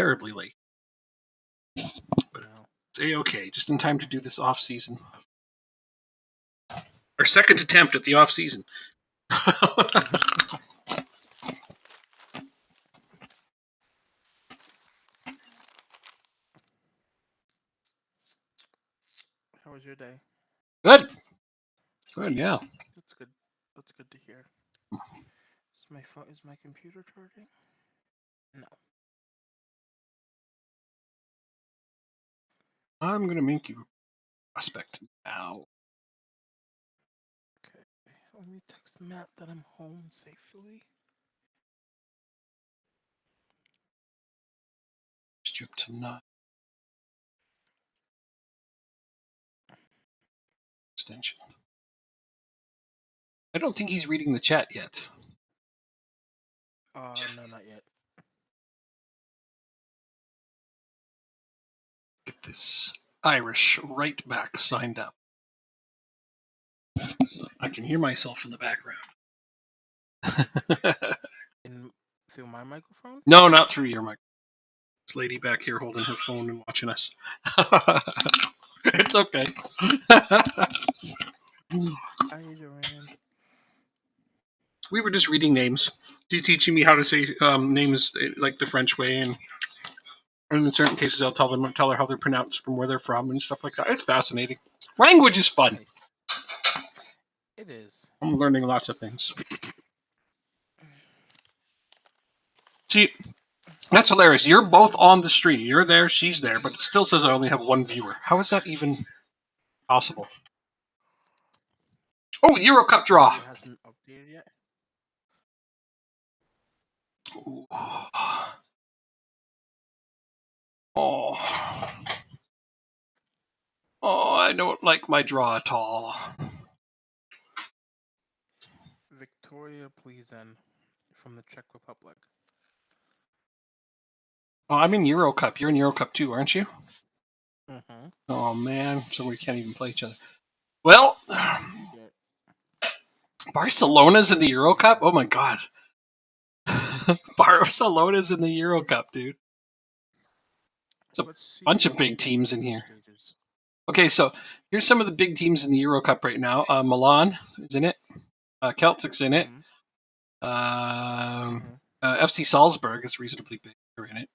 terribly late. But it's A-okay, just in time to do this off-season. Our second attempt at the off-season. How was your day? Good. Good, yeah. That's good. That's good to hear. Is my computer charging? No. I'm going to make you a prospect now. Okay. Let me text Matt that I'm home safely. Strip to none. Extension. I don't think he's reading the chat yet. No, not yet. Get this Irish right back signed up. I can hear myself in the background. Through my microphone? No, not through your mic. This lady back here holding her phone and watching us. It's okay. Hi, Joanne. We were just reading names. She's teaching me how to say names like the French way, and in certain cases, I'll tell her how they're pronounced from where they're from and stuff like that. It's fascinating. Language is fun. Nice. It is. I'm learning lots of things. See, that's hilarious. You're both on the stream. You're there, she's there, but it still says I only have one viewer. How is that even possible? Oh, Euro Cup draw. It hasn't updated yet. Ooh. Oh. Oh, I don't like my draw at all. Victoria Pleasen from the Czech Republic. Oh, I'm in Euro Cup. You're in Euro Cup too, aren't you? Mm-hmm. Oh, man. So we can't even play each other. Well, Barcelona's in the Euro Cup? Oh, my God. Barcelona's in the Euro Cup, dude. It's a bunch of big teams in here. Okay, so here's some of the big teams in the Euro Cup right now. Milan is in it. Celtic's in it. FC Salzburg is reasonably big. They're in it.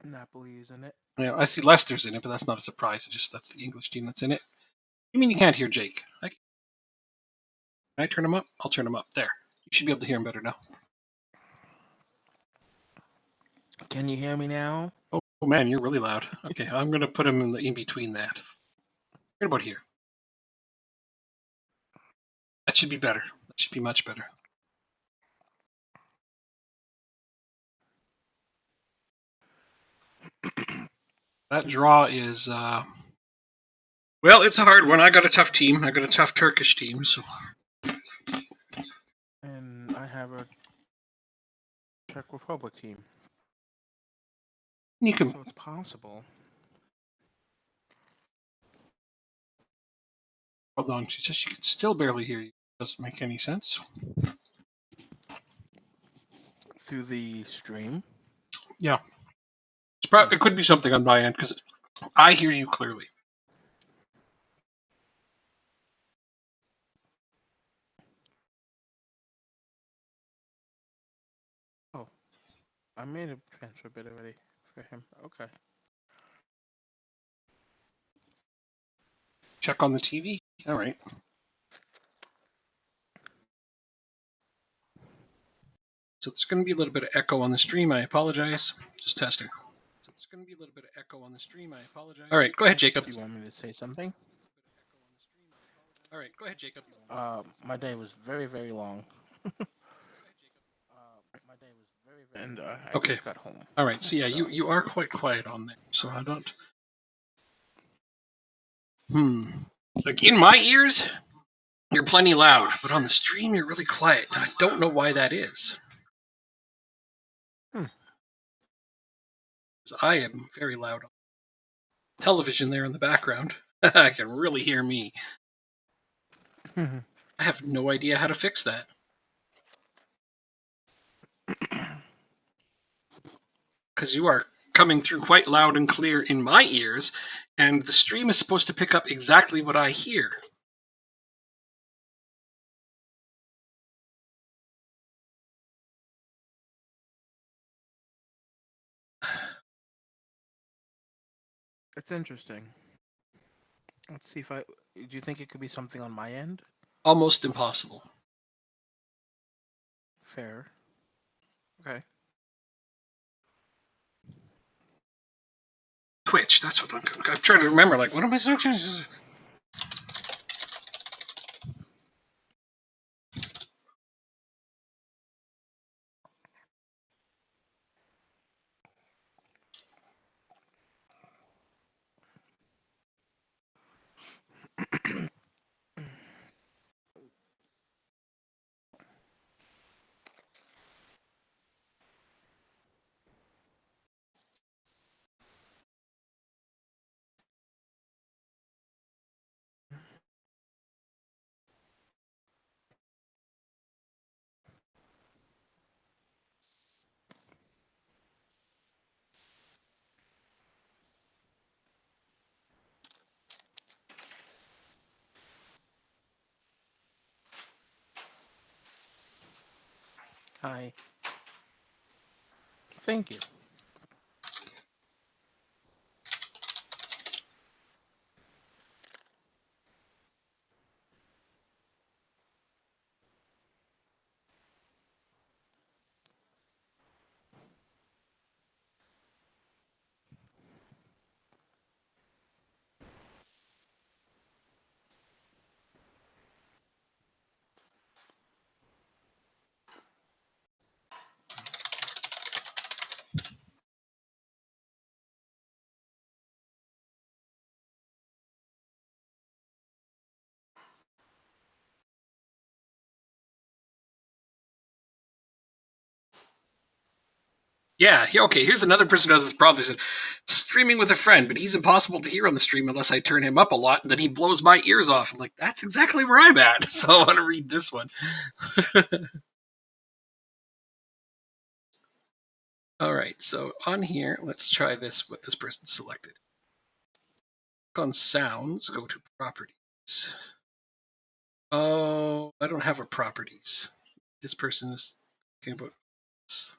Napoli is in it. Yeah, I see Leicester's in it, but that's not a surprise. It's just that's the English team that's in it. You mean you can't hear Jake? Can I turn him up? I'll turn him up. There. You should be able to hear him better now. Can you hear me now? Oh man, you're really loud. Okay, I'm going to put him in between that. Right about here. That should be better. That should be much better. That draw is, well, it's a hard one. I got a tough team. I got a tough Turkish team, so. And I have a Czech Republic team. You can. So it's possible. Hold on. She says she can still barely hear you. Doesn't make any sense. Through the stream? Yeah. It could be something on my end because I hear you clearly. Oh, I made a transfer bid already for him. Okay. Check on the TV? All right. So there's going to be a little bit of echo on the stream. I apologize. Just testing. So there's going to be a little bit of echo on the stream. I apologize. All right, go ahead, Jacob. Do you want me to say something? All right, go ahead, Jacob. My day was very, very long. And I just got home. All right, so yeah, you are quite quiet on there, so I don't. Like in my ears, you're plenty loud, but on the stream, you're really quiet. I don't know why that is. I am very loud. Television there in the background. I can really hear me. I have no idea how to fix that. Because you are coming through quite loud and clear in my ears, and the stream is supposed to pick up exactly what I hear. It's interesting. Let's see if I. Do you think it could be something on my end? Almost impossible. Fair. Okay. Twitch, that's what I'm trying to remember. Like, what am I searching? Hi. Thank you. Yeah, okay, here's another person who has this problem. He said, streaming with a friend, but he's impossible to hear on the stream unless I turn him up a lot, and then he blows my ears off. I'm like, that's exactly where I'm at. So I want to read this one. All right, so on here, let's try this, what this person selected. Click on sounds, go to properties. Oh, I don't have a properties. This person is thinking about this.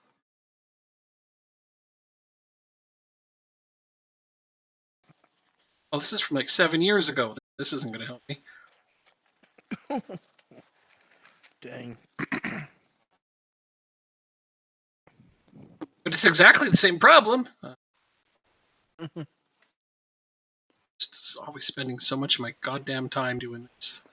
Oh, this is from like 7 years ago. This isn't going to help me. Dang. But it's exactly the same problem. Just always spending so much of my goddamn time doing this.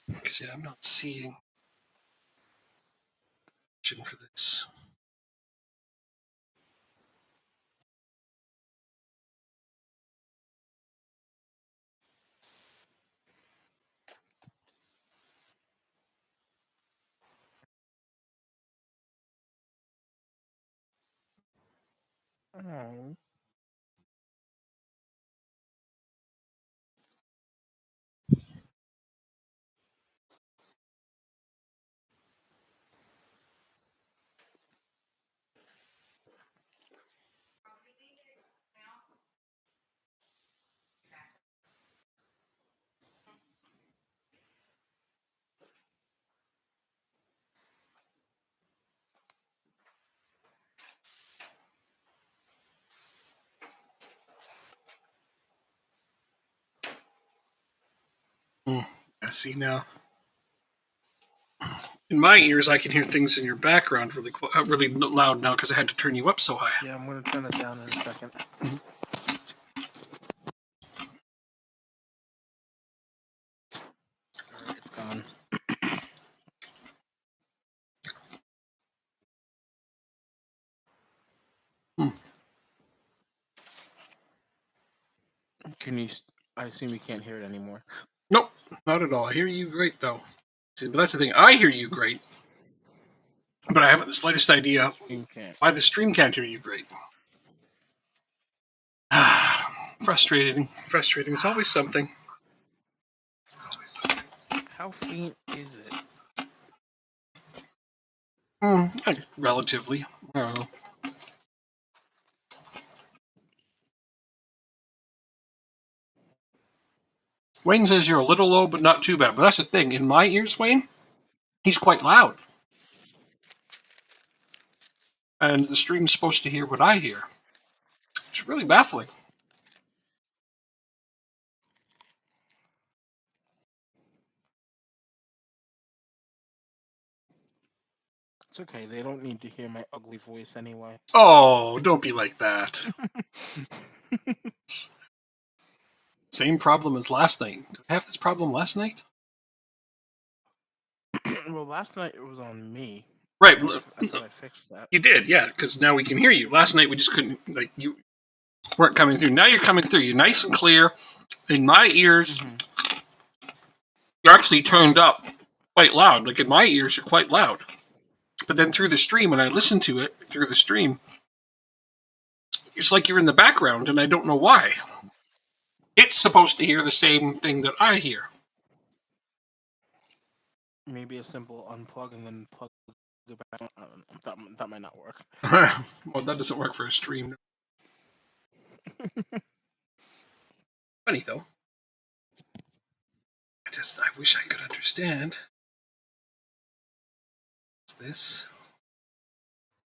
Because, yeah, I'm not seeing for this. Oh. I see now. In my ears, I can hear things in your background really loud now because I had to turn you up so high. Yeah, I'm going to turn it down in a second. Alright, it's gone. Can you? I assume you can't hear it anymore. Nope, not at all. I hear you great, though. But that's the thing. I hear you great. but I haven't the slightest idea Stream can't. why the stream can't hear you great. Frustrating. It's always something. How faint is it? Relatively. I don't know. Wayne says you're a little low, but not too bad. But that's the thing. In my ears, Wayne, he's quite loud. And the stream's supposed to hear what I hear. It's really baffling. It's okay. They don't need to hear my ugly voice anyway. Oh, don't be like that. Same problem as last night. Did I have this problem last night? Well, last night it was on me. Right. I thought I fixed that. You did, yeah, because now we can hear you. Last night we just couldn't, like, you weren't coming through. Now you're coming through. You're nice and clear. In my ears, you're actually turned up quite loud. Like, in my ears, you're quite loud. But then through the stream, when I listen to it through the stream, it's like you're in the background, and I don't know why. It's supposed to hear the same thing that I hear. Maybe a simple unplug and then plug it back. I don't know. That might not work. Well, that doesn't work for a stream. Funny, though. I wish I could understand. This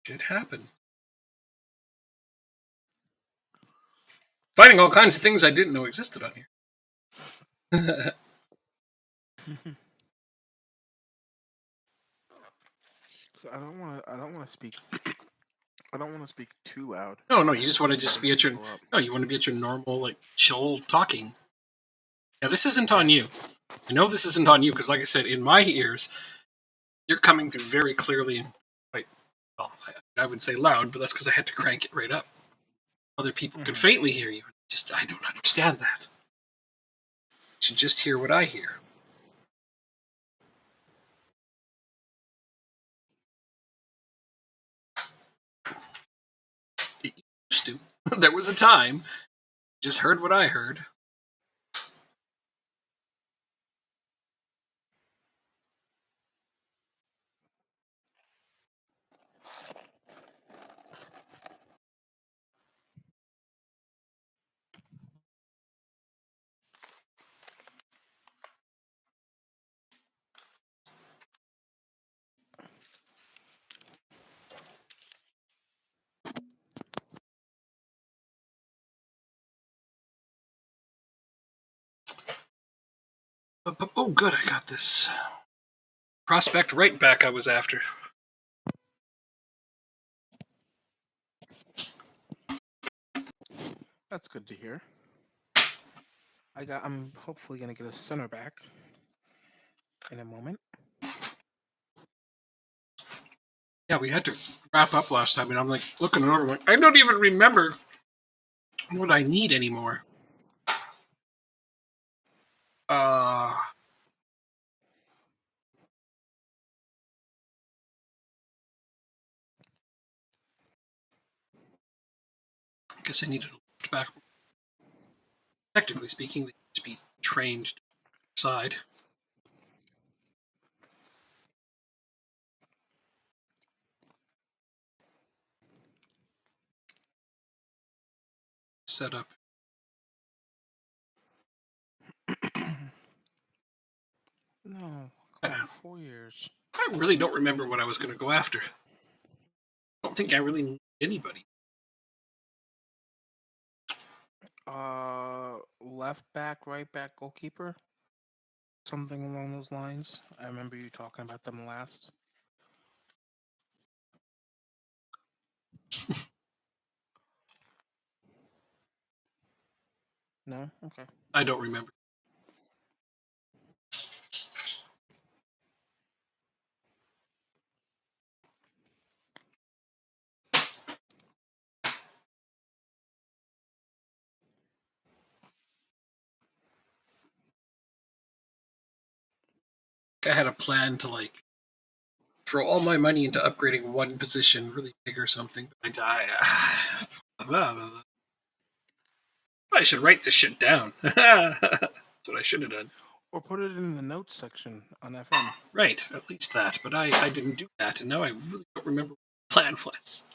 should happen. Finding all kinds of things I didn't know existed on here. So I don't want to speak. I don't want to speak too loud. No, you just want to just be at your. No, you want to be at your normal, like, chill talking. Yeah, this isn't on you. I know this isn't on you because, like I said, in my ears, you're coming through very clearly and quite well. I would say loud, but that's because I had to crank it right up. Other people could faintly hear you. I don't understand that. You should just hear what I hear. It used to. There was a time. Just heard what I heard. Oh, good, I got this. Prospect right back I was after. That's good to hear. I'm hopefully gonna get a center back in a moment. Yeah, we had to wrap up last time, and I'm like looking over, like, I don't even remember what I need anymore. I guess I needed a left back. Technically speaking, they need to be trained to the side. Set up. No, come on, 4 years. I really don't remember what I was going to go after. I don't think I really need anybody. Left back, right back, goalkeeper. Something along those lines. I remember you talking about them last. No? Okay. I don't remember. I had a plan to, like, throw all my money into upgrading one position really big or something. I die. I should write this shit down. That's what I should have done. Or put it in the notes section on FM. Right, at least that. But I didn't do that, and now I really don't remember what the plan was.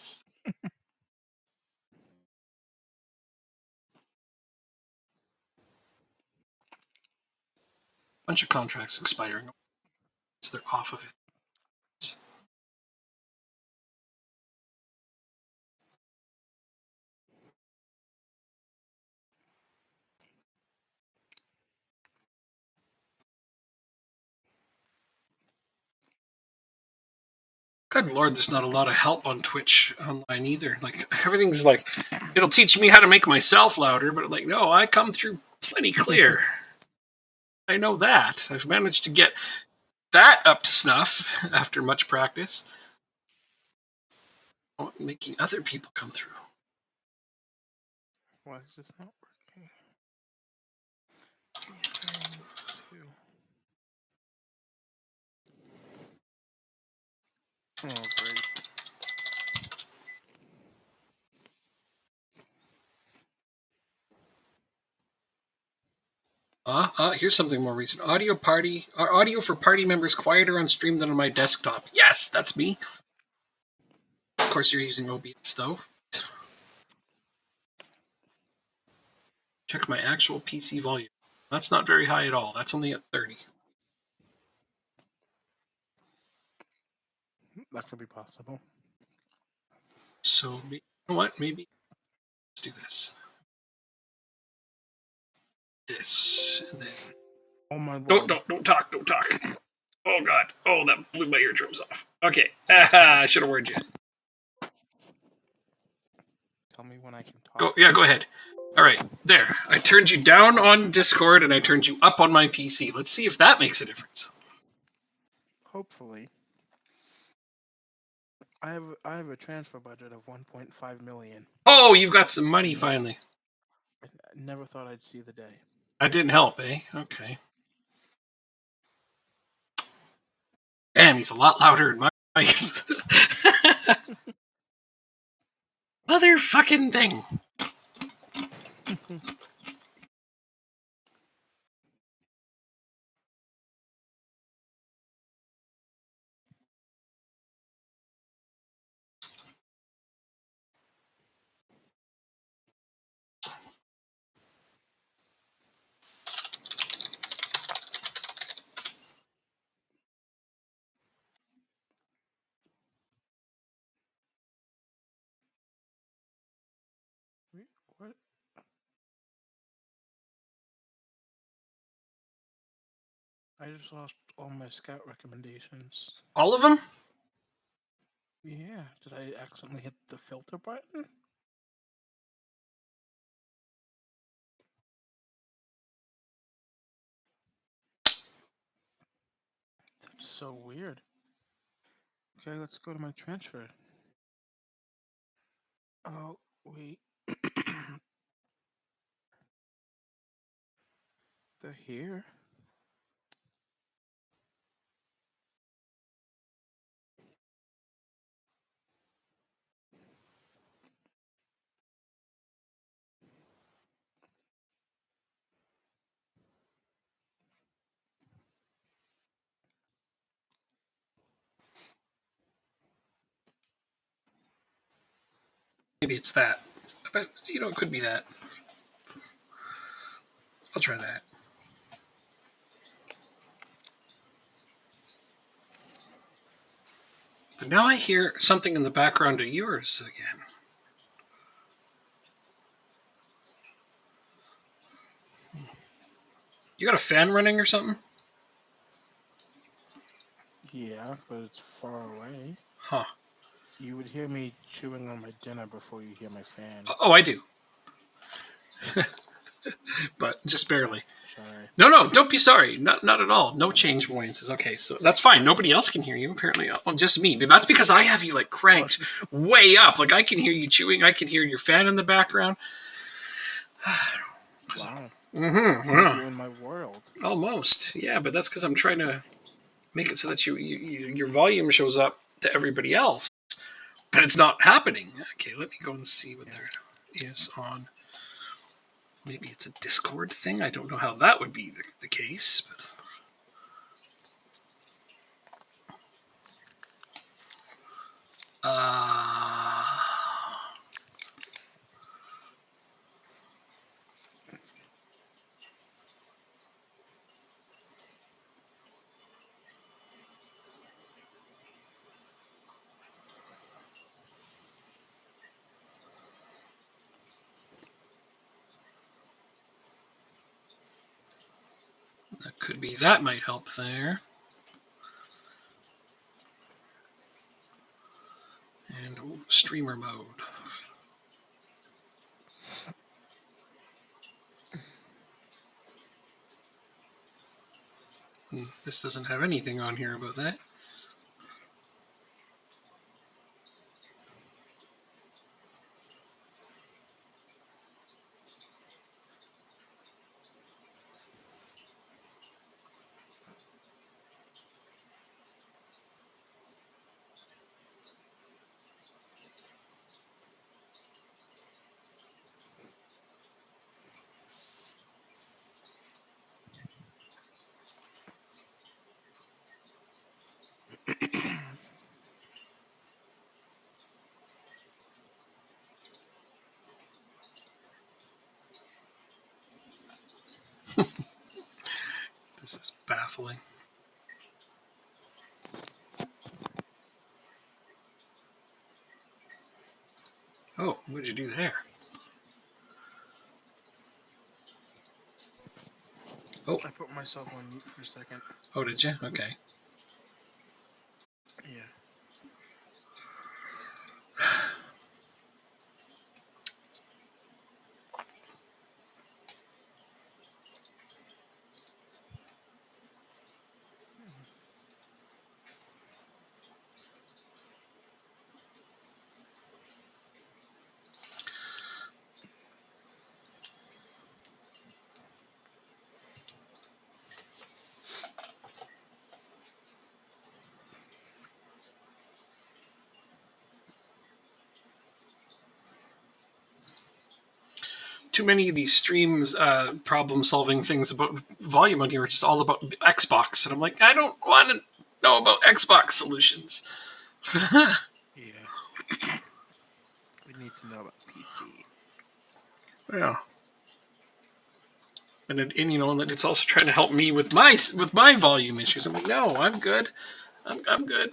Bunch of contracts expiring. So they're off of it. Good Lord, there's not a lot of help on Twitch online either. Like, everything's like, it'll teach me how to make myself louder, but like, no, I come through plenty clear. I know that. I've managed to get that up to snuff after much practice. Making other people come through. Why is this not working? Oh, great. Here's something more recent. Audio for party members quieter on stream than on my desktop. Yes, that's me. Of course, you're using OBS though. Check my actual PC volume. That's not very high at all. That's only at 30. That could be possible. So, you know what? Maybe let's do this. This, and then. Oh my Lord. Don't talk. Oh God. Oh, that blew my eardrums off. Okay. I should have warned you. Tell me when I can talk. Go ahead. All right, there. I turned you down on Discord and I turned you up on my PC. Let's see if that makes a difference. Hopefully. I have a transfer budget of 1.5 million. Oh, you've got some money finally. I never thought I'd see the day. That didn't help, eh? Okay. Damn, he's a lot louder in my ears. Motherfucking thing. Wait, what? I just lost all my scout recommendations. All of them? Yeah, did I accidentally hit the filter button? That's so weird. Okay, let's go to my transfer. Oh, wait. They're here. Maybe it's that. But, it could be that. I'll try that. But now I hear something in the background of yours again. You got a fan running or something? Yeah, but it's far away. Huh. You would hear me chewing on my dinner before you hear my fan. Oh, I do. But just barely. Sorry. No, don't be sorry. Not at all. No change voices. Okay, so that's fine. Nobody else can hear you, apparently. Just me. But that's because I have you, cranked way up. I can hear you chewing. I can hear your fan in the background. Wow. Mm-hmm. You're in my world. Almost. Yeah, but that's because I'm trying to make it so that your volume shows up to everybody else, but it's not happening. Okay, let me go and see what there is on. Maybe it's a Discord thing. I don't know how that would be the case. But... that could be, that might help there. And streamer mode. This doesn't have anything on here about that. This is baffling. Oh, what did you do there? Oh, I put myself on mute for a second. Oh, did you? Okay. Yeah. Too many of these streams problem-solving things about volume on here are just all about Xbox, and I'm like, I don't want to know about Xbox solutions. Yeah. We need to know about PC. Yeah. And it's also trying to help me with my volume issues. I'm like, no, I'm good. I'm good.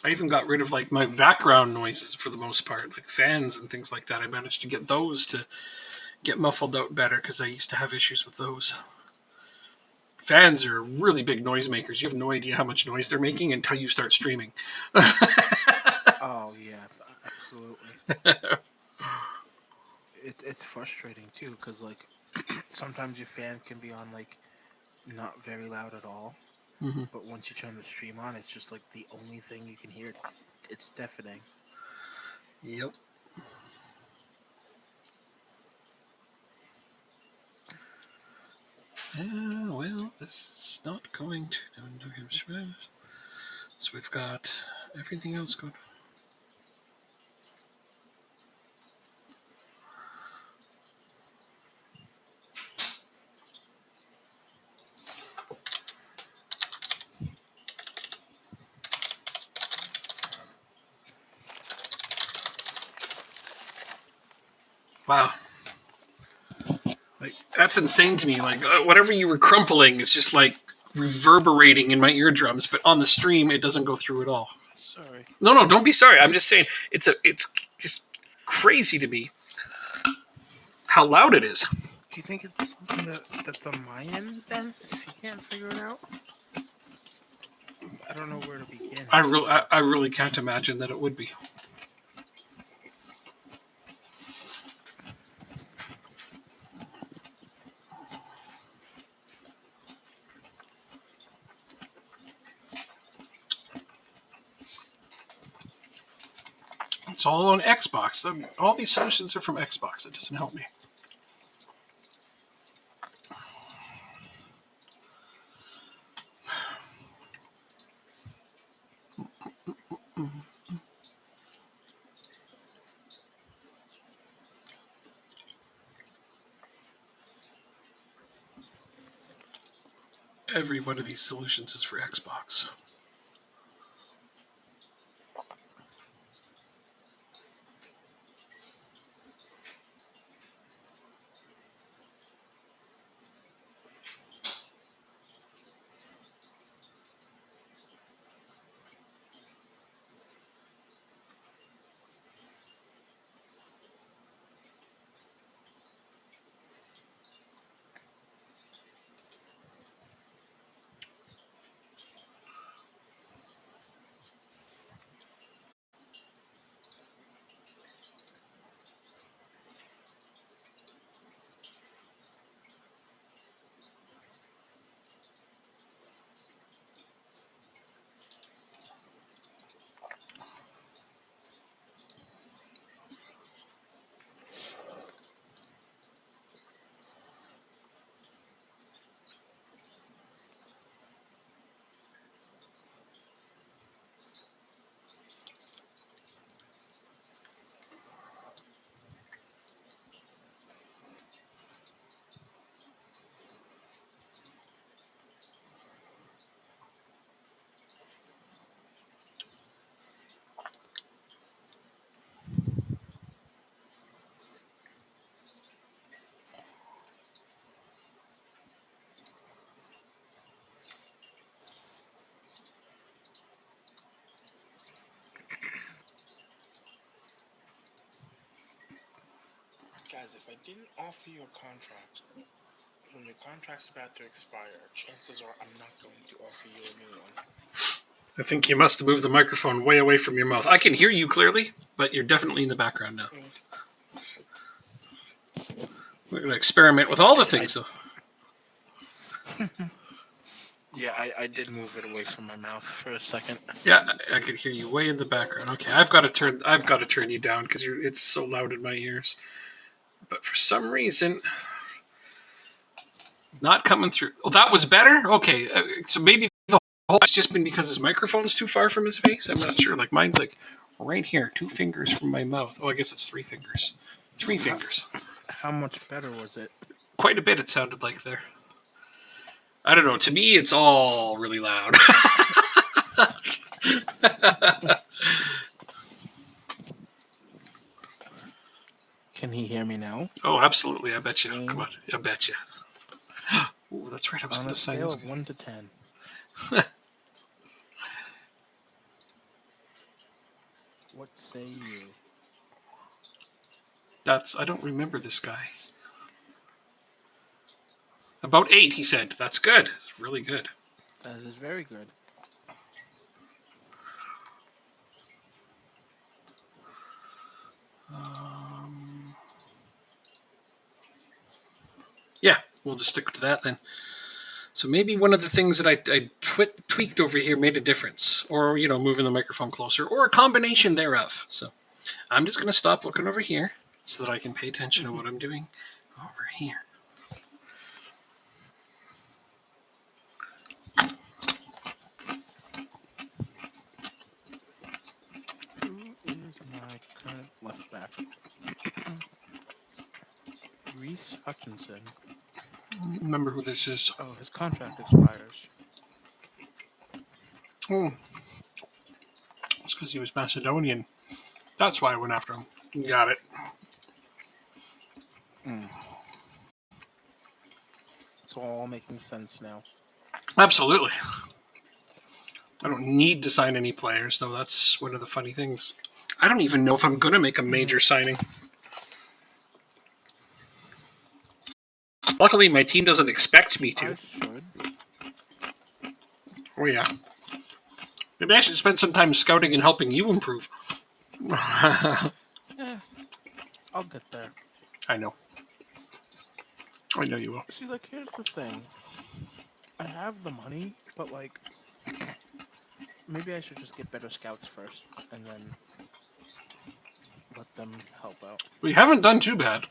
I even got rid of like my background noises for the most part, like fans and things like that. I managed to get those to get muffled out better because I used to have issues with those. Fans are really big noisemakers. You have no idea how much noise they're making until you start streaming. Oh yeah, absolutely. It's frustrating too, because like sometimes your fan can be on like not very loud at all, but once you turn the stream on, it's just like the only thing you can hear. It's deafening. Yep. Well, this is not going to. So we've got everything else going. Wow. Like, that's insane to me. Like, whatever you were crumpling is just like reverberating in my eardrums, but on the stream, it doesn't go through at all. Sorry. No, don't be sorry. I'm just saying it's just crazy to me how loud it is. Do you think it's something that's on my end then? If you can't figure it out, I don't know where to begin. I really can't imagine that it would be. It's all on Xbox. All these solutions are from Xbox. It doesn't help me. Every one of these solutions is for Xbox. Guys, if I didn't offer you a contract, when your contract's about to expire, chances are I'm not going to offer you a new one. I think you must have moved the microphone way away from your mouth. I can hear you clearly, but you're definitely in the background now. We're going to experiment with all the things, though. Yeah, I did move it away from my mouth for a second. Yeah, I could hear you way in the background. Okay, I've got to turn you down because it's so loud in my ears. But for some reason, not coming through. Oh, that was better. Okay, so maybe the whole it's just been because his microphone's too far from his face. I'm not sure. Like mine's like right here, 2 fingers from my mouth. Oh, I guess it's 3 fingers. 3 fingers. How much better was it? Quite a bit. It sounded like there. I don't know. To me, it's all really loud. Can he hear me now? Oh, absolutely. I bet you. Come on. I bet you. Oh, that's right. I was On going a to sign scale this. of 1 to 10. What say you? I don't remember this guy. About 8, he said. That's good. Really good. That is very good. Yeah, we'll just stick to that then. So maybe one of the things that I tweaked over here made a difference, or moving the microphone closer, or a combination thereof. So I'm just going to stop looking over here so that I can pay attention to what I'm doing over here. Who is my current left back? Reese Hutchinson. Remember who this is? Oh, his contract expires. Oh, it's because he was Macedonian. That's why I went after him. Got it. It's all making sense now. Absolutely. I don't need to sign any players, though. That's one of the funny things. I don't even know if I'm going to make a major signing. Luckily, my team doesn't expect me to. I should. Oh, yeah. Maybe I should spend some time scouting and helping you improve. Yeah, I'll get there. I know. I know you will. See, like, here's the thing. I have the money, but, like, maybe I should just get better scouts first, and then them help out. We haven't done too bad.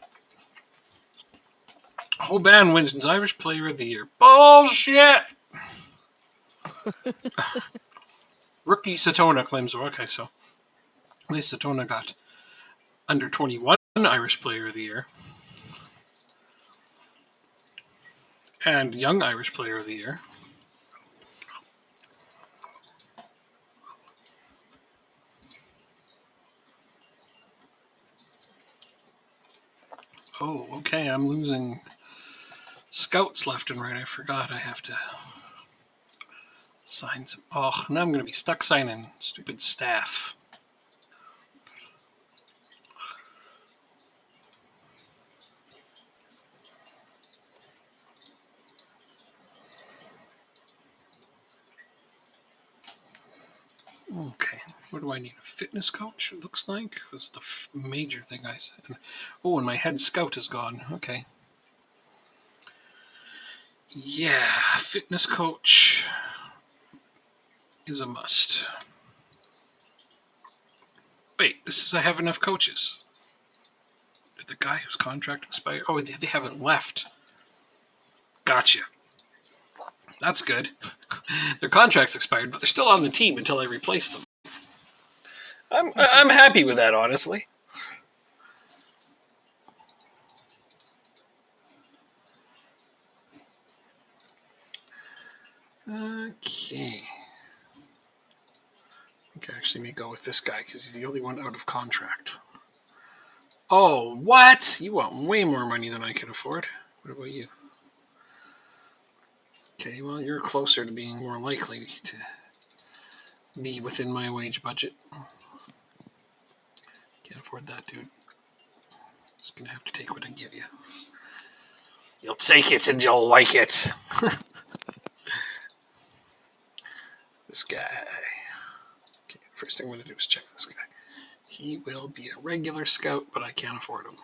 Whole band wins Irish Player of the Year. Bullshit! Rookie Satona claims, okay, so at least Satona got under 21 Irish Player of the Year. And Young Irish Player of the Year. Oh, okay, I'm losing scouts left and right. I forgot I have to sign some. Oh, now I'm going to be stuck signing stupid staff. Okay, what do I need? A fitness coach, it looks like. Was the major thing I said. Oh, and my head scout is gone. Okay. Yeah, fitness coach is a must. Wait, this is I have enough coaches. Did the guy whose contract expired? Oh, they haven't left. Gotcha. That's good. Their contracts expired, but they're still on the team until I replace them. I'm happy with that, honestly. Okay. I think I actually may go with this guy because he's the only one out of contract. Oh, what? You want way more money than I can afford. What about you? Okay, well, you're closer to being more likely to be within my wage budget. Can't afford that, dude. Just gonna have to take what I give you. You'll take it and you'll like it. This guy. Okay, first thing I'm gonna do is check this guy. He will be a regular scout, but I can't afford him.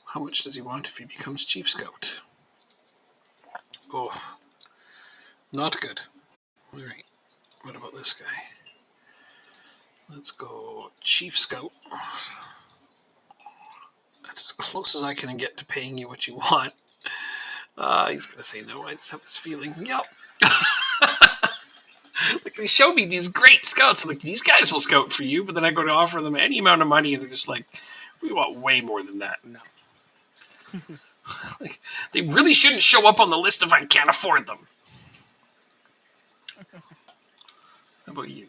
How much does he want if he becomes chief scout? Oh, not good. All right. What about this guy? Let's go chief scout. That's as close as I can get to paying you what you want. He's going to say no. I just have this feeling. Yep. Like, they show me these great scouts. Like, these guys will scout for you, but then I go to offer them any amount of money, and they're just like, we want way more than that. No. Like, they really shouldn't show up on the list if I can't afford them. How about you?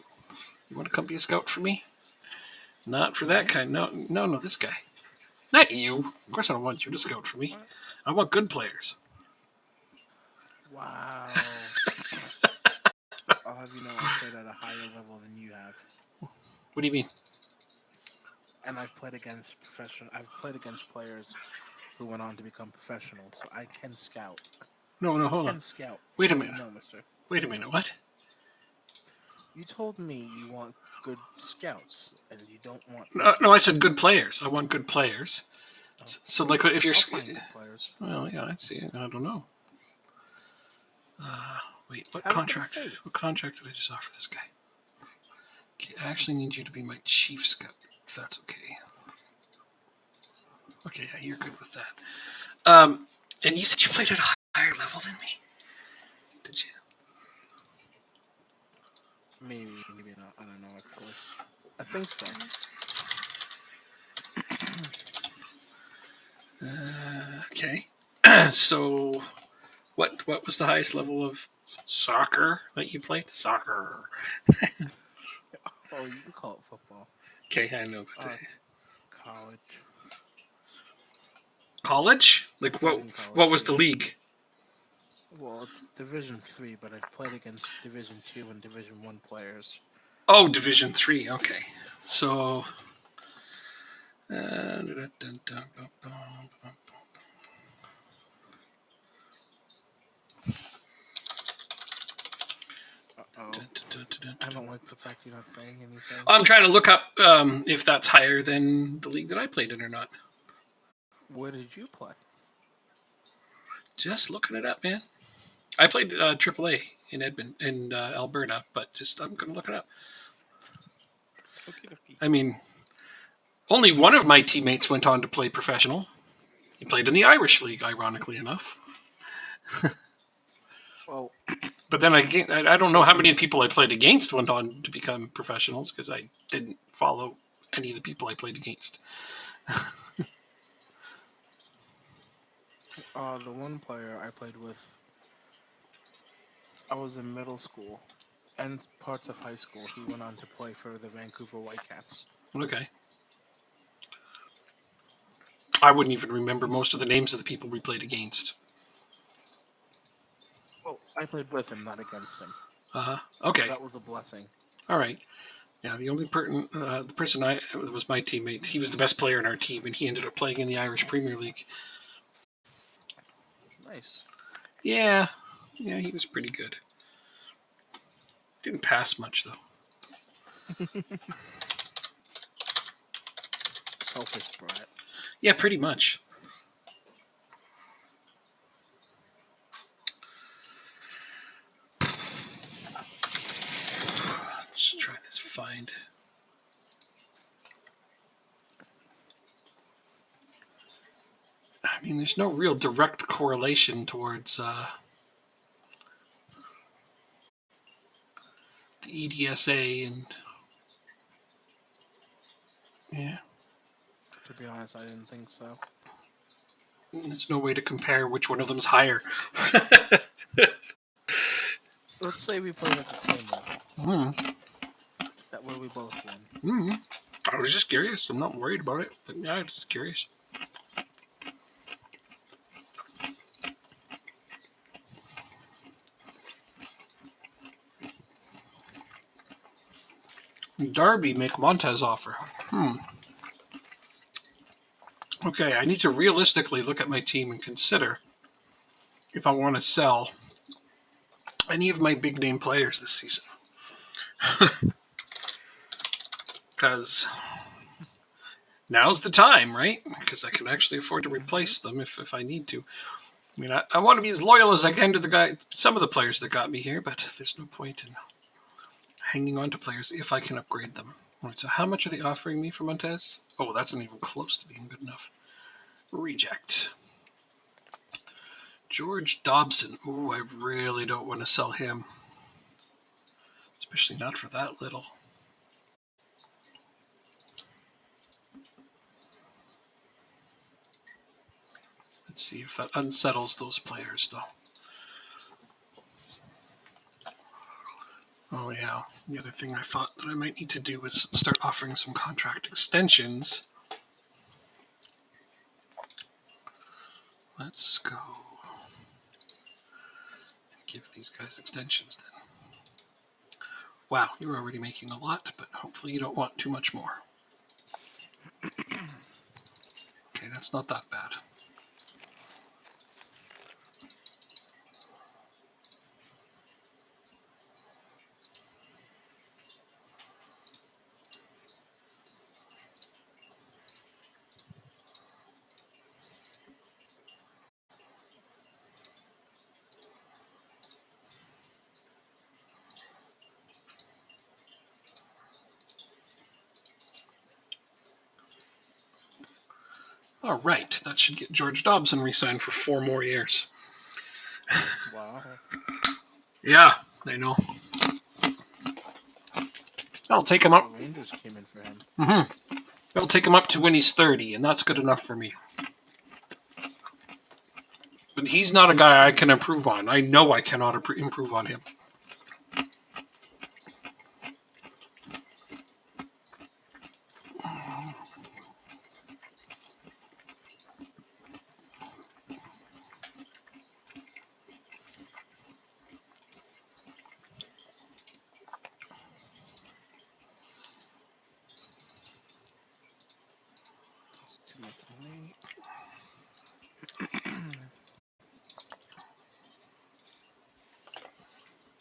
You want to come be a scout for me? Not for that kind. No, this guy. Not you. Of course I don't want you to scout for me. I want good players. Wow. I'll have you know I played at a higher level than you have. What do you mean? And I've played against players who went on to become professionals, so I can scout. No, hold on. Scout. Wait a minute. No, mister. Wait a minute. What? You told me you want good scouts, and you don't want... No, I said good players. I want good players. Oh. So, like, if you're... good players. Well, yeah, I see it. I don't know. Wait, what contract did I just offer this guy? Okay, I actually need you to be my chief scout, if that's okay. Okay, yeah, you're good with that. And you said you played at a higher level than me? Did you? Maybe not. I don't know, actually. I think so. Okay. So, what was the highest level of soccer that you played? Soccer. Oh, you can call it football. Okay, I know. College. College? Like, what was the league? Well, it's Division 3, but I've played against Division 2 and Division 1 players. Oh, Division 3, okay. So... I don't like the fact you're not saying anything. I'm trying to look up if that's higher than the league that I played in or not. Where did you play? Just looking it up, man. I played AAA in Alberta, but I'm going to look it up. Okay. I mean, Only one of my teammates went on to play professional. He played in the Irish League, ironically enough. Well, but then I don't know how many people I played against went on to become professionals because I didn't follow any of the people I played against. the one player I played with, I was in middle school and parts of high school. He went on to play for the Vancouver Whitecaps. Okay. I wouldn't even remember most of the names of the people we played against. Well, I played with him, not against him. Okay. That was a blessing. All right. Yeah, the only the person I was my teammate. He was the best player in our team, and he ended up playing in the Irish Premier League. Nice. Yeah, he was pretty good. Didn't pass much though. Selfish brat. Yeah, pretty much. Just trying to find. I mean, there's no real direct correlation towards the EDSA and yeah. To be honest, I didn't think so. There's no way to compare which one of them's higher. Let's say we played at the same level. That way we both win. I was just curious. I'm not worried about it, but yeah, I'm just curious. Darby make Montez offer. Okay, I need to realistically look at my team and consider if I want to sell any of my big name players this season. Because now's the time, right? Because I can actually afford to replace them if I need to. I mean, I want to be as loyal as I can to some of the players that got me here, but there's no point in hanging on to players if I can upgrade them. All right, so how much are they offering me for Montez? Oh, that's not even close to being good enough. Reject. George Dobson. Ooh, I really don't want to sell him. Especially not for that little. Let's see if that unsettles those players, though. Oh, yeah. The other thing I thought that I might need to do is start offering some contract extensions. Let's go and give these guys extensions then. Wow, you're already making a lot, but hopefully you don't want too much more. Okay, that's not that bad. All right, that should get George Dobson re-signed for 4 more years. Wow. Yeah, I know. That'll take him up. The Rangers came in for him. That'll take him up to when he's 30, and that's good enough for me. But he's not a guy I can improve on. I know I cannot improve on him. Too much money.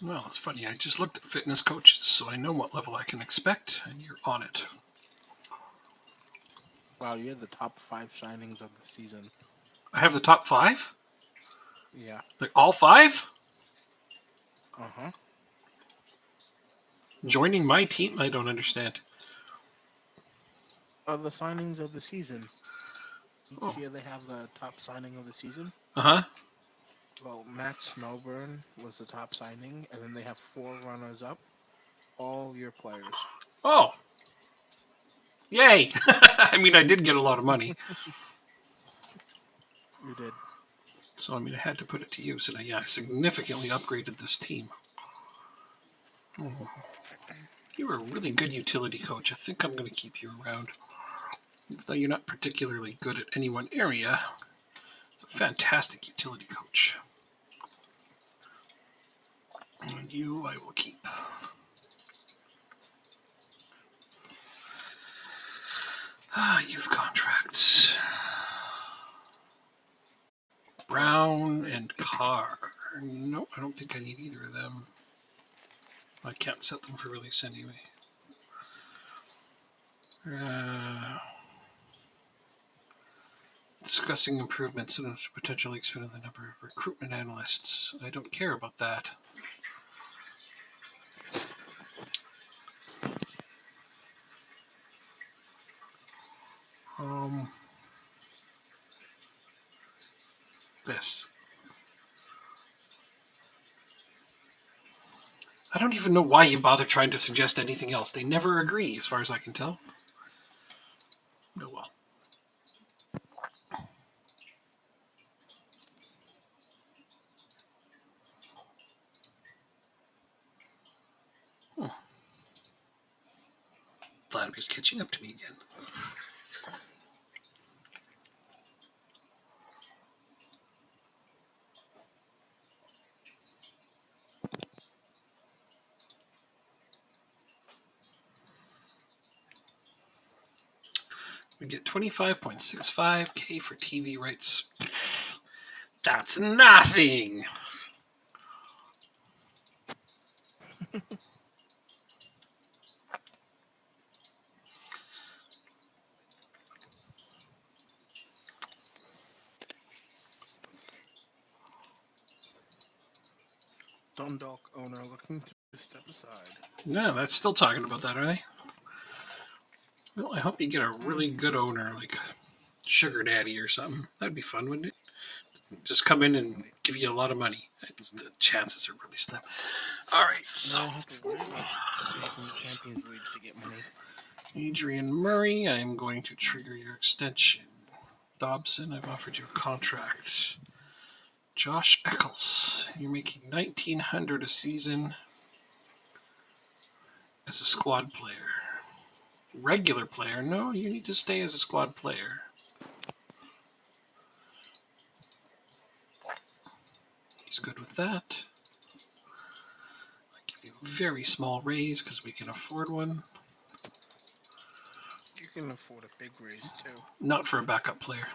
Well, it's funny. I just looked at fitness coaches, so I know what level I can expect, and you're on it. Wow, you had the top 5 signings of the season. I have the top 5? Yeah. Like all 5? Uh-huh. Joining my team? I don't understand. The signings of the season. Each Oh. year they have the top signing of the season. Uh-huh. Well, Max Snowburn was the top signing, and then they have 4 runners-up, all your players. Oh. Yay. I mean, I did get a lot of money. You did. So, I mean, I had to put it to use. And I significantly upgraded this team. Oh. You were a really good utility coach. I think I'm going to keep you around. Even though you're not particularly good at any one area, it's a fantastic utility coach. And you, I will keep. Youth contracts. Brown and Carr. No, I don't think I need either of them. I can't set them for release anyway. Discussing improvements and potentially expanding the number of recruitment analysts. I don't care about that. This. I don't even know why you bother trying to suggest anything else. They never agree, as far as I can tell. Oh well. Vladimir's catching up to me again. We get 25.65K for TV rights. That's nothing. Dundalk owner looking to step aside. No, that's still talking about that, are they? Well, I hope you get a really good owner, like Sugar Daddy or something. That'd be fun, wouldn't it? Just come in and give you a lot of money. The chances are really slim. All right, so No, I have to worry about making the Champions League to get money. Adrian Murray, I am going to trigger your extension. Dobson, I've offered you a contract. Josh Eccles, you're making $1,900 a season as a squad player. Regular player, no, you need to stay as a squad player. He's good with that. I give you a very small raise because we can afford one. You can afford a big raise too. Not for a backup player.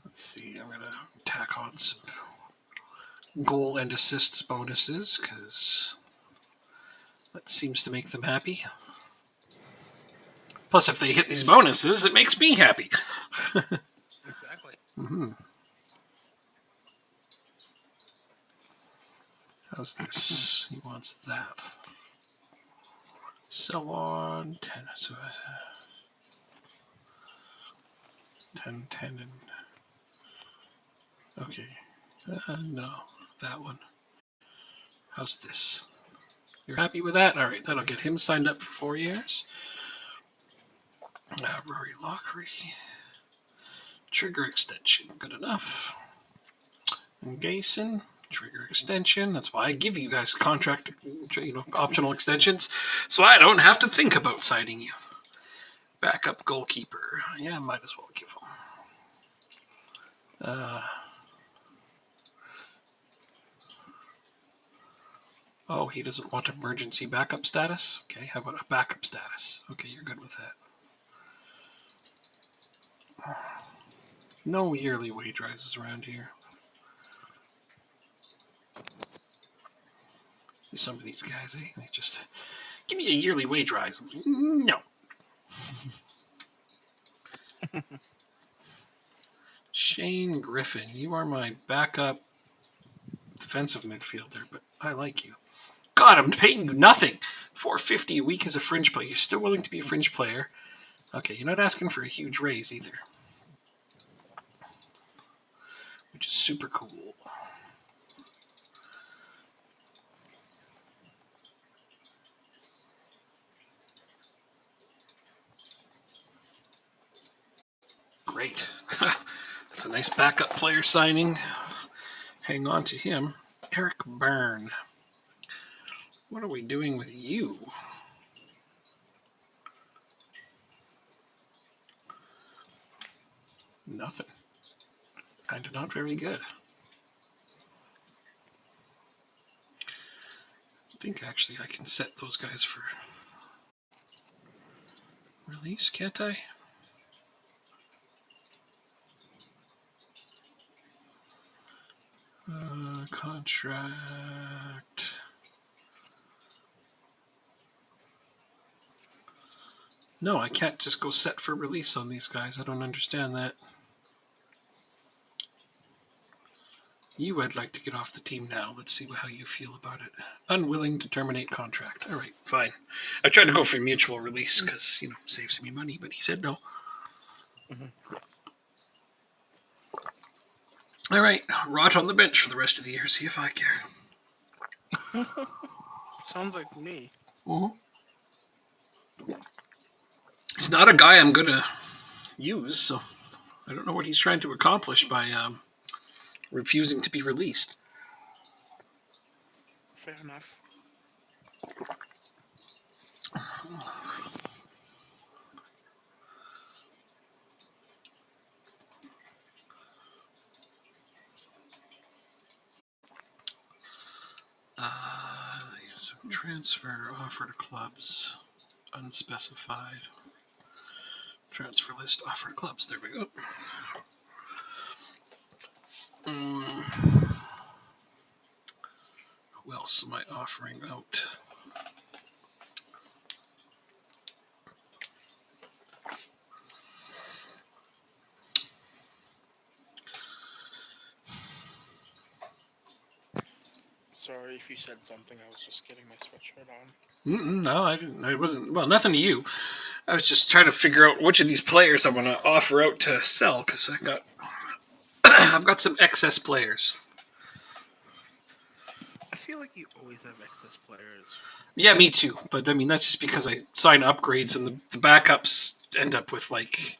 Let's see, I'm going to tack on some goal and assists bonuses because that seems to make them happy. Plus, if they hit these bonuses, it makes me happy. Exactly. Mm-hmm. How's this? He wants that. Sell on 10. So 10, 10, and... Okay. No, that one. How's this? You're happy with that? All right, that'll get him signed up for 4 years. Rory Lockery. Trigger extension. Good enough. And Gayson. Trigger extension. That's why I give you guys contract, optional extensions, so I don't have to think about signing you. Backup goalkeeper. Yeah, might as well give him. Oh, he doesn't want emergency backup status? Okay, how about a backup status? Okay, you're good with that. No yearly wage rises around here. Some of these guys, they just give me a yearly wage rise. No. Shane Griffin, you are my backup defensive midfielder, but I like you. God, I'm paying you nothing. $4.50 a week as a fringe player. You're still willing to be a fringe player. Okay, you're not asking for a huge raise either. Which is super cool. Great. That's a nice backup player signing. Hang on to him. Eric Byrne. What are we doing with you? Nothing. Kind of not very good. I think actually I can set those guys for release, can't I? Contract. No, I can't just go set for release on these guys. I don't understand that. You, I'd like to get off the team now. Let's see how you feel about it. Unwilling to terminate contract. All right, fine. I tried to go for mutual release because, saves me money, but he said no. Mm-hmm. All right, rot on the bench for the rest of the year. See if I care. Sounds like me. Mm-hmm. He's not a guy I'm going to use, so I don't know what he's trying to accomplish by refusing to be released. Fair enough. Transfer offer to clubs. Unspecified. Transfer list offer to clubs. There we go. Who else am I offering out? Sorry if you said something. I was just getting my sweatshirt on. No, I didn't. I wasn't. Well, nothing to you. I was just trying to figure out which of these players I want to offer out to sell because I've got some excess players. I feel like you always have excess players. Yeah, me too. But I mean, that's just because I sign upgrades and the backups end up with like,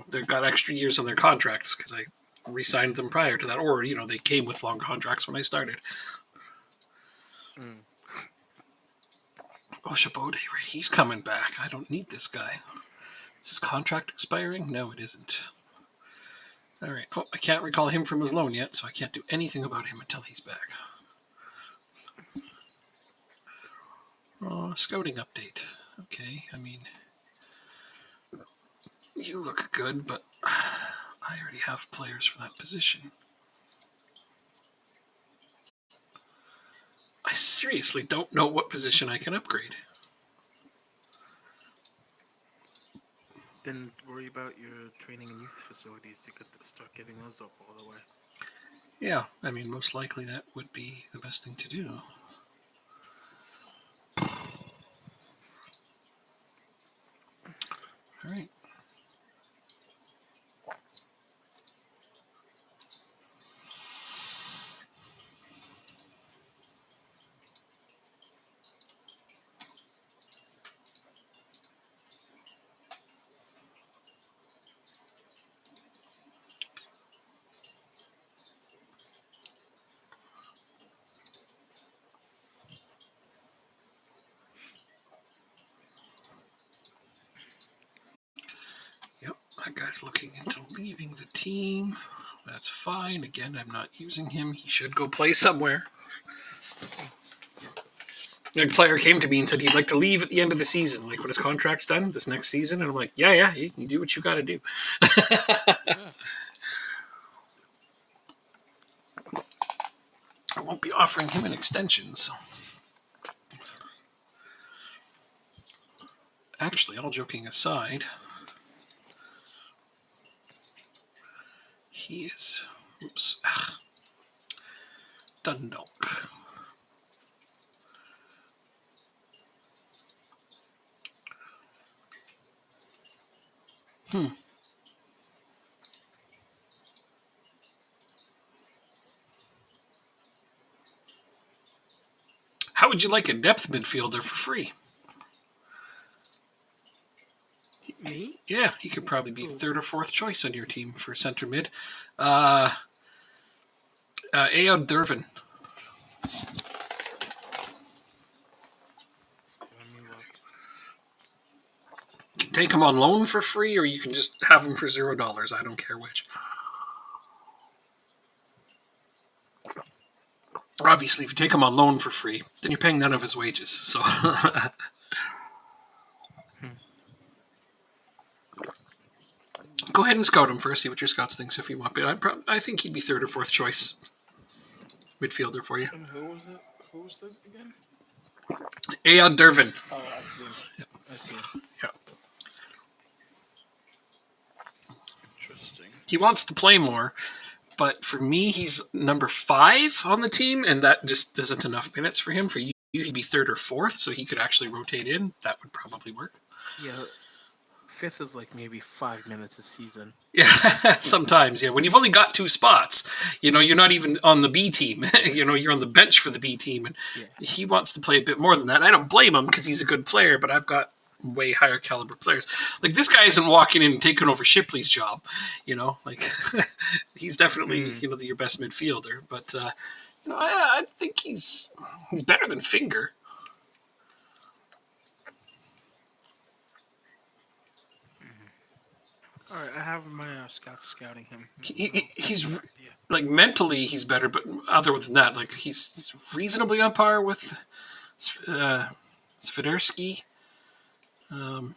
they've got extra years on their contracts because I re-signed them prior to that, or they came with long contracts when I started. Oh, Chabot, right? He's coming back. I don't need this guy. Is his contract expiring? No, it isn't. All right. Oh, I can't recall him from his loan yet, so I can't do anything about him until he's back. Oh, scouting update. Okay, I mean, you look good, but I already have players for that position. I seriously don't know what position I can upgrade. Then worry about your training and youth facilities to start getting those up all the way. Yeah, I mean, most likely that would be the best thing to do. All right. Yep, that guy's looking into leaving the team. That's fine. Again, I'm not using him. He should go play somewhere. A player came to me and said he'd like to leave at the end of the season, like when his contract's done this next season. And I'm like, yeah, you do what you got to do. I won't be offering him an extension, so. Actually, all joking aside, he is. Oops. Dundalk. How would you like a depth midfielder for free? Me? Yeah, he could probably be third or fourth choice on your team for center mid. Aod Dervin. Let me look. You can take him on loan for free, or you can just have him for $0. I don't care which. Obviously, if you take him on loan for free, then you're paying none of his wages. So, go ahead and scout him first. See what your scouts thinks if you want. But I think he'd be third or fourth choice midfielder for you. And who was it? Who was it again? Aod Dervin. Oh, I see. Yep. I see. Yeah. Interesting. He wants to play more, but for me, he's number 5 on the team, and that just isn't enough minutes for him. For you, he'd be third or fourth, so he could actually rotate in. That would probably work. Yeah, 5th is like maybe 5 minutes a season. Yeah, sometimes. Yeah, when you've only got 2 spots, you're not even on the B team. You're on the bench for the B team, and he wants to play a bit more than that. I don't blame him because he's a good player, but I've got way higher caliber players. Like, this guy isn't walking in and taking over Shipley's job. He's definitely your best midfielder. But I think he's better than Finger. All right, I have my scouts scouting him. He's like mentally he's better, but other than that, like he's reasonably on par with Swiderski. Well,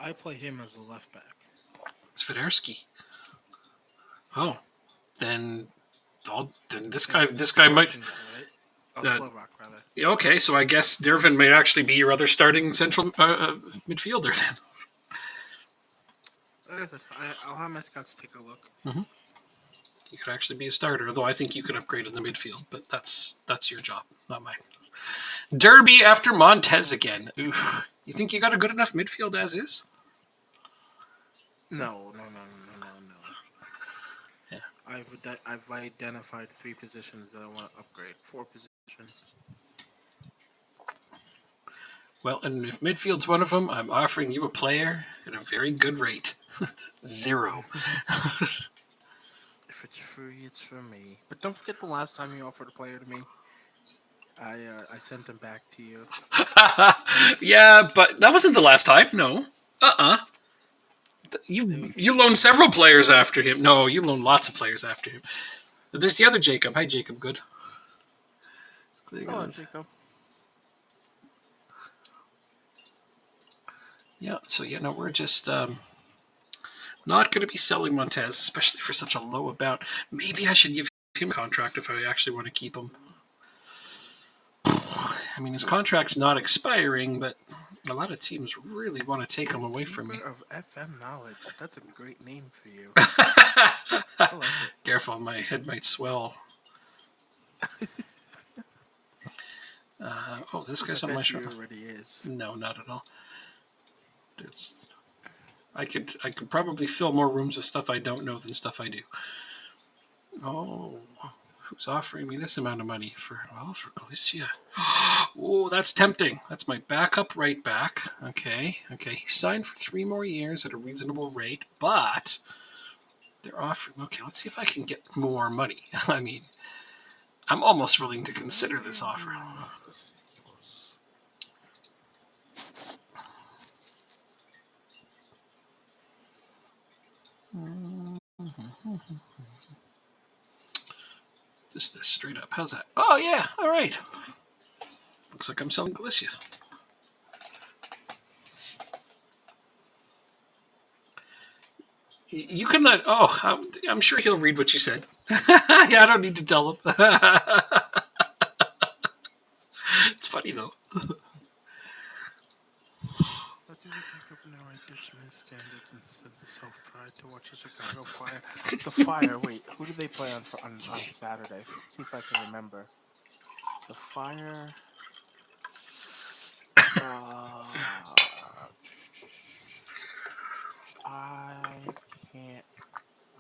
I play him as a left back. Swiderski. Oh, then this guy might. Slovak, rather. Okay, so I guess Dervin may actually be your other starting central midfielder then. I'll have my scouts take a look. Mm-hmm. You could actually be a starter, though I think you could upgrade in the midfield, but that's your job, not mine. Derby after Montez again. Ooh. You think you got a good enough midfield as is? No. Yeah. I've identified 3 positions that I want to upgrade. 4 positions. Well, and if midfield's one of them, I'm offering you a player at a very good rate. 0. If it's free, it's for me. But don't forget the last time you offered a player to me. I sent him back to you. Yeah, but that wasn't the last time. No. You loaned several players after him. No, you loaned lots of players after him. There's the other Jacob. Hi, Jacob. Good. Oh, Jacob. Yeah, so we're just not going to be selling Montez, especially for such a low amount. Maybe I should give him a contract if I actually want to keep him. I mean, his contract's not expiring, but a lot of teams really want to take him away from me. Of FM knowledge. That's a great name for you. I like it. Careful, my head might swell. This guy's on my shoulder. Already is. No, not at all. I could probably fill more rooms with stuff I don't know than stuff I do. Oh, who's offering me this amount of money for Galicia? Oh, that's tempting. That's my backup right back. Okay. He signed for 3 more years at a reasonable rate, but they're offering. Okay, let's see if I can get more money. I mean, I'm almost willing to consider this offer. Just this straight up. How's that? Oh, yeah. All right. Looks like I'm selling Galicia. You can let. Oh, I'm sure he'll read what you said. Yeah, I don't need to tell him. It's funny, though. Richmond Standard instead of self-pride to watch the Chicago Fire. The Fire. Wait, who did they play on Saturday? Let's see if I can remember. The Fire. I can't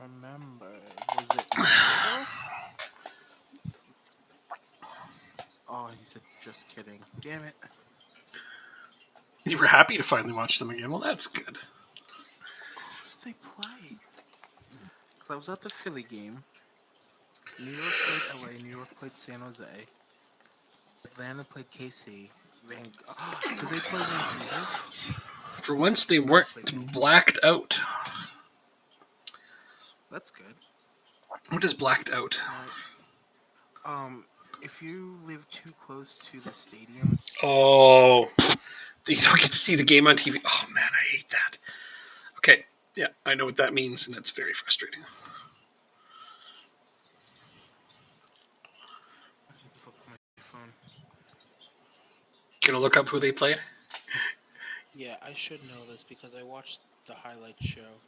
remember. Was it Nashville? Oh, he said, just kidding. Damn it. You were happy to finally watch them again. Well, that's good. Who did they play? Because I was at the Philly game. New York played LA. New York played San Jose. Atlanta played KC. Did they play Vancouver? For once, they weren't blacked out. That's good. What is blacked out? If you live too close to the stadium. Oh, you don't get to see the game on TV. Oh man, I hate that. Okay, yeah, I know what that means, and it's very frustrating. Just look at my phone. Gonna look up who they played? Yeah, I should know this because I watched the highlights show.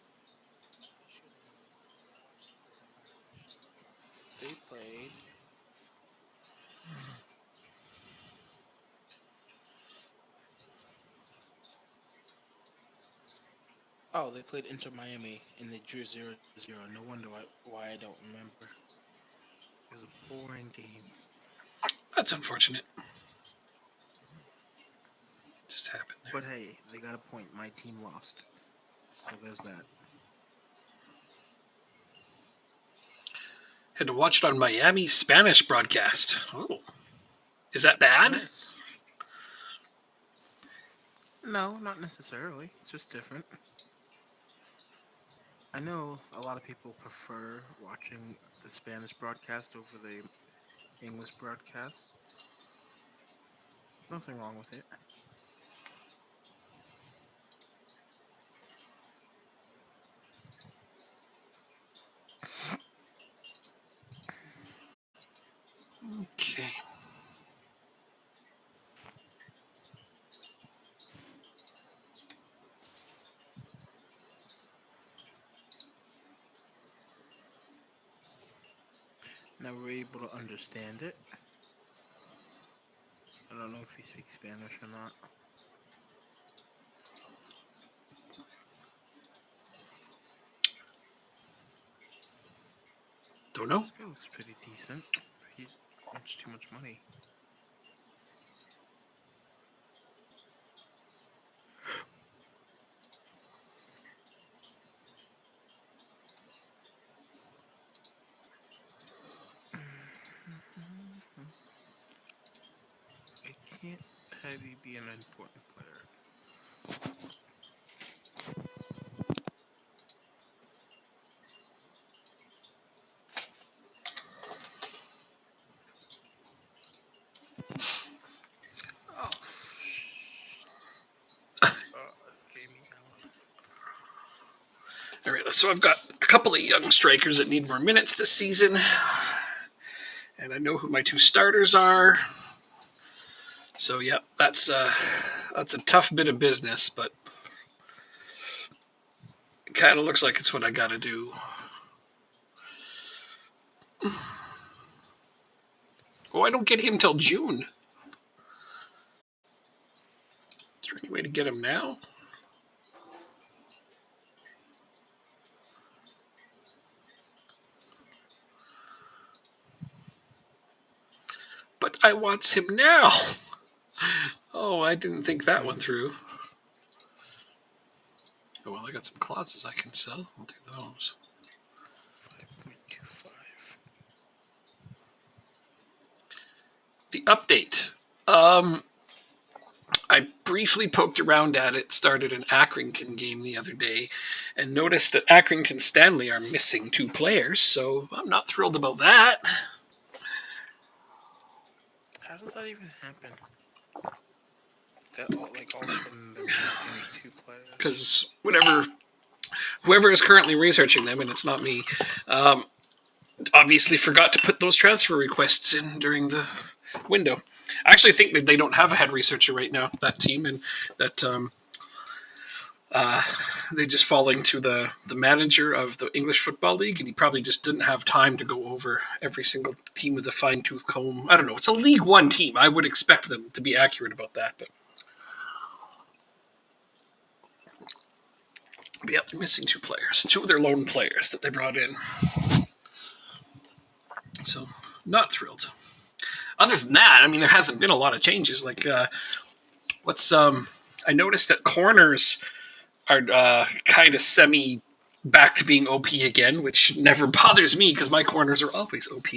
They played. Oh, they played Inter Miami and they drew 0-0. No wonder why I don't remember. It was a boring game. That's unfortunate. Just happened there. But hey, they got a point. My team lost. So there's that. Had to watch it on Miami Spanish broadcast. Oh. Is that bad? Nice. No, not necessarily. It's just different. I know a lot of people prefer watching the Spanish broadcast over the English broadcast. Nothing wrong with it. Okay. Now we're able to understand it. I don't know if he speaks Spanish or not. Don't know. This guy looks pretty decent. He wants too much money. I can't have you be an important player. Oh, Jamie Allen. All right, so I've got a couple of young strikers that need more minutes this season. And I know who my two starters are. So, yeah, that's a tough bit of business, but it kind of looks like it's what I got to do. Oh, I don't get him till June. Is there any way to get him now? But I want him now. Oh, I didn't think that one through. Oh, well, I got some clauses I can sell. I'll do those. 5.25. The update. I briefly poked around at it, started an Accrington game the other day, and noticed that Accrington Stanley are missing 2 players, so I'm not thrilled about that. How does that even happen? That all of a sudden they're missing 2 players. Because whoever is currently researching them, and it's not me, obviously forgot to put those transfer requests in during the window. I actually think that they don't have a head researcher right now, that team, and that They just falling to the manager of the English Football League, and he probably just didn't have time to go over every single team with a fine-tooth comb. I don't know. It's a League One team. I would expect them to be accurate about that. But yeah, they're missing 2 players. 2 of their lone players that they brought in. So, not thrilled. Other than that, I mean, there hasn't been a lot of changes. Like, I noticed that corners are kind of semi back to being OP again, which never bothers me because my corners are always OP.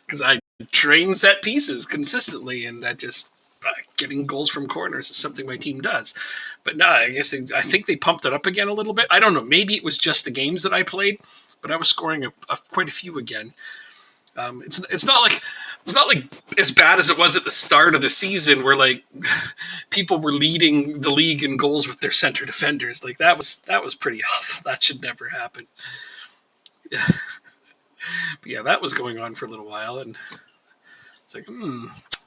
Because I train set pieces consistently, and that just getting goals from corners is something my team does. But no, I think they pumped it up again a little bit. I don't know. Maybe it was just the games that I played, but I was scoring quite a few again. It's not like as bad as it was at the start of the season, where like people were leading the league in goals with their center defenders. Like that was pretty awful. That should never happen. Yeah. But yeah, that was going on for a little while, and it's like,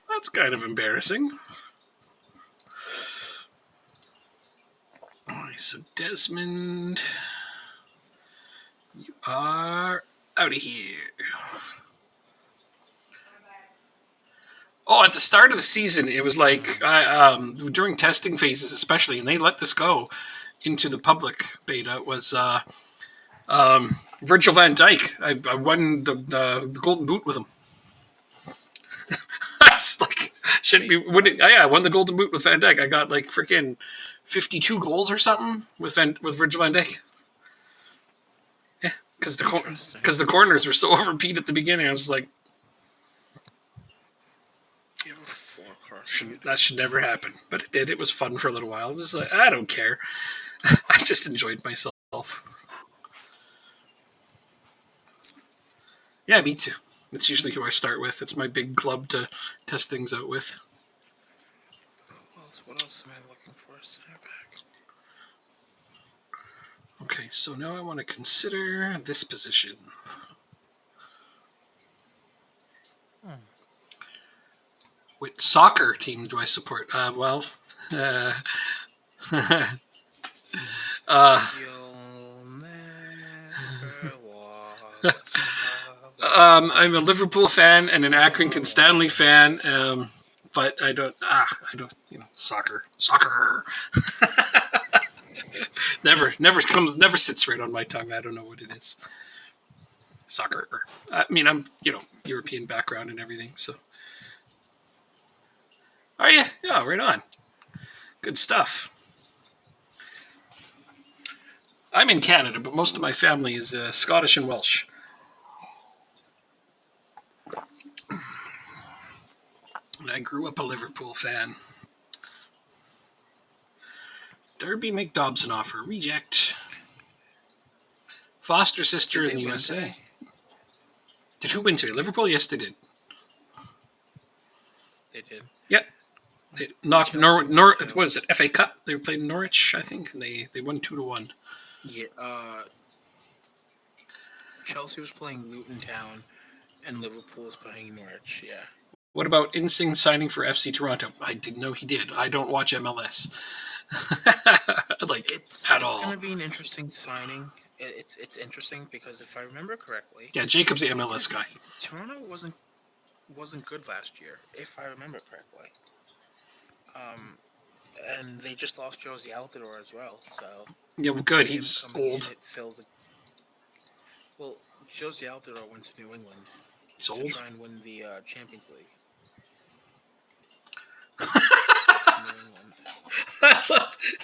that's kind of embarrassing. All right, so Desmond, you are out of here. Oh, at the start of the season, it was like during testing phases, especially, and they let this go into the public beta. It was Virgil van Dijk. I won the Golden Boot with him. That's like shouldn't be winning. Yeah, I won the Golden Boot with Van Dijk. I got like freaking 52 goals or something with Virgil van Dijk. Yeah, because the corners were so overbeat at the beginning. I was like, that should never happen. But it did. It was fun for a little while. It was like, I don't care. I just enjoyed myself. Yeah, me too. That's usually who I start with. It's my big club to test things out with. What else am I looking for? Center back. Okay, so now I want to consider this position. What soccer team do I support? Well, I'm a Liverpool fan and an Accrington Stanley fan, but I don't, soccer. never sits right on my tongue. I don't know what it is. Soccer. I mean, I'm, European background and everything, so. Oh, yeah, right on. Good stuff. I'm in Canada, but most of my family is Scottish and Welsh. And I grew up a Liverpool fan. Derby McDobson offer. Reject. Foster sister in the USA. Today? Did who win today? Liverpool? Yes, they did. They did. Yep. They knocked Norwich. What is it? FA Cup. They were playing Norwich, I think, and they won 2-1. Yeah. Chelsea was playing Luton Town, and Liverpool was playing Norwich. Yeah. What about Insing signing for FC Toronto? I didn't know he did. I don't watch MLS. It's going to be an interesting signing. It's interesting because if I remember correctly, yeah, Jacob's the MLS guy. Toronto wasn't good last year, if I remember correctly. And they just lost Josie Altidore as well. So yeah, well, good. He's old. Well, Josie Altidore went to New England to try and win the Champions League.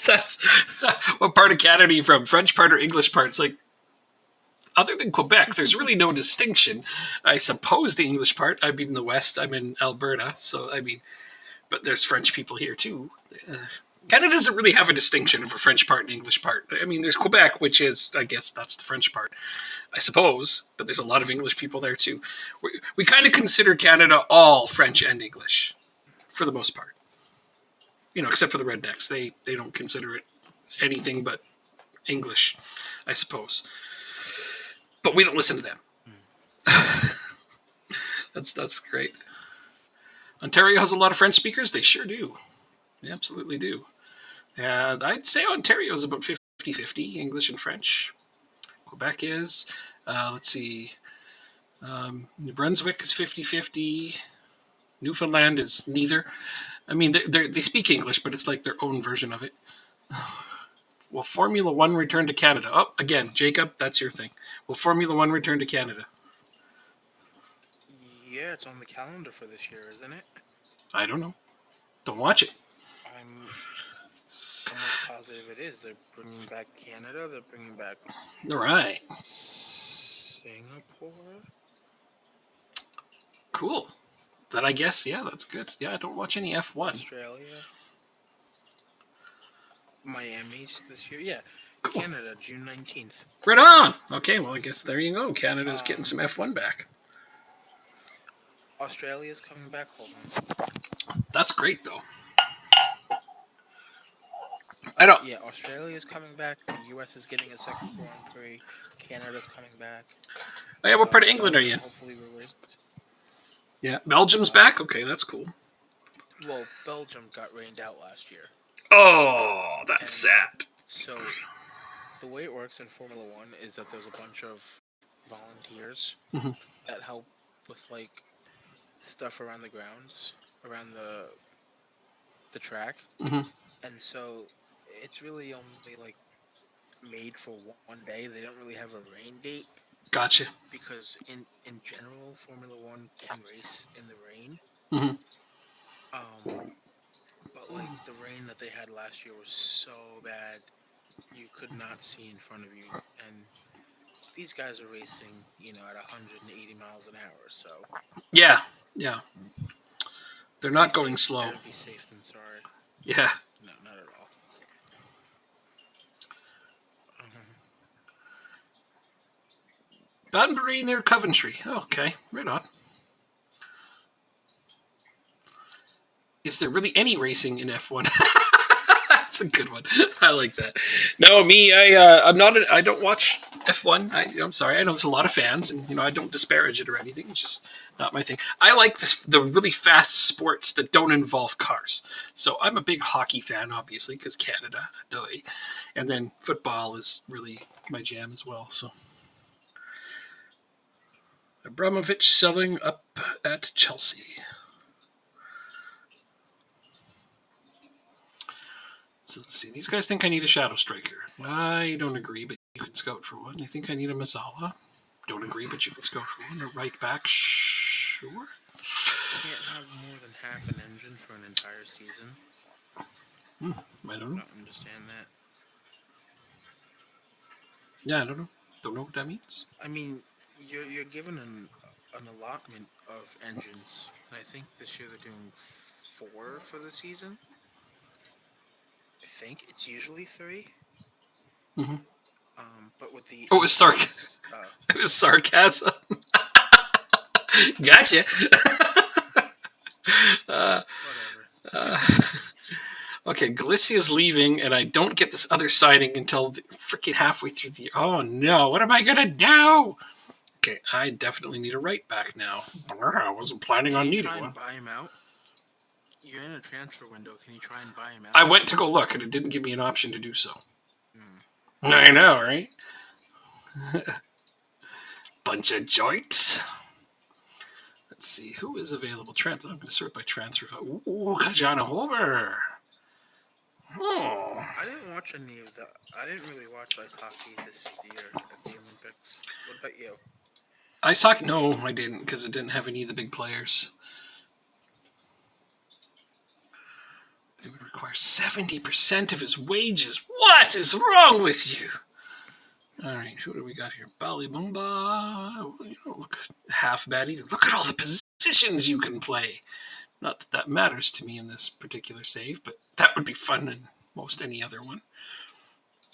That's what part of Canada are you from? French part or English part? It's like, other than Quebec, there's really no distinction. I suppose the English part. I'm in the West. I'm in Alberta, so but there's French people here too. Canada doesn't really have a distinction of a French part and English part. I mean, there's Quebec, which is, I guess, that's the French part, I suppose. But there's a lot of English people there too. We kind of consider Canada all French and English, for the most part. Except for the rednecks. They don't consider it anything but English, I suppose. But we don't listen to them. That's great. Ontario has a lot of French speakers. They sure do. They absolutely do. I'd say Ontario is about 50-50, English and French. Quebec is. Let's see. New Brunswick is 50-50. Newfoundland is neither. I mean, they speak English, but it's like their own version of it. Will Formula One return to Canada? Oh, again, Jacob, that's your thing. Will Formula One return to Canada? Yeah, it's on the calendar for this year, isn't it? I don't know. Don't watch it. I'm almost positive it is. They're bringing back Canada. They're bringing back All right. Singapore. Cool. That I guess, yeah, that's good. Yeah, I don't watch any F1. Australia. Miami's this year. Yeah. Cool. Canada, June 19th. Right on. Okay, well, I guess there you go. Canada's getting some F1 back. Australia's coming back. Hold on. That's great, though. I don't. Yeah, Australia's coming back. The US is getting a second Grand Prix. Canada's coming back. Oh, yeah, what part of England are you in? Hopefully we're raised. Yeah, Belgium's back? Okay, that's cool. Well, Belgium got rained out last year. Oh, that's sad. So, the way it works in Formula One is that there's a bunch of volunteers that help with, like, stuff around the grounds, around the track. And so, it's really only, like, made for one day. They don't really have a rain date. Gotcha. Because in general, Formula One can race in the rain. But like the rain that they had last year was so bad, you could not see in front of you. And these guys are racing, at 180 miles an hour. So yeah, they're not going slow. Better be safe than sorry. Yeah. No, not at all. Banbury near Coventry. Okay, right on. Is there really any racing in F1? That's a good one. I like that. No, me, I don't watch F1. I'm sorry. I know there's a lot of fans, and I don't disparage it or anything. It's just not my thing. I like the really fast sports that don't involve cars. So I'm a big hockey fan, obviously, because Canada, and then football is really my jam as well. So. Abramovich selling up at Chelsea. So let's see. These guys think I need a shadow striker. I don't agree, but you can scout for one. They think I need a Mazzala. Don't agree, but you can scout for one. A right back, sure. Can't have more than half an engine for an entire season. I don't know. I don't understand that. Yeah, I don't know. Don't know what that means. I mean, you're given an allotment of engines, and I think this year they're doing 4 for the season. I think it's usually 3. But with the it was it was sarcasm. Gotcha. Whatever. Okay, Galicia's leaving, and I don't get this other signing until freaking halfway through the. Oh no! What am I gonna do? Okay, I definitely need a right back now. I wasn't planning on needing one. Can you try and buy him out? You're in a transfer window. Can you try and buy him out? I went to go look, and it didn't give me an option to do so. I know, right? Bunch of joints. Let's see who is available. I'm going to sort by transfer. Ooh, Kajana Hover. Oh. I didn't watch any of that. I didn't really watch ice hockey this year at the Olympics. What about you? Ice hockey? No, I didn't, because it didn't have any of the big players. It would require 70% of his wages. What is wrong with you? All right, who do we got here? Balibumba. You don't look half bad either. Look at all the positions you can play. Not that that matters to me in this particular save, but that would be fun in most any other one.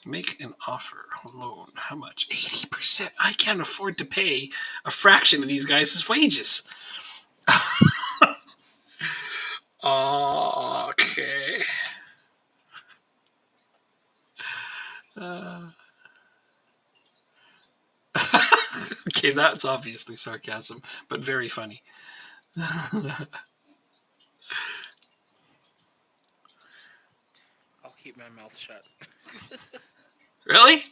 Make an offer. Loan. How much? 80%. I can't afford to pay a fraction of these guys' wages. Okay. Okay, that's obviously sarcasm, but very funny. keep my mouth shut. Really?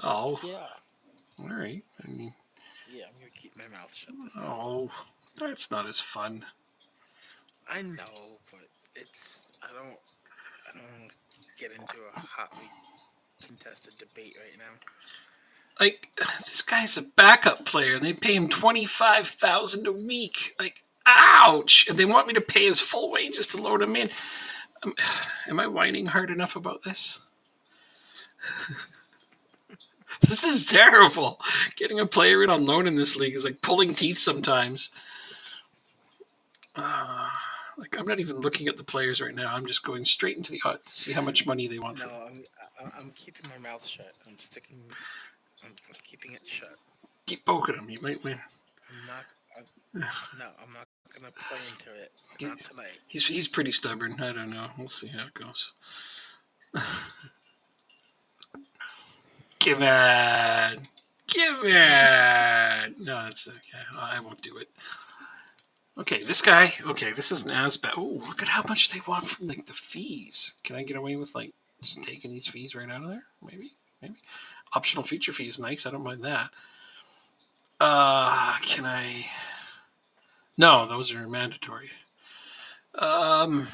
Oh, Yeah. all right. I mean, Yeah, I'm gonna keep my mouth shut this time. oh, that's not as fun. I know, but I don't want to get into a hotly contested debate right now. Like, this guy's a backup player, and they pay him $25,000 a week. Like, ouch! And they want me to pay his full wages to load him in. Am I whining hard enough about this? This is terrible. Getting a player in on loan in this league is like pulling teeth sometimes. Like, I'm not even looking at the players right now. I'm just going straight into the odds to see how much money they want No, for them. I'm keeping my mouth shut. I'm keeping it shut. Keep poking them. You might win. I'm not. No, I'm not gonna play into it. Not tonight. He's pretty stubborn. I don't know. We'll see how it goes. Come on. Come on. No, it's okay. I won't do it. Okay, this guy. Okay, this isn't as bad. Oh, look at how much they want from like the fees. Can I get away with like just taking these fees right out of there? Maybe. Optional feature fee is nice. I don't mind that. Can I? No, those are mandatory. I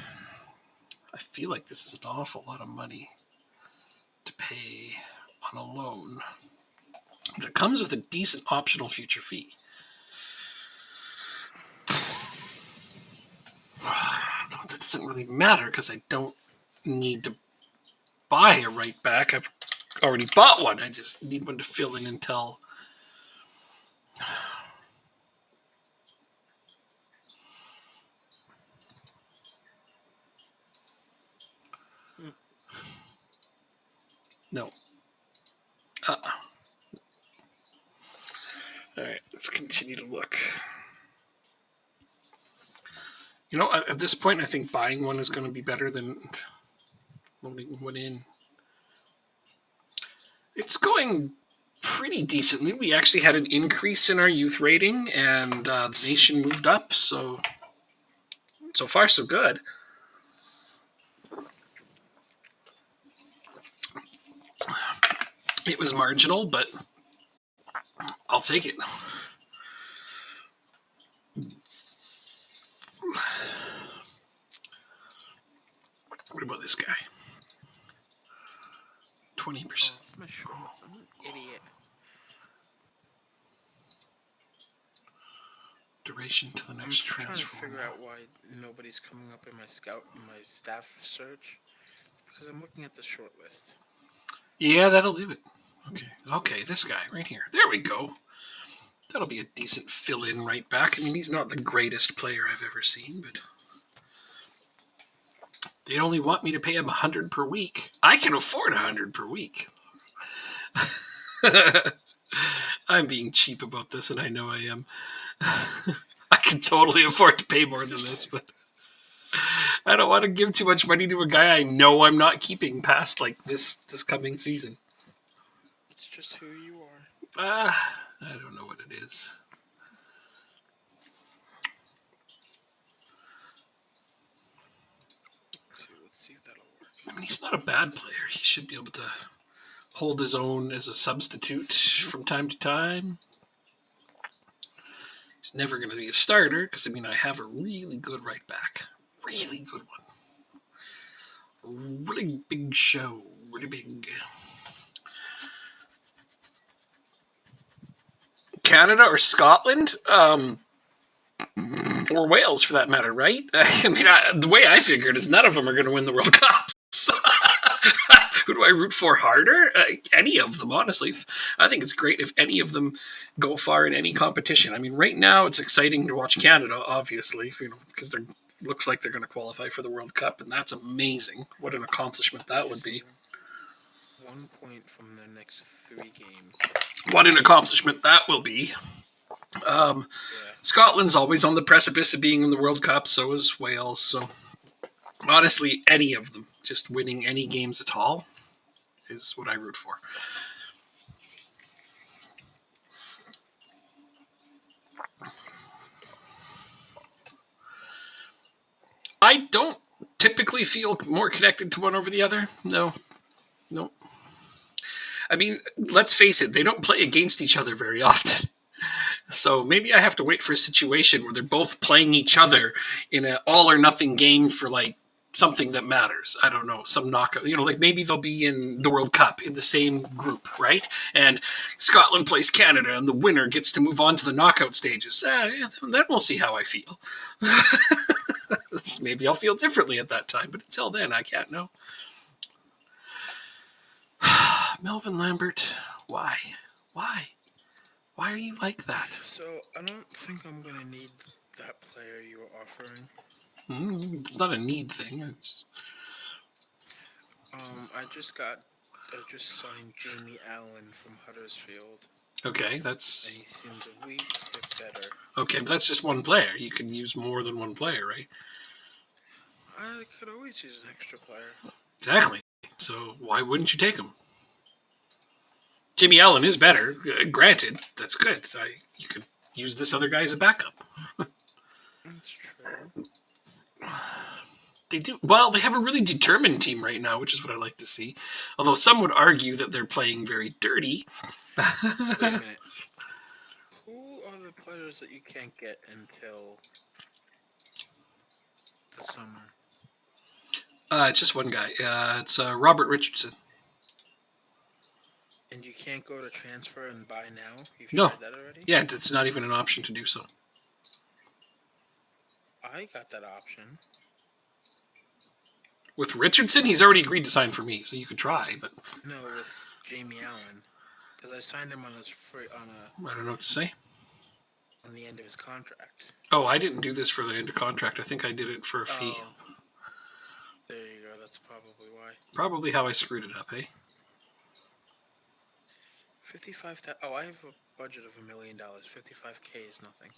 feel like this is an awful lot of money to pay on a loan. But it comes with a decent optional future fee. That doesn't really matter because I don't need to buy a right back. I've already bought one. I just need one to fill in until. No. All right, let's continue to look. You know, at this point, I think buying one is going to be better than loading one in. It's going pretty decently. We actually had an increase in our youth rating, and the nation moved up. So far, so good. It was marginal, but I'll take it. What about this guy? 20%. Oh, that's my shorts. I'm an idiot. Duration to the I'm next just trying to transfer. figure out why nobody's coming up in my staff search. It's because I'm looking at the short list. Yeah, that'll do it. Okay, this guy right here. There we go. That'll be a decent fill-in right back. I mean, he's not the greatest player I've ever seen, but they only want me to pay him $100 per week. I can afford $100 per week. I'm being cheap about this, and I know I am. I can totally afford to pay more than this, but I don't want to give too much money to a guy I know I'm not keeping past like this coming season. It's just who you are. I don't know what it is. Let's see if that'll work. I mean, he's not a bad player. He should be able to hold his own as a substitute from time to time. He's never going to be a starter because, I mean, I have a really good right back. Really good one. Really big show. Really big. Canada or Scotland? Or Wales, for that matter, right? I mean, the way I figured is none of them are going to win the World Cup. Who do I root for harder? Any of them, honestly. I think it's great if any of them go far in any competition. I mean, right now it's exciting to watch Canada, obviously, because they looks like they're going to qualify for the World Cup, and that's amazing. What an accomplishment that would be. 1 point from their next 3 games. What an accomplishment that will be. Scotland's always on the precipice of being in the World Cup, so is Wales. So honestly, any of them, just winning any games at all, is what I root for. I don't typically feel more connected to one over the other. No. I mean, let's face it, they don't play against each other very often. So maybe I have to wait for a situation where they're both playing each other in an all or nothing game for like something that matters. I don't know, some knockout. Like maybe they'll be in the World Cup in the same group, right? And Scotland plays Canada, and the winner gets to move on to the knockout stages. Then we'll see how I feel. Maybe I'll feel differently at that time, but until then, I can't know. Melvin Lambert, why? Why are you like that? So, I don't think I'm going to need that player you were offering. It's not a need thing. I just signed Jamie Allen from Huddersfield. Okay, And he seems a wee bit better. Okay, but that's just one player. You can use more than one player, right? I could always use an extra player. Exactly. So why wouldn't you take him? Jamie Allen is better. Granted, that's good. You could use this other guy as a backup. That's true. They do. Well, they have a really determined team right now, which is what I like to see. Although some would argue that they're playing very dirty. Wait a minute. Who are the players that you can't get until the summer? It's just one guy. It's Robert Richardson. And you can't go to transfer and buy now? You've No. tried that already? Yeah, it's not even an option to do so. I got that option. With Richardson, he's already agreed to sign for me, so you could try, but... No, with Jamie Allen. Because I signed him on I don't know what to say. On the end of his contract. Oh, I didn't do this for the end of contract. I think I did it for a fee. Oh. There you go, that's probably why. Probably how I screwed it up, eh? 55,000. Oh, I have a budget of $1 million. 55K is nothing.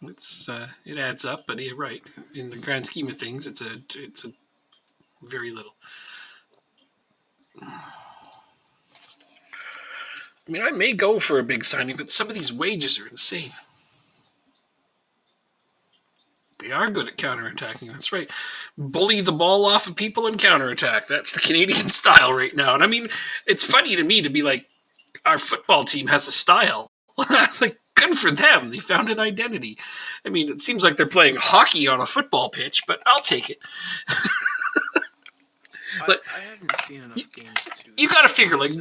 It's it adds up, but you're right. In the grand scheme of things, it's a very little. I mean, I may go for a big signing, but some of these wages are insane. They are good at counterattacking. That's right. Bully the ball off of people and counterattack. That's the Canadian style right now. And I mean, it's funny to me to be like, our football team has a style. Like, good for them. They found an identity. I mean, it seems like they're playing hockey on a football pitch, but I'll take it. I haven't seen enough games to... You gotta figure, like,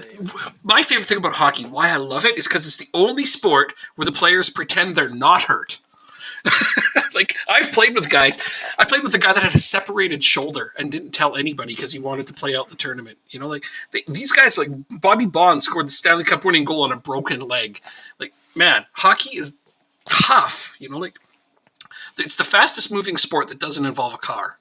my favorite thing about hockey, why I love it, is because it's the only sport where the players pretend they're not hurt. Like, I've played with guys. I played with a guy that had a separated shoulder and didn't tell anybody because he wanted to play out the tournament. These guys, like, Bobby Bonds scored the Stanley Cup winning goal on a broken leg. Like, man, hockey is tough. It's the fastest moving sport that doesn't involve a car.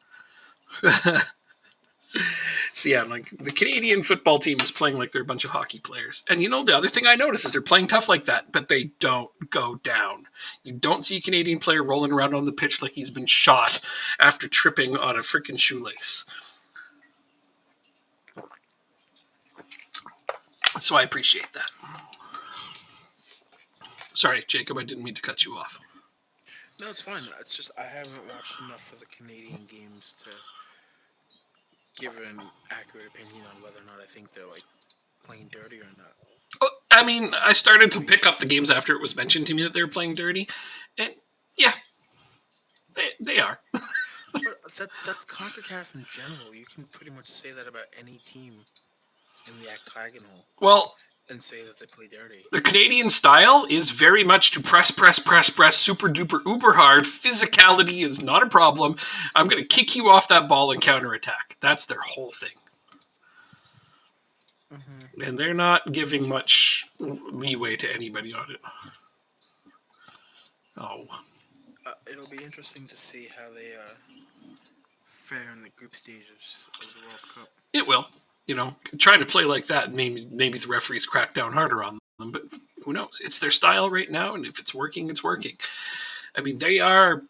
So yeah, like the Canadian football team is playing like they're a bunch of hockey players. And the other thing I notice is they're playing tough like that, but they don't go down. You don't see a Canadian player rolling around on the pitch like he's been shot after tripping on a freaking shoelace. So I appreciate that. Sorry, Jacob, I didn't mean to cut you off. No, it's fine. It's just I haven't watched enough of the Canadian games to give an accurate opinion on whether or not I think they're like playing dirty or not. Oh, I mean, I started to pick up the games after it was mentioned to me that they were playing dirty, and yeah, they are. But that's CONCACAF in general. You can pretty much say that about any team in the octagonal. Well, and say that they play dirty. The Canadian style is very much to press, super duper uber hard. Physicality is not a problem. I'm going to kick you off that ball and counterattack. That's their whole thing. Mm-hmm. And they're not giving much leeway to anybody on it. Oh. It'll be interesting to see how they fare in the group stages of the World Cup. It will. Trying to play like that, maybe the referees crack down harder on them, but who knows? It's their style right now, and if it's working, it's working. I mean, there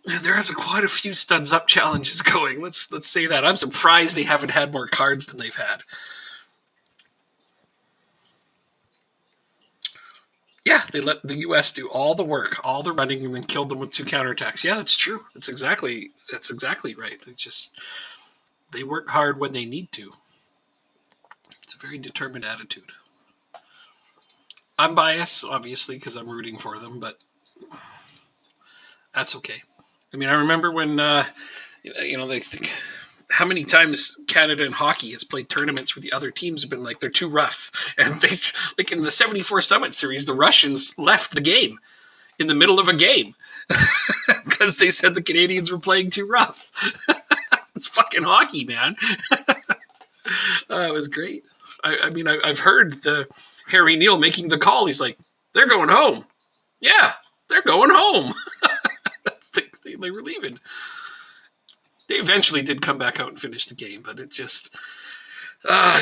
has quite a few studs up challenges going. Let's say that. I'm surprised they haven't had more cards than they've had. Yeah, they let the U.S. do all the work, all the running, and then killed them with 2 counterattacks. Yeah, that's true. That's exactly That's exactly right. They work hard when they need to. It's a very determined attitude. I'm biased, obviously, because I'm rooting for them, but that's okay. I mean, I remember when, they think how many times Canada in hockey has played tournaments where the other teams have been like, they're too rough. And they, like in the 74 Summit Series, the Russians left the game in the middle of a game because they said the Canadians were playing too rough. It's fucking hockey, man. It was great. I mean, I've heard the Harry Neal making the call. He's like, they're going home. Yeah, they're going home. They were leaving. They eventually did come back out and finish the game, but it just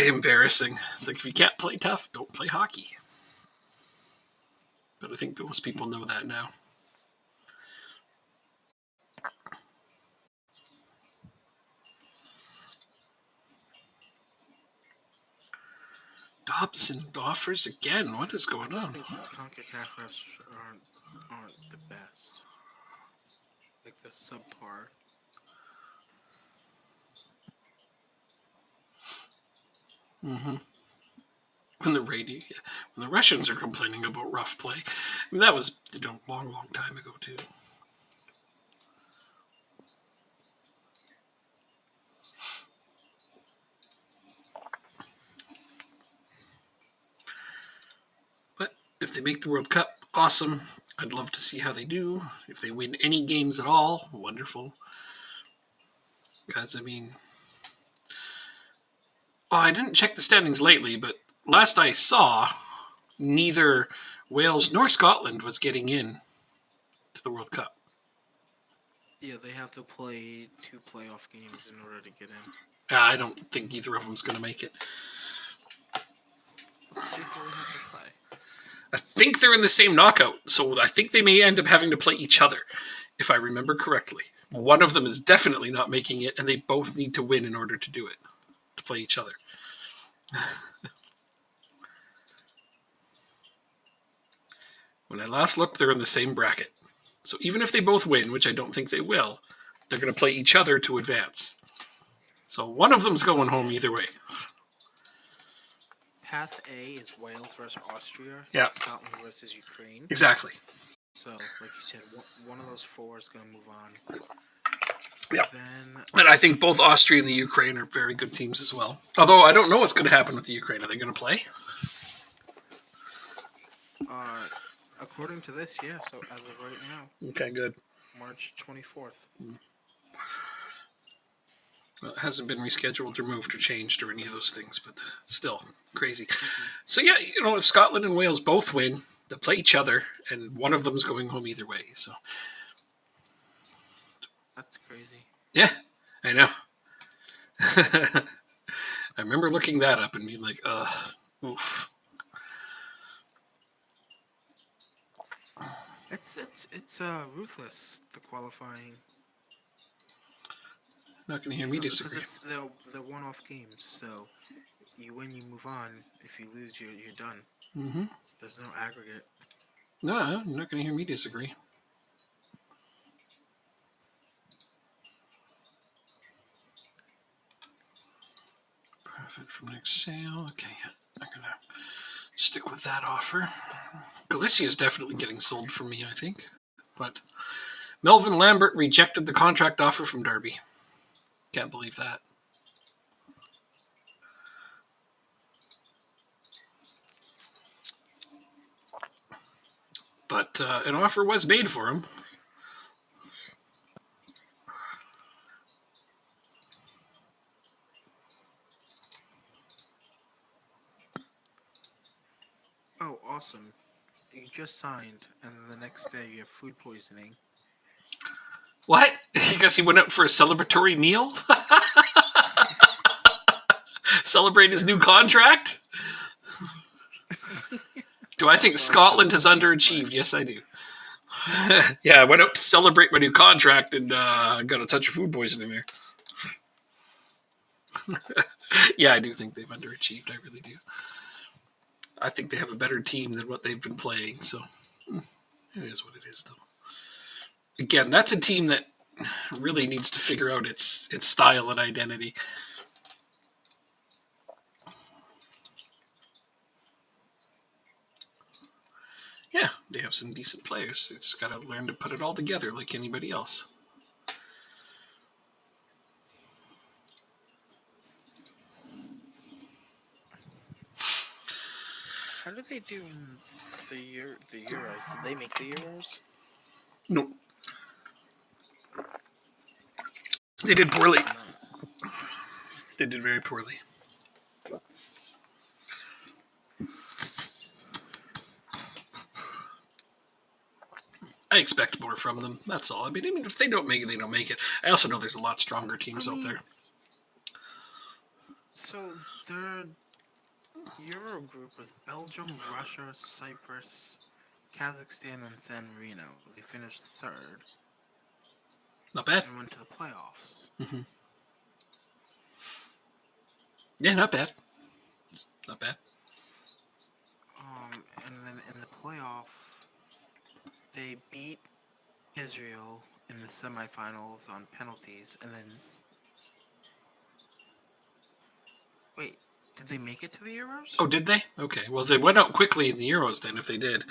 embarrassing. It's like, if you can't play tough, don't play hockey. But I think most people know that now. Dobson offers again. What is going on? I think CONCACAF refs aren't the best. Like the subpar. Mm-hmm. When the Russians are complaining about rough play, I mean, that was long time ago too. But if they make the World Cup, awesome. I'd love to see how they do. If they win any games at all, wonderful. Because I mean, I didn't check the standings lately, but last I saw, neither Wales nor Scotland was getting in to the World Cup. Yeah, they have to play 2 playoff games in order to get in. I don't think either of them's going to make it. Let's see who they have to play. I think they're in the same knockout, so I think they may end up having to play each other, if I remember correctly. One of them is definitely not making it, and they both need to win in order to do it, to play each other. When I last looked, they're in the same bracket. So even if they both win, which I don't think they will, they're going to play each other to advance. So one of them's going home either way. Path A is Wales versus Austria. Yeah. Scotland versus Ukraine. Exactly. So, like you said, one of those 4 is going to move on. Yeah. And I think both Austria and the Ukraine are very good teams as well. Although I don't know what's going to happen with the Ukraine. Are they going to play? According to this, yeah. So as of right now. Okay, good. March 24th. Well, it hasn't been rescheduled or moved or changed or any of those things, but still crazy. Mm-hmm. So yeah, if Scotland and Wales both win, they'll play each other, and one of them's going home either way. So that's crazy. Yeah, I know. I remember looking that up and being like, oof. It's ruthless, the qualifying. Not going to hear me disagree. They're one-off games, so you win, you move on. If you lose, you're done. Mm-hmm. There's no aggregate. No, you're not going to hear me disagree. Profit from next sale. Okay, I'm going to stick with that offer. Galicia is definitely getting sold for me, I think. But Melvin Lambert rejected the contract offer from Derby. Can't believe that. But an offer was made for him. Oh, awesome. You just signed, and then the next day you have food poisoning. What? I guess he went out for a celebratory meal? Celebrate his new contract? Do I think Scotland has underachieved? Yes, I do. Yeah, I went out to celebrate my new contract and got a touch of food poisoning there. Yeah, I do think they've underachieved. I really do. I think they have a better team than what they've been playing, so it is what it is, though. Again, that's a team that really needs to figure out its style and identity. Yeah, they have some decent players. They just got to learn to put it all together like anybody else. How did they do in the Euros? Did they make the Euros? No. They did poorly. No. They did very poorly. I expect more from them. That's all. I mean, if they don't make it, they don't make it. I also know there's a lot stronger teams out there. So their Euro group was Belgium, Russia, Cyprus, Kazakhstan, and San Marino. They finished third. Not bad. And went to the playoffs. Mm-hmm. Yeah, not bad. Not bad. And then in the playoff, they beat Israel in the semifinals on penalties, and then wait, did they make it to the Euros? Oh, did they? Okay. Well, they went out quickly in the Euros then, if they did.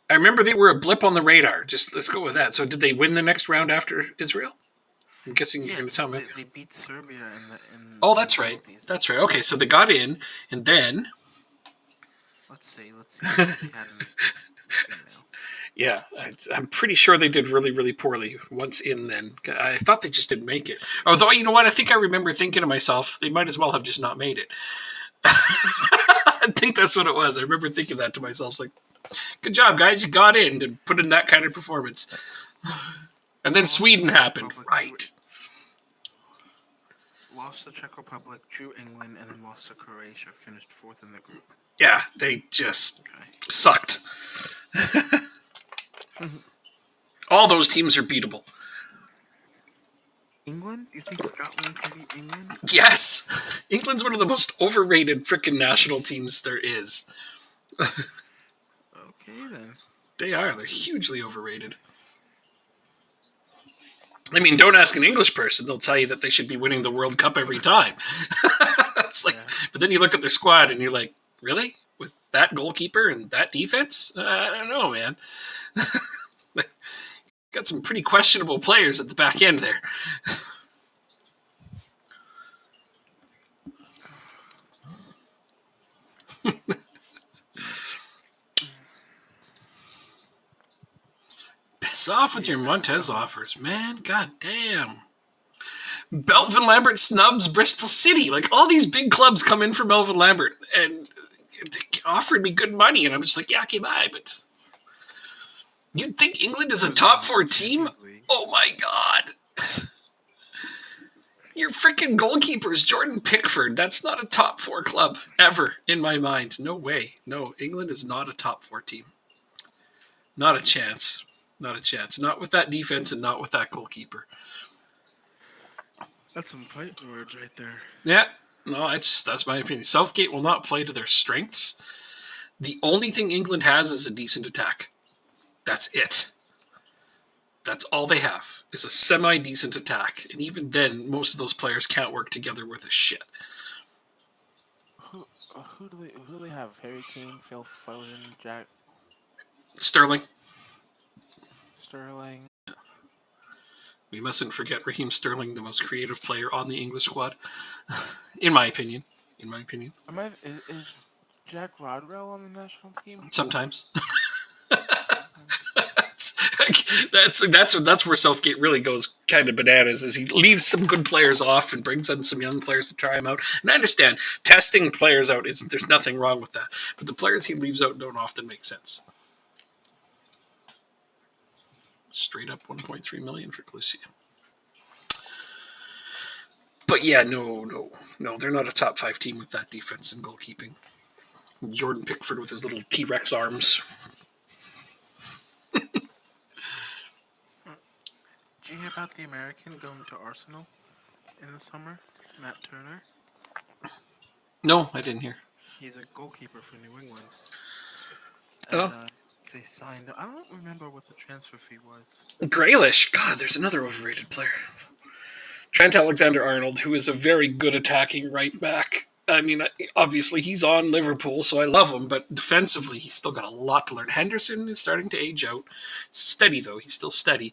I remember they were a blip on the radar. Just let's go with that. So, did they win the next round after Israel? I'm guessing you're going to tell me. They beat Serbia in Oh, that's right. That's right. Okay, so they got in, and then. Let's see what they had in the Yeah, I'm pretty sure they did really, really poorly once in then. I thought they just didn't make it. Although, you know what? I think I remember thinking to myself, they might as well have just not made it. I think that's what it was. I remember thinking that to myself. It's like, good job, guys. You got in to put in that kind of performance. And then Sweden happened. Right. Lost to Czech Republic, drew England, and then lost to Croatia. Finished fourth in the group. Yeah, they just sucked. All those teams are beatable. England? You think Scotland can beat England? Yes. England's one of the most overrated frickin' national teams there is. Okay, then. They are. They're hugely overrated. I mean, don't ask an English person. They'll tell you that they should be winning the World Cup every time. It's like, but then you look at their squad and you're like, really? With that goalkeeper and that defense? I don't know, man. Got some pretty questionable players at the back end there. Piss off with your Montez offers, man. God damn. Melvin Lambert snubs Bristol City. Like, all these big clubs come in for Melvin Lambert and they offered me good money, and I'm just like, yeah, okay, bye. But you'd think England is a top 4 team? Oh my god. Your freaking goalkeeper is Jordan Pickford. That's not a top 4 club ever in my mind. No way. No, England is not a top 4 team. Not a chance. Not a chance. Not with that defense and not with that goalkeeper. That's some fight words right there. Yeah. No, that's my opinion. Southgate will not play to their strengths. The only thing England has is a decent attack. That's it. That's all they have, is a semi-decent attack. And even then, most of those players can't work together worth a shit. Who do they have? Harry Kane, Phil Foden, Jack... Sterling. We mustn't forget Raheem Sterling, the most creative player on the English squad. In my opinion. Is Jack Rodwell on the national team? Sometimes. That's where Southgate really goes kind of bananas, is he leaves some good players off and brings in some young players to try them out. And I understand testing players out there's nothing wrong with that, but the players he leaves out don't often make sense. Straight up 1.3 million for Galicia. But yeah, no, they're not a top 5 team with that defense and goalkeeping. Jordan Pickford with his little T-Rex arms. Did you hear about the American going to Arsenal in the summer? Matt Turner? No, I didn't hear. He's a goalkeeper for New England. And, they signed. I don't remember what the transfer fee was. Grealish. God, there's another overrated player. Trent Alexander-Arnold, who is a very good attacking right back. I mean, obviously he's on Liverpool, so I love him, but defensively he's still got a lot to learn. Henderson is starting to age out. Steady, though. He's still steady.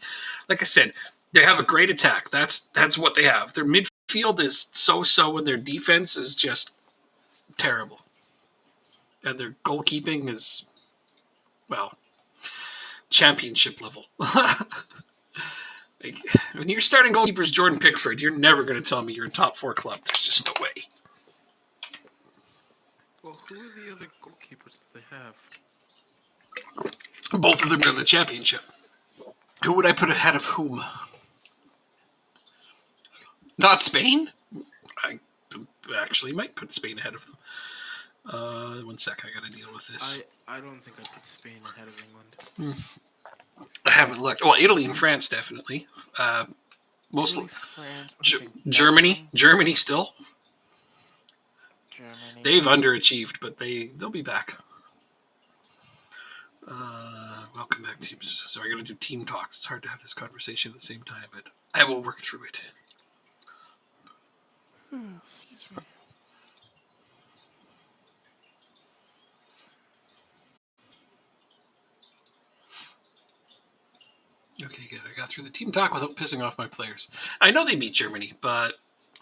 Like I said, they have a great attack. That's what they have. Their midfield is so-so, and their defense is just terrible. And their goalkeeping is, well, championship level. Like, when your starting goalkeeper is Jordan Pickford, you're never going to tell me you're a top 4 club. There's just no way. Well, who are the other goalkeepers that they have? Both of them are in the championship. Who would I put ahead of whom? Not Spain? I actually might put Spain ahead of them. 1 sec, I got to deal with this. I don't think I'd put Spain ahead of England. I haven't looked. Well, Italy and France, definitely. Mostly. France, Germany still. Germany. They've underachieved, but they'll be back. Welcome back, teams. So I got to do team talks. It's hard to have this conversation at the same time, but I will work through it. Excuse me. Okay, good. I got through the team talk without pissing off my players. I know they beat Germany, but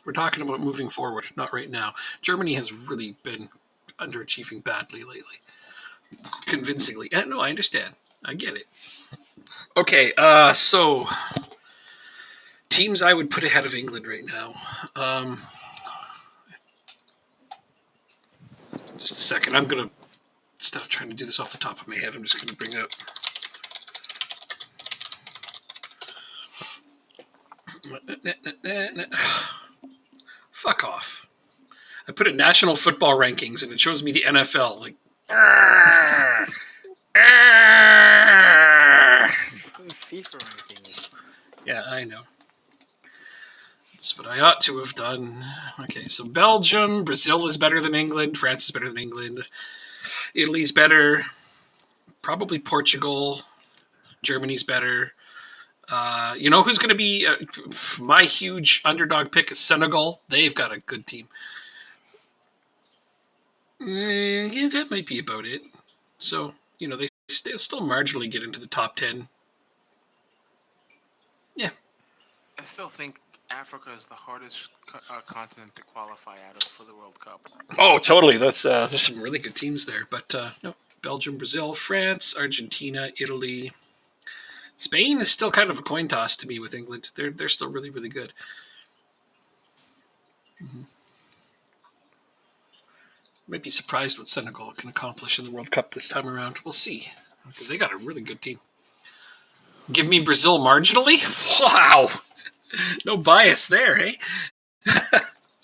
we're talking about moving forward, not right now. Germany has really been underachieving badly lately. Convincingly. No, I understand. I get it. Okay, so teams I would put ahead of England right now. Just a second. I'm going to, instead of trying to do this off the top of my head, I'm just going to bring up. Fuck off. I put in National Football Rankings and it shows me the NFL. Like, FIFA rankings. Yeah, I know. That's what I ought to have done. Okay, so Belgium, Brazil is better than England, France is better than England, Italy's better, probably Portugal, Germany's better. You know who's going to be my huge underdog pick is Senegal. They've got a good team. Yeah, that might be about it. So, you know, they still marginally get into the top 10. Yeah. I still think Africa is the hardest continent to qualify out of for the World Cup. Oh, totally. There's some really good teams there. But no, Belgium, Brazil, France, Argentina, Italy. Spain is still kind of a coin toss to me with England. They're still really, really good. Mm-hmm. Might be surprised what Senegal can accomplish in the World Cup this time around. We'll see. Because they got a really good team. Give me Brazil marginally? Wow! No bias there, hey?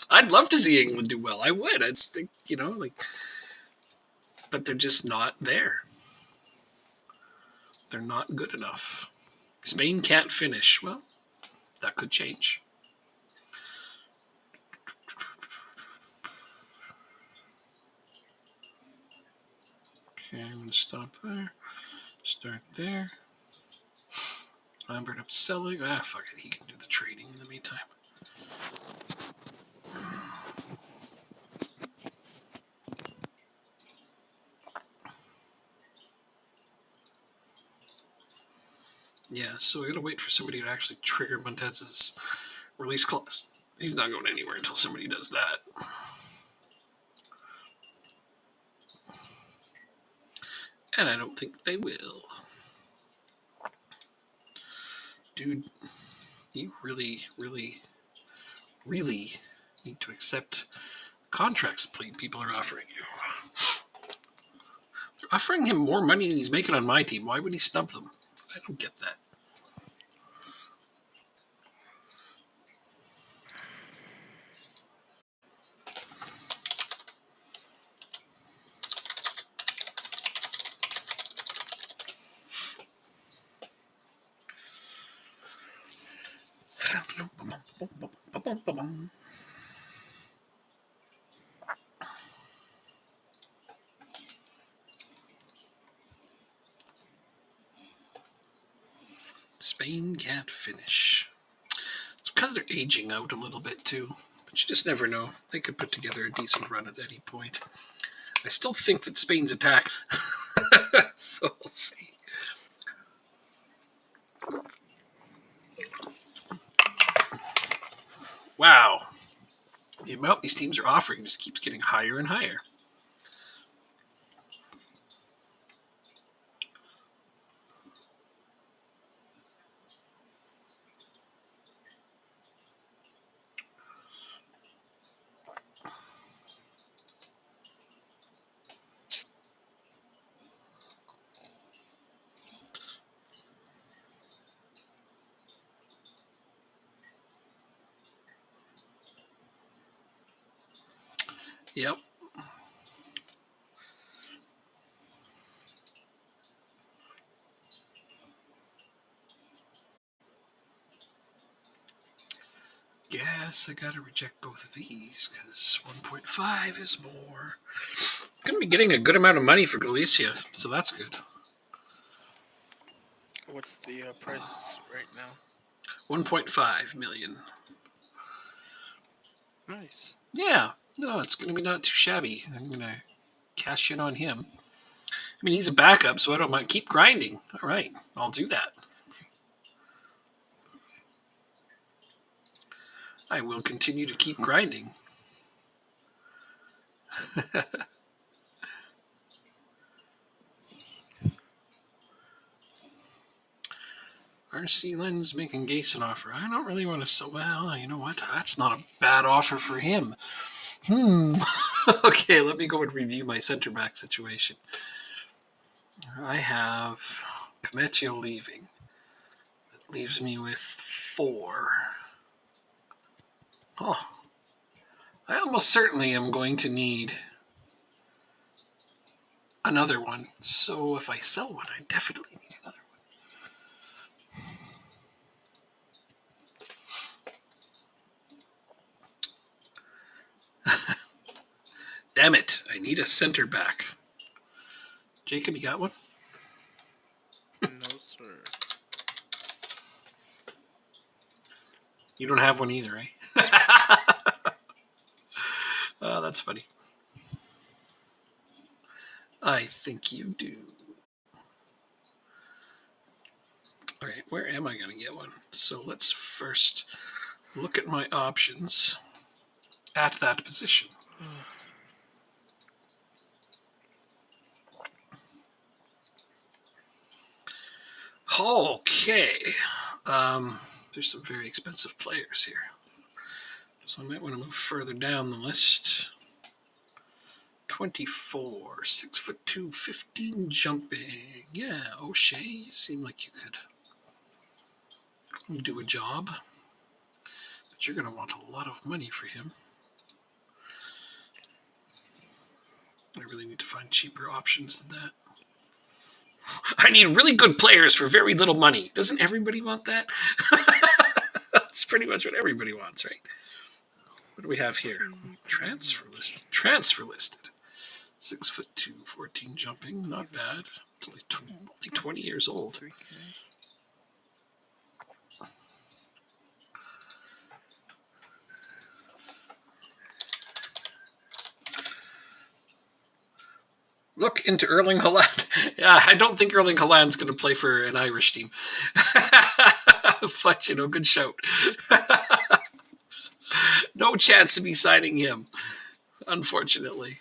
I'd love to see England do well. I would. I'd think, you know, like... But they're just not there. They're not good enough. Spain can't finish. Well, that could change. Okay, I'm going to stop there. Start there. Lambert up selling. Fuck it. He can do the trading in the meantime. Yeah, so I gotta wait for somebody to actually trigger Montez's release clause. He's not going anywhere until somebody does that. And I don't think they will. Dude, you really, really, really need to accept contracts people are offering you. They're offering him more money than he's making on my team. Why would he snub them? I don't get that. Spain can't finish. It's because they're aging out a little bit too. But you just never know. They could put together a decent run at any point. I still think that Spain's attack. So we'll see. Wow. The amount these teams are offering just keeps getting higher and higher. Yep. Guess I gotta reject both of these because 1.5 is more. I'm gonna be getting a good amount of money for Galicia, so that's good. What's the price right now? 1.5 million. Nice. Yeah, no, it's gonna be not too shabby. I'm gonna cash in on him. I mean, he's a backup, so I don't mind. Keep grinding. All right, I'll do that. I will continue to keep grinding. RC Lens making Gase an offer. I don't really want to sell. Well, you know what? That's not a bad offer for him. Okay, let me go and review my center back situation. I have Cometio leaving. That leaves me with 4. Oh, I almost certainly am going to need another one. So if I sell one, I definitely need another one. Damn it, I need a center back. Jacob, you got one? No, sir. You don't have one either, eh? Oh, that's funny. I think you do. All right, where am I going to get one? So let's first look at my options at that position. Okay. There's some very expensive players here. So I might want to move further down the list. 24, 6'2", 15 jumping. Yeah, O'Shea, you seem like you could do a job. But you're going to want a lot of money for him. I really need to find cheaper options than that. I need really good players for very little money. Doesn't everybody want that? That's pretty much what everybody wants, right? What do we have here? Transfer listed. 6'2", 14 jumping. Not bad. It's only 20 years old. Look into Erling Haaland. Yeah, I don't think Erling Haaland's going to play for an Irish team. But, good shout. No chance to be signing him, unfortunately.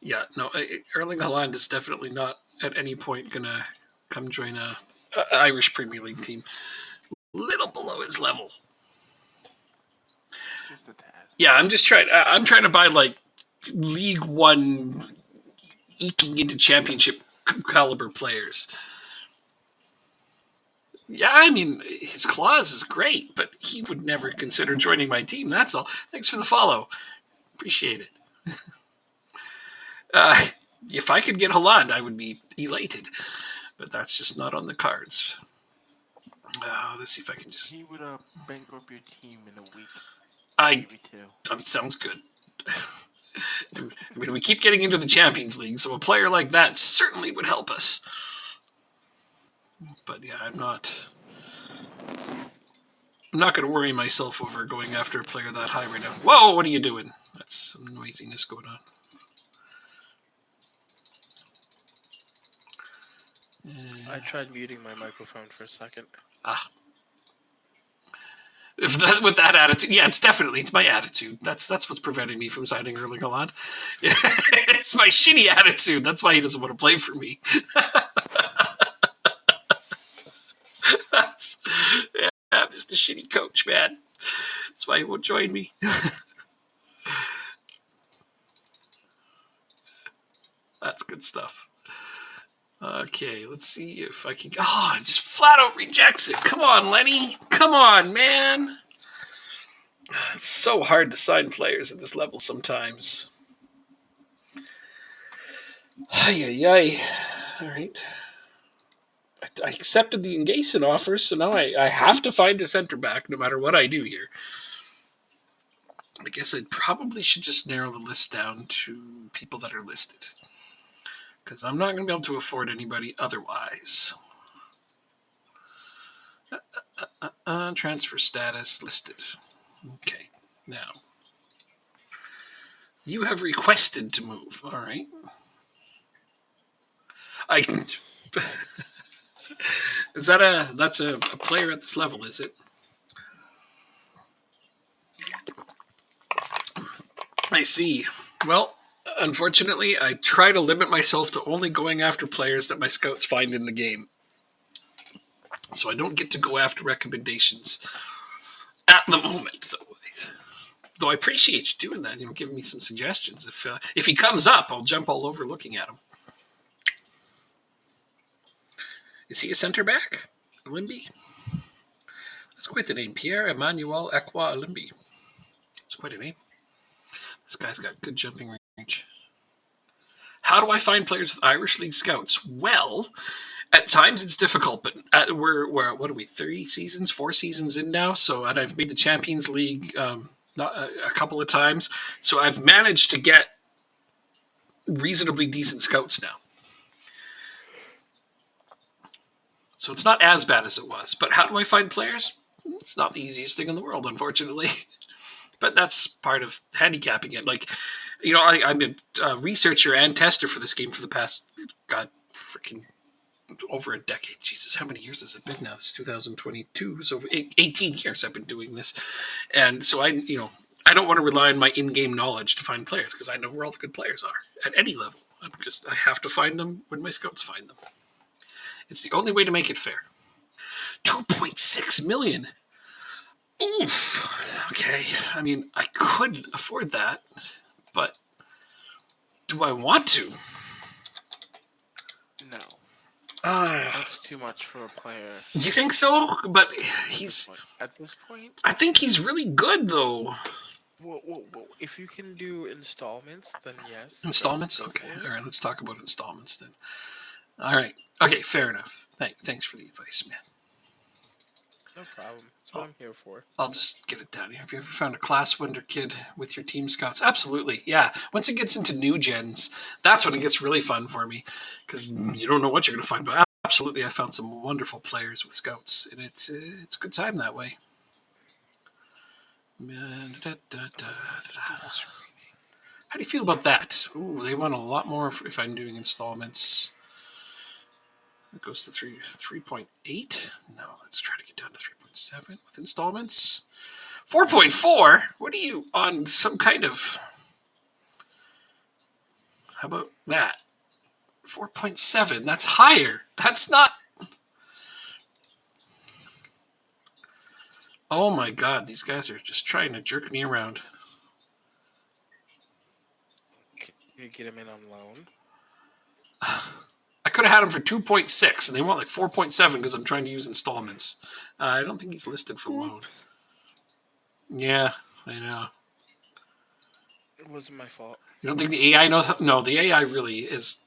Yeah, no, Erling Haaland is definitely not at any point going to come join a Irish Premier League team. Little below his level. Just a tad. Yeah, I'm trying to buy like League One eking into championship caliber players. Yeah, I mean, his clause is great, but he would never consider joining my team. That's all. Thanks for the follow. Appreciate it. If I could get Haaland, I would be elated. But that's just not on the cards. Let's see if I can just... He would bankrupt your team in a week. Maybe 2. Sounds good. I mean, we keep getting into the Champions League, so a player like that certainly would help us. But yeah, I'm not going to worry myself over going after a player that high right now. Whoa, what are you doing? That's some noisiness going on. I tried muting my microphone for a second. With that attitude, yeah, it's my attitude. That's what's preventing me from signing Erling Haaland. It's my shitty attitude. That's why he doesn't want to play for me. I'm just a shitty coach, man. That's why he won't join me. That's good stuff. Okay, let's see if I can. Oh, it just flat out rejects it. Come on, Lenny. Come on, man. It's so hard to sign players at this level sometimes. Ay. All right. I accepted the Ngason offer, so now I have to find a center back no matter what I do here. I guess I probably should just narrow the list down to people that are listed. Because I'm not going to be able to afford anybody otherwise. Transfer status listed. Okay, now. You have requested to move. All right. That's a player at this level, is it? I see. Well, unfortunately, I try to limit myself to only going after players that my scouts find in the game. So I don't get to go after recommendations at the moment, though I appreciate you doing that, giving me some suggestions. If he comes up, I'll jump all over looking at him. Is he a center back? Olimbi? That's quite the name. Pierre Emmanuel Ekwa Olimbi. That's quite a name. This guy's got good jumping range. How do I find players with Irish League scouts? Well, at times it's difficult, but we're what are we, 4 seasons in now? So I've made the Champions League a couple of times. So I've managed to get reasonably decent scouts now. So it's not as bad as it was. But how do I find players? It's not the easiest thing in the world, unfortunately. But that's part of handicapping it. I'm a researcher and tester for this game for the past, freaking over a decade. Jesus, how many years has it been now? It's 2022. So 18 years I've been doing this. And so I don't want to rely on my in-game knowledge to find players because I know where all the good players are at any level. I have to find them when my scouts find them. It's the only way to make it fair. 2.6 million. Oof. Okay. I mean, I could afford that, but do I want to? No. That's too much for a player. Do you think so? But he's... At this point? I think he's really good, though. Well, if you can do installments, then yes. Installments? Okay. All right, let's talk about installments then. All right. Okay, fair enough. Thanks for the advice, man. No problem. That's what I'm here for. I'll just get it down here. Have you ever found a class wonder kid with your team scouts? Absolutely, yeah. Once it gets into new gens, that's when it gets really fun for me because you don't know what you're going to find. But absolutely, I found some wonderful players with scouts, and it's a good time that way. How do you feel about that? Ooh, they want a lot more if I'm doing installments. It goes to 3.8. No, let's try to get down to 3.7 with installments. 4.4? What are you on some kind of... How about that? 4.7. That's higher. That's not... Oh my god, these guys are just trying to jerk me around. Can you get him in on loan? I could have had him for 2.6, and they want like 4.7 because I'm trying to use installments. I don't think he's listed for loan. Yeah, I know. It wasn't my fault. You don't think the AI knows? No, the AI really is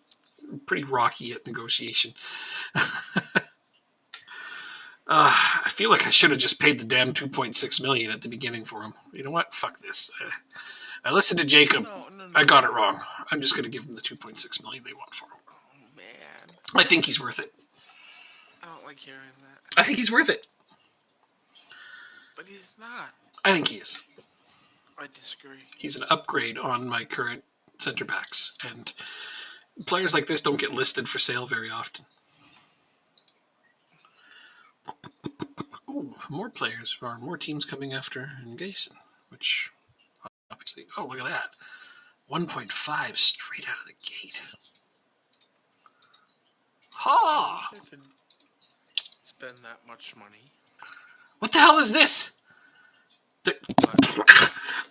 pretty rocky at negotiation. I feel like I should have just paid the damn 2.6 million at the beginning for him. You know what? Fuck this. I listened to Jacob. No. I got it wrong. I'm just going to give him the $2.6 million they want for him. Oh man. I think he's worth it. I don't like hearing that. I think he's worth it. But he's not. I think he is. I disagree. He's an upgrade on my current center backs, and players like this don't get listed for sale very often. Ooh, more players or more teams coming after Gayson, which obviously. Oh, look at that. 1.5 straight out of the gate. Ha! They could spend that much money. What the hell is this?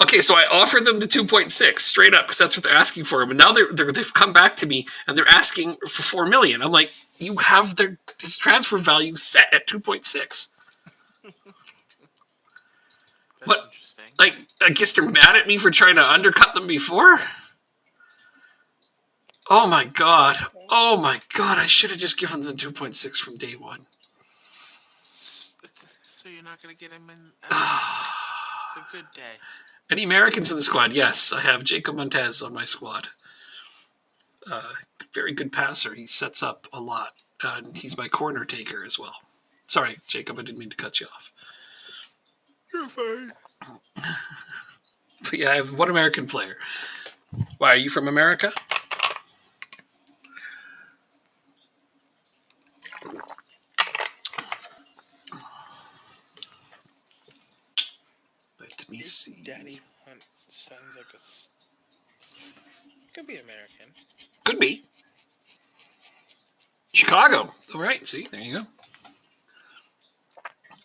Okay, so I offered them the 2.6 straight up because that's what they're asking for him, and now they've come back to me and they're asking for $4 million. I'm like, you have his transfer value set at 2.6. What? Interesting. Like, I guess they're mad at me for trying to undercut them before. Oh my god! I should have just given them 2.6 from day one. So you're not gonna get him in. It's a good day. Any Americans in the squad? Yes, I have Jacob Montez on my squad. Very good passer. He sets up a lot. He's my corner taker as well. Sorry, Jacob, I didn't mean to cut you off. You're fine. But yeah, I have one American player. Why, are you from America? Let me see. Daddy Hunt sounds like could be American. Could be. Chicago. All right, see, there you go.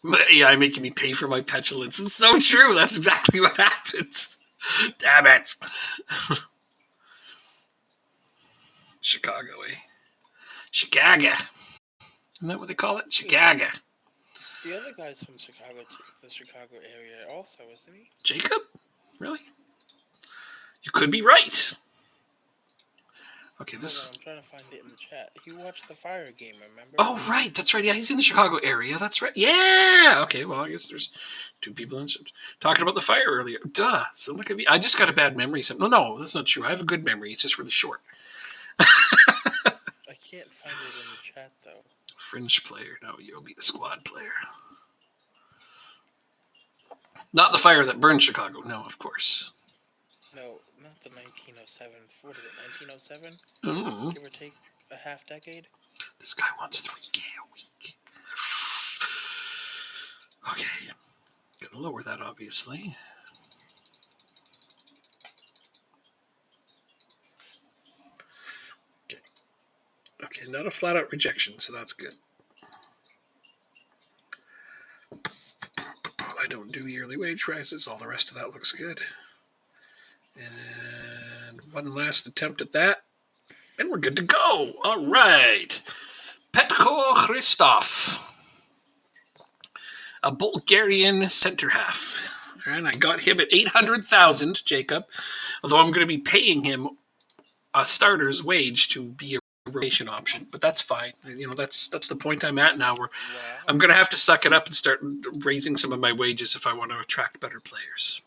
But yeah, you're making me pay for my petulance. It's so true. That's exactly what happens. Damn it. Chicago, eh? Chicago. Isn't that what they call it? Chicago. The other guy's from Chicago, the Chicago area also, isn't he? Jacob? Really? You could be right. Okay, this... I'm trying to find it in the chat. He watched the Fire game, remember? Oh, right. That's right. Yeah, he's in the Chicago area. That's right. Yeah. Okay, well, I guess there's two people talking about the Fire earlier. Duh. So look at me. I just got a bad memory. No, that's not true. I have a good memory. It's just really short. I can't find it in the chat, though. Fringe player. No, you'll be the squad player. Not the fire that burned Chicago. No, of course. No, not the 1907. What is it, 1907? Mm-hmm. Give or take a half decade? This guy wants $3K a week. Okay. Gotta lower that, obviously. Okay, not a flat-out rejection, so that's good. I don't do yearly wage rises. All the rest of that looks good. And one last attempt at that. And we're good to go. All right. Petko Christoph. A Bulgarian center half. And I got him at 800,000, Jacob. Although I'm going to be paying him a starter's wage to be a rotation option, but that's fine. You know, that's the point I'm at now where I'm going to have to suck it up and start raising some of my wages if I want to attract better players.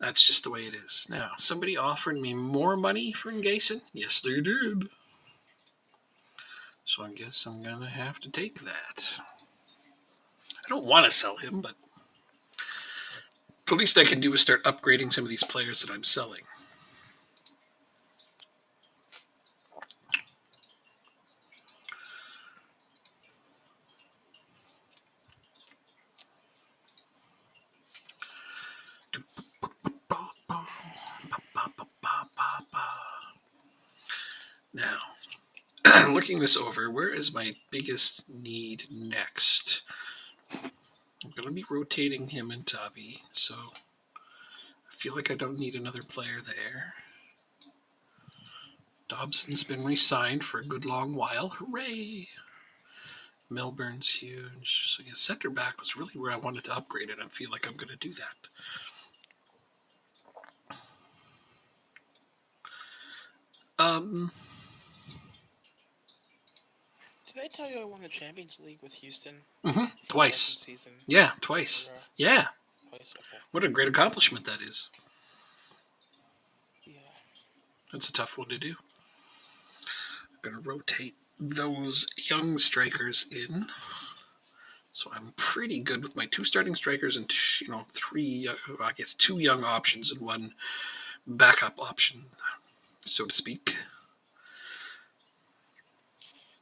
That's just the way it is. Now, somebody offered me more money for Gayson. Yes, they did. So I guess I'm going to have to take that. I don't want to sell him, but the least I can do is start upgrading some of these players that I'm selling. Now, looking this over, where is my biggest need next? I'm going to be rotating him and Tubby, so I feel like I don't need another player there. Dobson's been re-signed for a good long while. Hooray! Melbourne's huge. So yeah, center back was really where I wanted to upgrade it. I feel like I'm going to do that. Did I tell you I won the Champions League with Houston? Twice. Season? Yeah, twice. Yeah. Twice. replaceable. What a great accomplishment that is. Yeah. That's a tough one to do. I'm going to rotate those young strikers in. So I'm pretty good with my 2 starting strikers and 3, I guess 2 young options and 1 backup option, so to speak.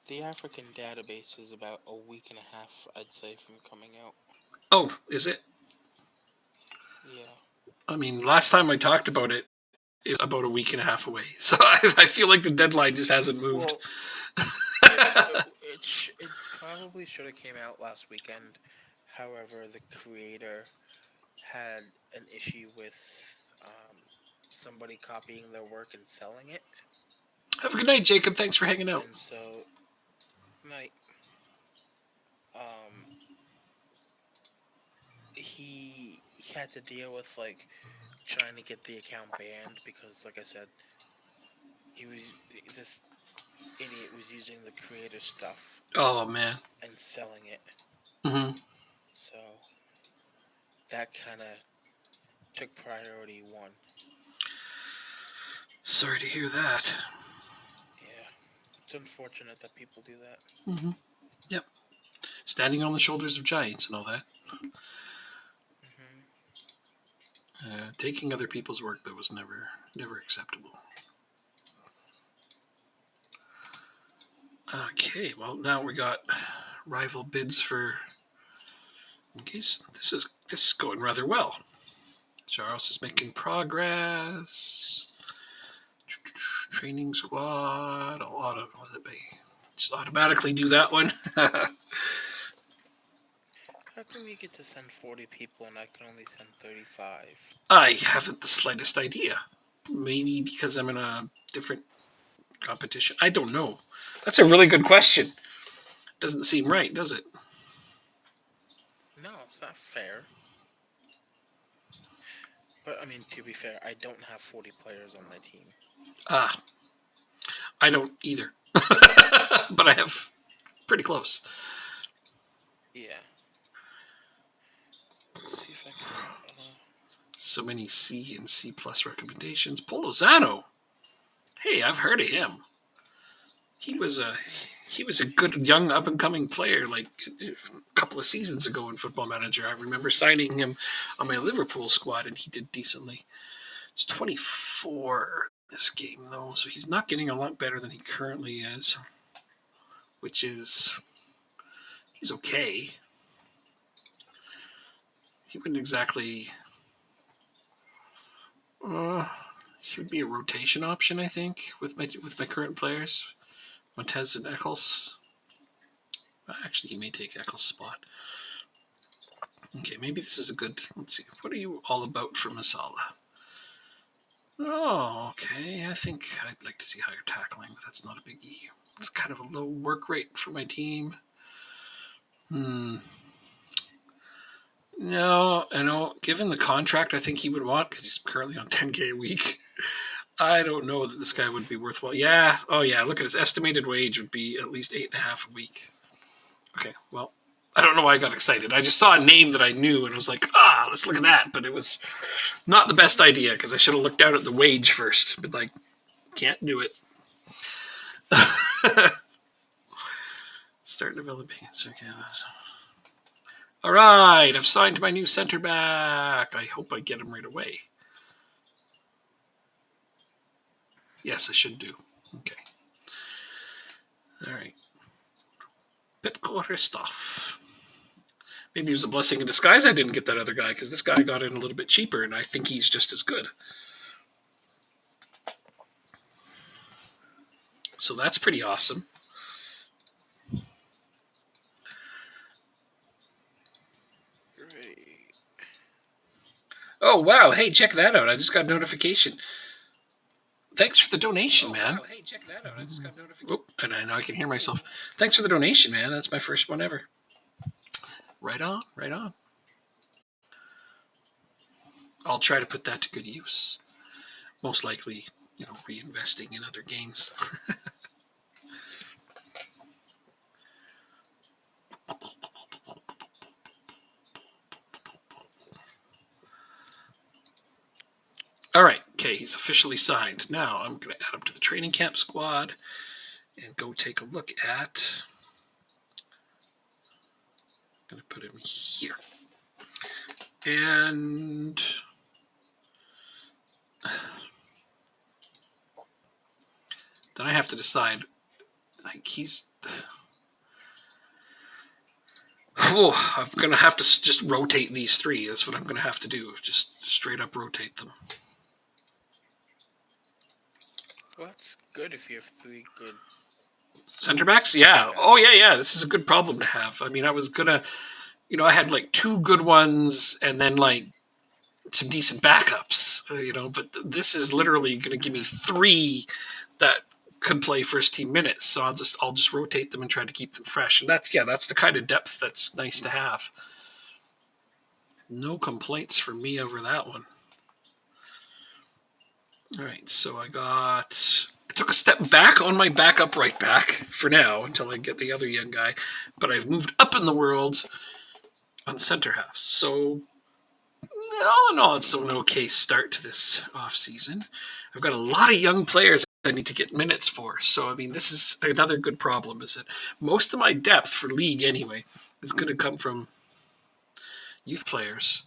The African database is about a week and a half, I'd say, from coming out. Oh, is it? Yeah. I mean, last time I talked about it, it was about a week and a half away. So I feel like the deadline just hasn't moved. Well, it probably should have came out last weekend. However, the creator had an issue with somebody copying their work and selling it. Have a good night, Jacob. Thanks for hanging out. And so, like, um, he had to deal with like trying to get the account banned because, like I said, this idiot was using the creator stuff Oh, man. and selling it. Mm-hmm. So that kind of took priority 1. Sorry to hear that. Yeah, it's unfortunate that people do that. Mm-hmm. Yep. Standing on the shoulders of giants and all that. Taking other people's work, though, was never acceptable. Okay, well, now we got rival bids for... In case this is going rather well. Charles is making progress. Training squad, a lot of... Just automatically do that one. How come you get to send 40 people and I can only send 35? I haven't the slightest idea. Maybe because I'm in a different competition. I don't know. That's a really good question. Doesn't seem right, does it? No, it's not fair. But, I mean, to be fair, I don't have 40 players on my team. I don't either. But I have pretty close. Yeah. Let's see if I can... So many C and C plus recommendations. Polozano. Hey, I've heard of him. He was a good young up and coming player like a couple of seasons ago in Football Manager. I remember signing him on my Liverpool squad and he did decently. It's 24 this game though, so he's not getting a lot better than he currently is, which is he's okay. He wouldn't exactly should be a rotation option, I think, with my current players. Montez and Eccles. Actually, he may take Eccles' spot. Okay, maybe this is a good... Let's see. What are you all about for Masala? Oh, okay. I think I'd like to see higher tackling, but that's not a biggie. It's kind of a low work rate for my team. No, I know. Given the contract I think he would want, because he's currently on 10K a week, I don't know that this guy would be worthwhile. Yeah. Oh, yeah. Look at his estimated wage would be at least 8.5 a week. Okay. Well, I don't know why I got excited. I just saw a name that I knew and I was like, let's look at that. But it was not the best idea because I should have looked down at the wage first. But like, can't do it. Start developing. Okay. All right. I've signed my new center back. I hope I get him right away. Yes, I should do. Okay. All right. Petko Hristov. Maybe it was a blessing in disguise I didn't get that other guy because this guy got in a little bit cheaper and I think he's just as good. So that's pretty awesome. Great. Oh, wow. Hey, check that out. I just got a notification. Thanks for the donation, man. Wow. Hey, check that out. I just got a notification. Oh, and I know I can hear myself. Thanks for the donation, man. That's my first one ever. Right on, right on. I'll try to put that to good use. Most likely, reinvesting in other games. All right. Okay, he's officially signed. Now I'm going to add him to the training camp squad and go take a look at. I'm going to put him here. And then I have to decide. Like he's. Oh, I'm going to have to just rotate these three. That's what I'm going to have to do. Just straight up rotate them. Well, that's good if you have 3 good Center backs? Yeah. Oh, yeah. This is a good problem to have. I mean, I was going to, I had like 2 good ones and then like some decent backups, but this is literally going to give me 3 that could play first team minutes. So I'll just rotate them and try to keep them fresh. And that's the kind of depth that's nice to have. No complaints from me over that one. All right, so I took a step back on my backup right back for now until I get the other young guy, but I've moved up in the world on center half. So all in all, it's an okay start to this off season. I've got a lot of young players I need to get minutes for. So I mean, this is another good problem. Is that most of my depth for league anyway is going to come from youth players.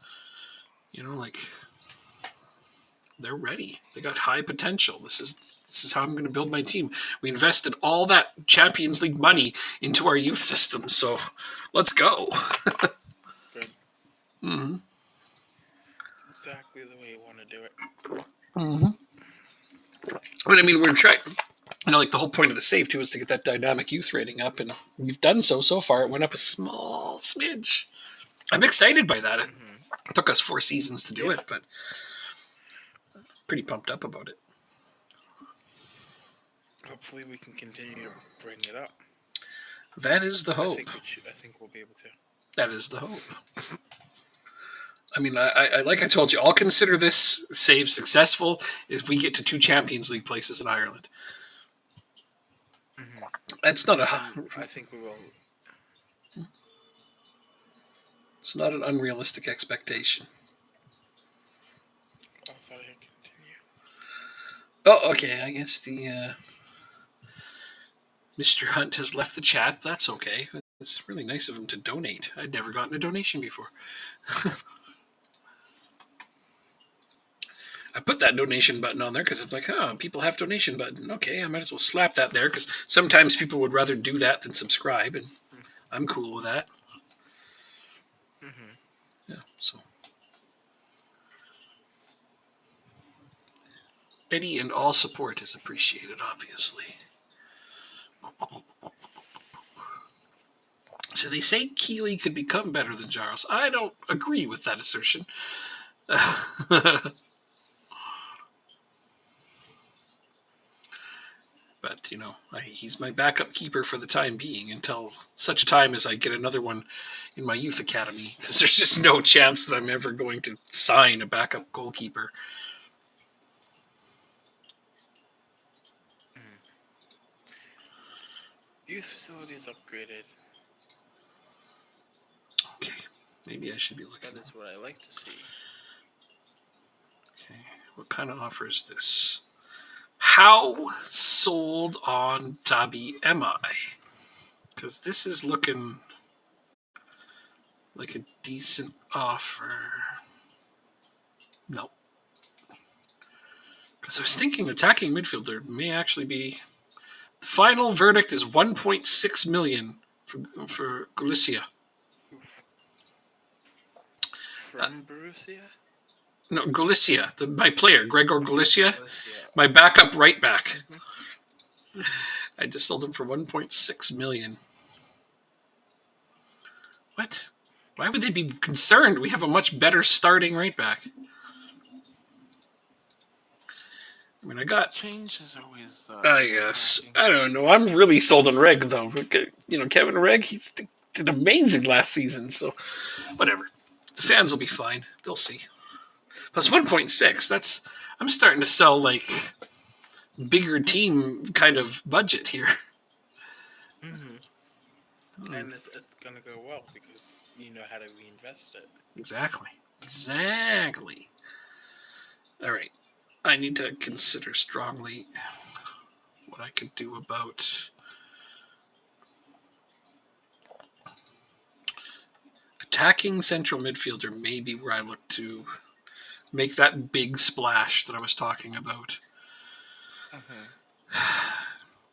Like they're ready. They got high potential. This is how I'm going to build my team. We invested all that Champions League money into our youth system, so let's go. Good. Mm-hmm. Exactly the way you want to do it. Mm-hmm. But I mean, we're trying. Like the whole point of the save too is to get that dynamic youth rating up, and we've done so far. It went up a small smidge. I'm excited by that. It took us 4 seasons to do it, but pretty pumped up about it. Hopefully, we can continue to bring it up. That is the hope. I think we'll be able to. That is the hope. I mean, I like I told you, I'll consider this save successful if we get to 2 Champions League places in Ireland. Mm-hmm. That's not I think we will. It's not an unrealistic expectation. I thought I'd continue. Oh, okay. I guess the Mr. Hunt has left the chat. That's okay. It's really nice of him to donate. I'd never gotten a donation before. I put that donation button on there because it's like, people have donation button. Okay, I might as well slap that there because sometimes people would rather do that than subscribe, and I'm cool with that. Mm-hmm. Yeah, so. Any and all support is appreciated, obviously. So they say Keeley could become better than Jaros. I don't agree with that assertion. But, he's my backup keeper for the time being until such a time as I get another one in my youth academy. Because there's just no chance that I'm ever going to sign a backup goalkeeper. Youth facilities upgraded. Okay, maybe I should be looking. That is what I like to see. Okay, what kind of offer is this? How sold on Dabi am I? Because this is looking like a decent offer. No. Because I was thinking attacking midfielder may actually be. The final verdict is 1.6 million for Galicia. From Borussia? No, Galicia, my player, Gregor Galicia, my backup right back. Mm-hmm. I just sold him for 1.6 million. What? Why would they be concerned? We have a much better starting right back. I mean, I got change is always. I guess I don't know. I'm really sold on Reg though. Kevin Reg, he did amazing last season. So, whatever. The fans will be fine. They'll see. Plus 1.6. I'm starting to sell like bigger team kind of budget here. Mm-hmm. And it's gonna go well because you know how to reinvest it. Exactly. All right. I need to consider strongly what I could do about attacking central midfielder. Maybe where I look to make that big splash that I was talking about.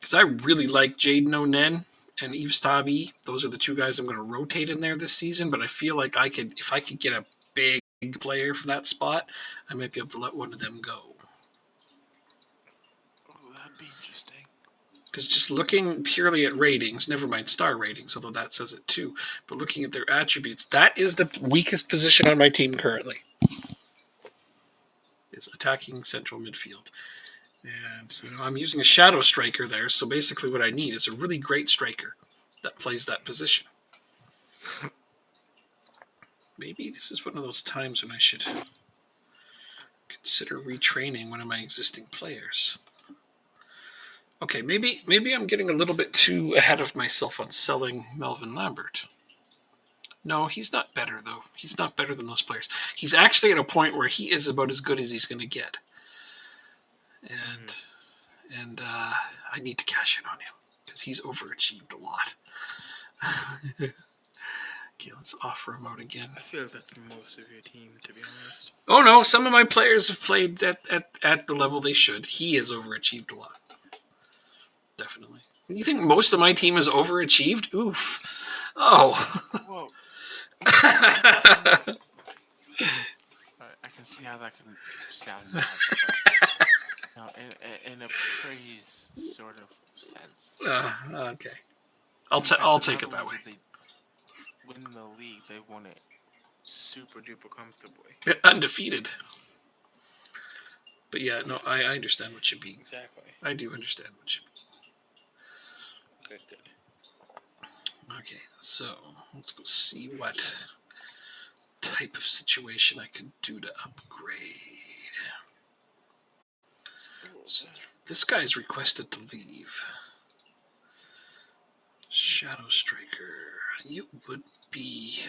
Because I really like Jaden Onen and Yves Tabi. Those are the two guys I'm going to rotate in there this season. But I feel like if I could get a big player for that spot, I might be able to let one of them go. Oh, that'd be interesting. Because just looking purely at ratings, never mind star ratings, although that says it too, but looking at their attributes, that is the weakest position on my team currently. Is attacking central midfield. And, I'm using a shadow striker there, so basically what I need is a really great striker that plays that position. Maybe this is one of those times when I should consider retraining one of my existing players. Okay, maybe I'm getting a little bit too ahead of myself on selling Melvin Lambert. No, he's not better, though. He's not better than those players. He's actually at a point where he is about as good as he's going to get. And I need to cash in on him because he's overachieved a lot. Okay, let's offer him out again. I feel that's most of your team, to be honest. Oh, no, some of my players have played at the level they should. He has overachieved a lot. Definitely. You think most of my team is overachieved? Oof. Oh. Whoa. I can see how that can sound bad, but in a praise sort of sense. Okay. I'll take it that way. They win the league, they won it super duper comfortably. Undefeated. But yeah, no, I understand what you mean. Exactly. I do understand what you mean. Good. Okay, so let's go see what type of situation I could do to upgrade. So this guy's requested to leave. Shadow Striker. You would be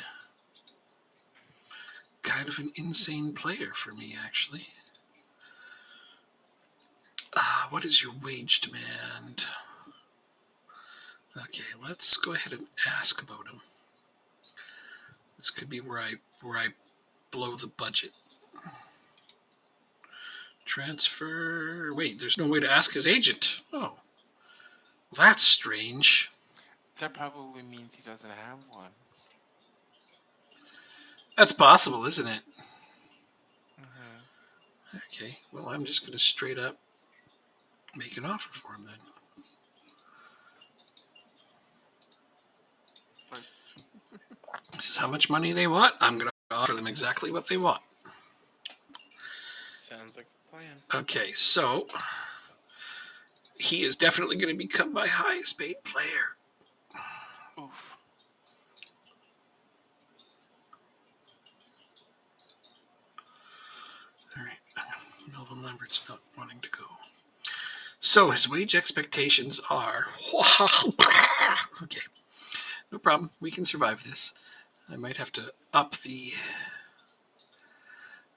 kind of an insane player for me, actually. What is your wage demand? Okay, let's go ahead and ask about him. This could be where I blow the budget. Transfer. Wait, there's no way to ask his agent. Oh, that's strange. That probably means he doesn't have one. That's possible, isn't it? Okay, well, I'm just going to straight up make an offer for him then. This is how much money they want. I'm going to offer them exactly what they want. Sounds like a plan. Okay, so he is definitely going to become my highest paid player. Oof. All right, Melvin Lambert's not wanting to go. So his wage expectations are... Okay, no problem. We can survive this. I might have to up the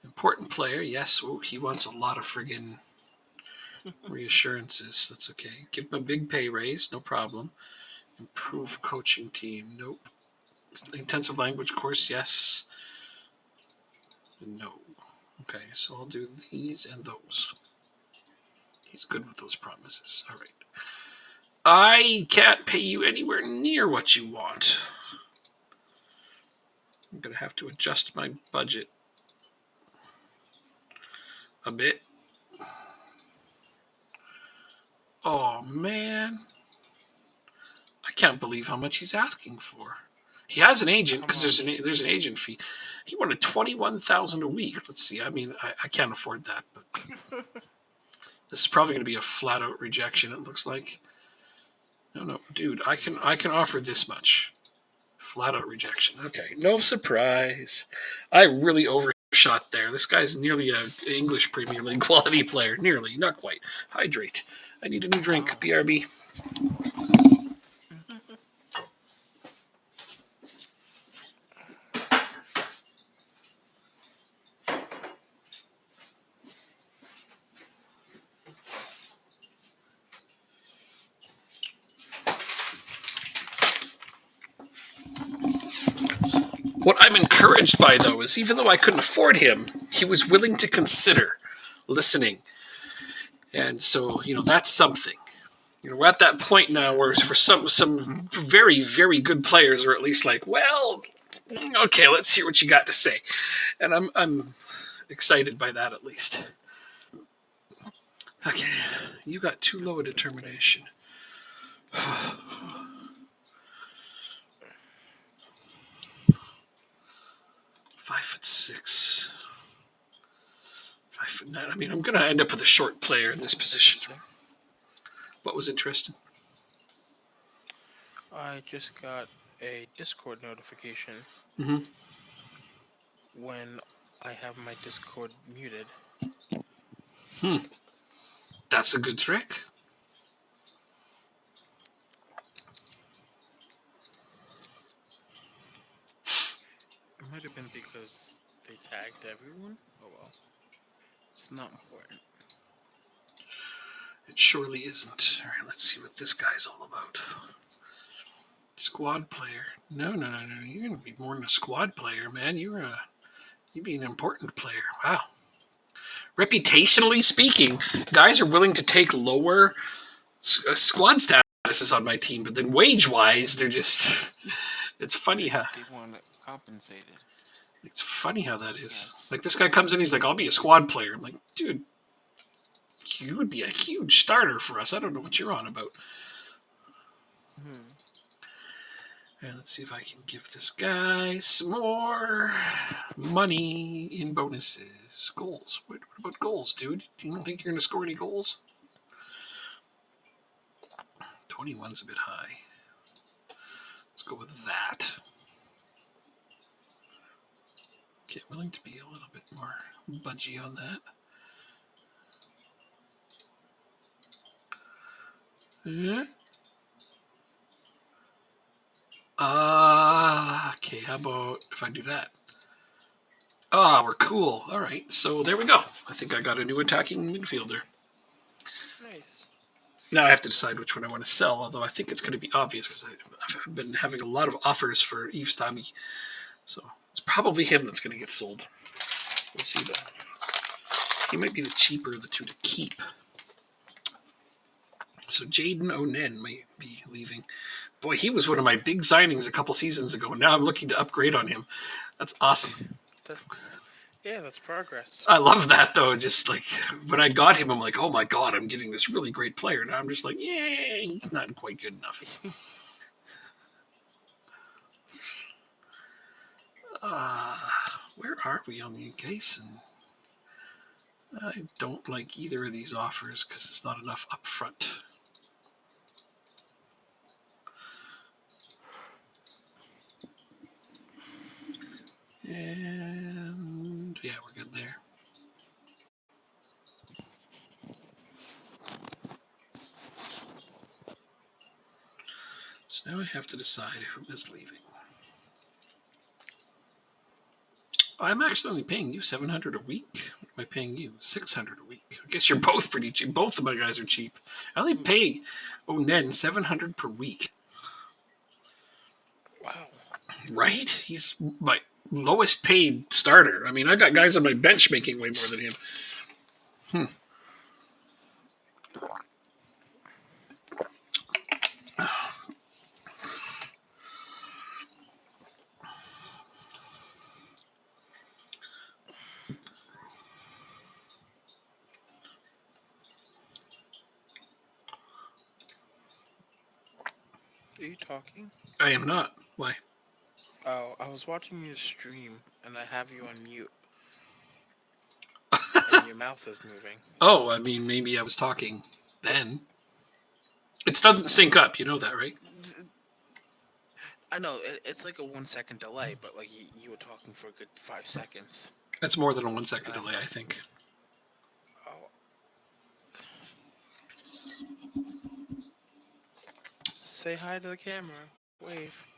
important player. Yes, he wants a lot of friggin' reassurances. That's okay. Give him a big pay raise. No problem. Improve coaching team. Nope. Intensive language course. Yes. No. Okay, so I'll do these and those. He's good with those promises. All right. I can't pay you anywhere near what you want. I'm going to have to adjust my budget a bit. Oh, man. I can't believe how much he's asking for. He has an agent because there's an agent fee. He wanted $21,000 a week. Let's see. I mean, I can't afford that, but this is probably going to be a flat out rejection. It looks like. No, dude. I can offer this much. Flat out rejection. Okay, no surprise. I really overshot there. This guy's nearly an English Premier League quality player. Nearly, not quite. Hydrate. I need a new drink. BRB. What I'm encouraged by, though, is even though I couldn't afford him, he was willing to consider listening. And so, that's something. We're at that point now where for some very, very good players are at least like, well, okay, let's hear what you got to say. And I'm excited by that at least. Okay, you got too low a determination. 5'6". 5'9". I mean, I'm going to end up with a short player in this position. What was interesting? I just got a Discord notification when I have my Discord muted. That's a good trick. It might have been because they tagged everyone. Oh well. It's not important. It surely isn't. All right, let's see what this guy's all about. Squad player. No. You're going to be more than a squad player, man. You'd be an important player. Wow. Reputationally speaking, guys are willing to take lower squad statuses on my team, but then wage-wise, they're just... It's funny how... They want it compensated. It's funny how that is. Yes. Like, this guy comes in, he's like, I'll be a squad player. I'm like, dude, you would be a huge starter for us. I don't know what you're on about. And let's see if I can give this guy some more money in bonuses. Goals. What about goals, dude? Do you don't think you're going to score any goals? 21's a bit high. Let's go with that. Okay, willing to be a little bit more budgy on that. Yeah. Okay, how about if I do that? We're cool. All right, so there we go. I think I got a new attacking midfielder. Nice. Now I have to decide which one I want to sell, although I think it's going to be obvious because I've been having a lot of offers for Yves Tami. So it's probably him that's going to get sold. We'll see that. He might be the cheaper of the two to keep. So Jaden Onen might be leaving. Boy, he was one of my big signings a couple seasons ago. Now I'm looking to upgrade on him. That's awesome. That's progress. I love that, though. Just like when I got him, I'm like, oh my God, I'm getting this really great player. Now I'm just like, yeah, he's not quite good enough. Where are we on the Gayson? I don't like either of these offers because it's not enough up front. And yeah, we're good there. So now I have to decide who is leaving. I'm actually only paying you $700 a week. What am I paying you? $600 a week. I guess you're both pretty cheap. Both of my guys are cheap. I only pay Ned $700 per week. Wow. Right? He's my lowest paid starter. I mean, I got guys on my bench making way more than him. Are you talking? I am not. Why? Oh, I was watching your stream and I have you on mute. And your mouth is moving. Oh, I mean, maybe I was talking then. It doesn't sync up. You know that, right? I know, it's like a 1 second delay, but like you were talking for a good 5 seconds. That's more than a 1 second delay, I think. Oh. Say hi to the camera. Wave.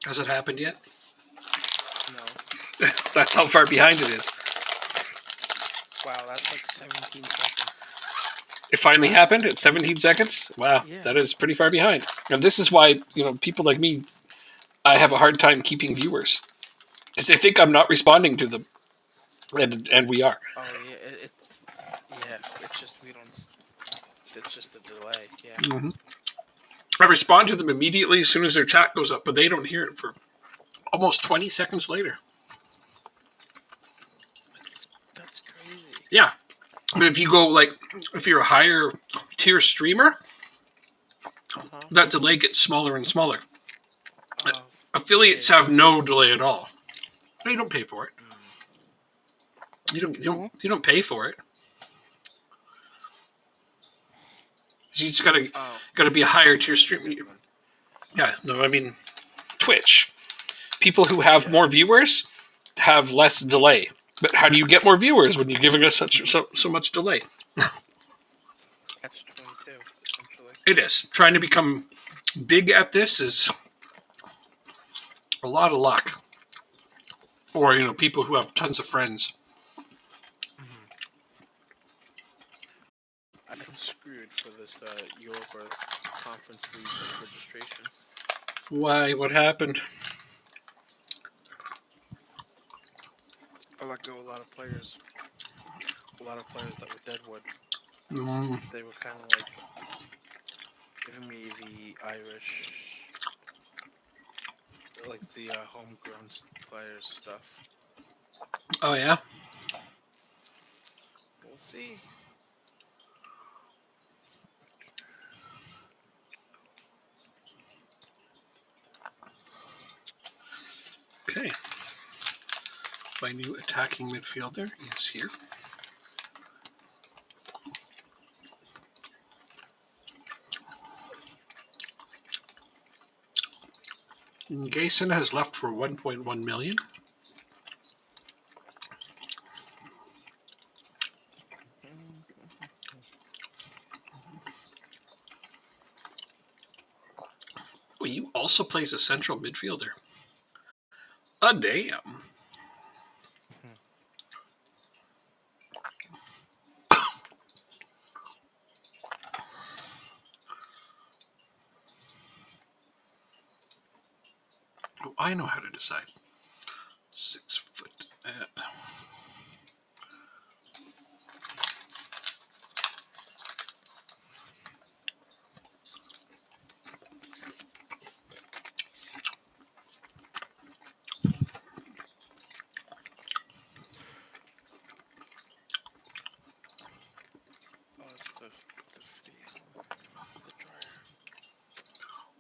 Has it happened yet? No. That's how far behind it is. Wow, that's like 17 seconds. It finally happened at 17 seconds. Wow, Yeah. that is pretty far behind. And this is why, people like me, I have a hard time keeping viewers because they think I'm not responding to them, and we are. Oh yeah, it's just we don't. It's just a delay. Yeah. Mm-hmm. I respond to them immediately as soon as their chat goes up, but they don't hear it for almost 20 seconds later. That's crazy. Yeah. But if you go, if you're a higher tier streamer, that delay gets smaller and smaller. Affiliates have no delay at all. They don't pay for it. You don't pay for it. You just gotta be a higher tier streamer. Yeah, no, I mean Twitch. People who have more viewers have less delay. But how do you get more viewers when you're giving us so much delay? Catch 22, essentially. It is. Trying to become big at this is a lot of luck. Or, people who have tons of friends. I'm screwed for this Europa Conference League registration. Why? What happened? I let go a lot of players. A lot of players that were Deadwood. They were kind of like giving me the Irish, like the homegrown players stuff. Oh, yeah? We'll see. Okay. My new attacking midfielder is here. Gayson has left for 1.1 million. Oh, you also plays a central midfielder. Damn. Oh, I know how to decide. 6 foot.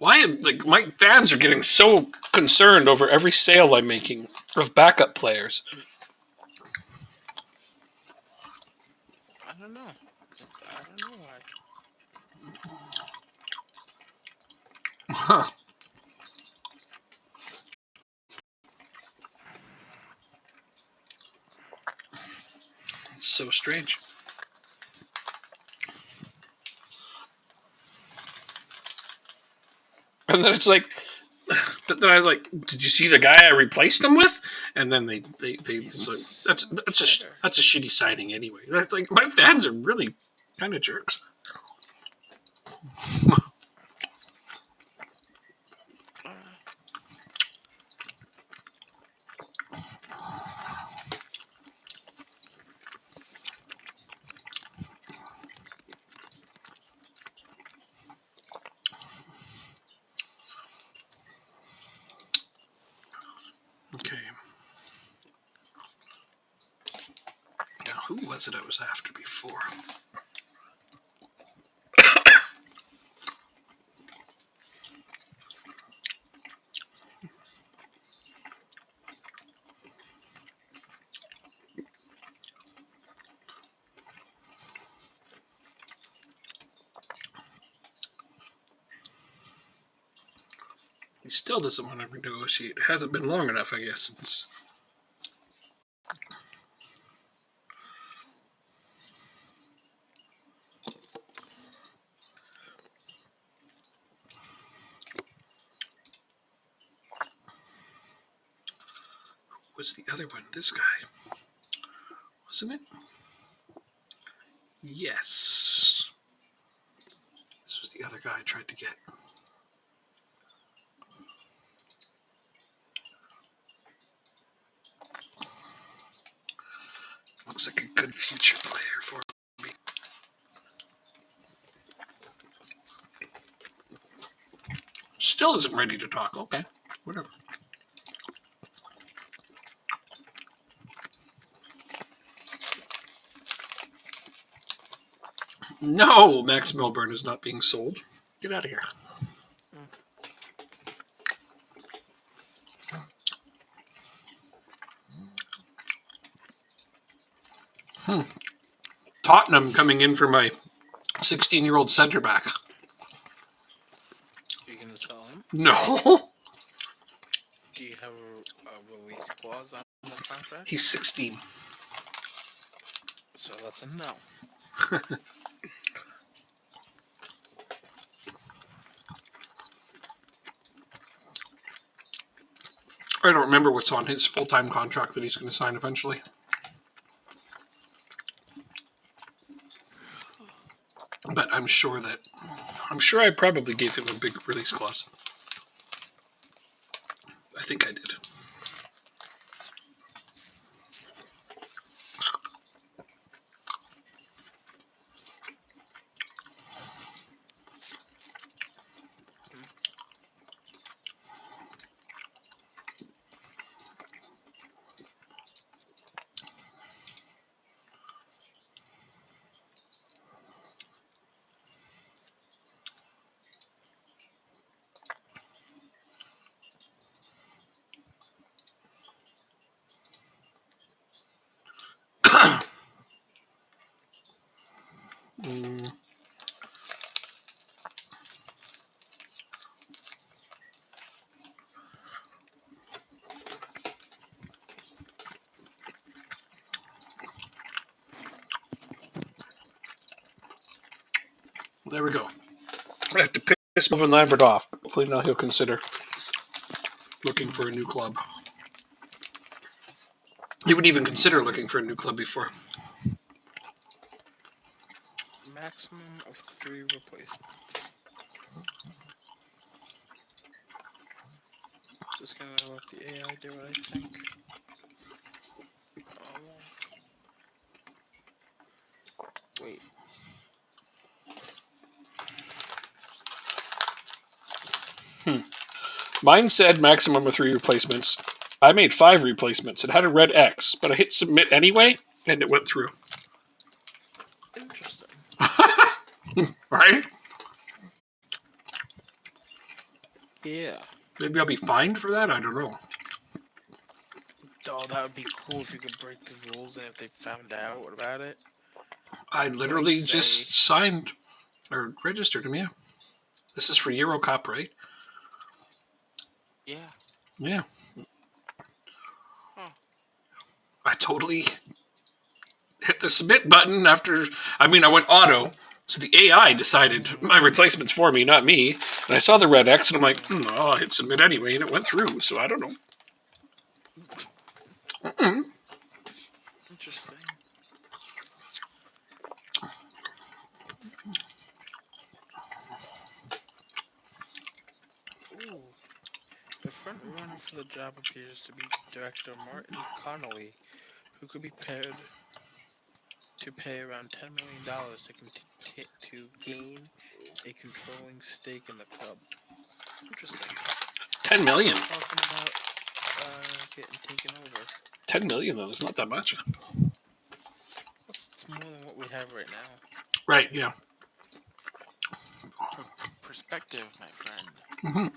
Why? My fans are getting so concerned over every sale I'm making of backup players. I don't know. I don't know why. Huh. It's so strange. And then it's like, but then I was like, did you see the guy I replaced him with? And then they like, that's a shitty signing anyway. That's like, my fans are really kind of jerks. Okay. Now, who was it I was after before? He still doesn't want to negotiate. It hasn't been long enough, I guess, since. was the other one? This guy. Wasn't it? Yes. This was the other guy I tried to get. Looks like a good future player for me. Still isn't ready to talk. Okay, whatever. No, Max Milburn is not being sold. Get out of here. Tottenham coming in for my 16-year-old centre back. Are you going to sell him? No. Do you have a release clause on the contract? He's 16. So that's a no. I don't remember what's on his full-time contract that he's going to sign eventually. But I'm sure I probably gave him a big release clause. I think I did. There we go. I have to piss Melvin Lambert off. Hopefully now he'll consider looking for a new club. He would even consider looking for a new club before. Maximum of 3 replacements. Just gonna let the AI do what I think. Wait. Mine said maximum of 3 replacements. I made 5 replacements. It had a red X, but I hit submit anyway, and it went through. Interesting. Right? Yeah. Maybe I'll be fined for that? I don't know. Oh, that would be cool if you could break the rules and if they found out about it. I literally just signed or registered him, yeah. This is for Euro Cup, right? Yeah. Yeah. Huh. I totally hit the submit button after, I went auto. So the AI decided my replacements for me, not me. And I saw the red X and I'm like, I'll hit submit anyway. And it went through. So I don't know. Interesting. Ooh. The front runner for the job appears to be director Martin Connolly, who could be paid to pay around $10 million to gain a controlling stake in the club. Interesting. 10 million. Talking about getting taken over. 10 million, though. It's not that much. It's more than what we have right now. Right, yeah. Perspective, my friend.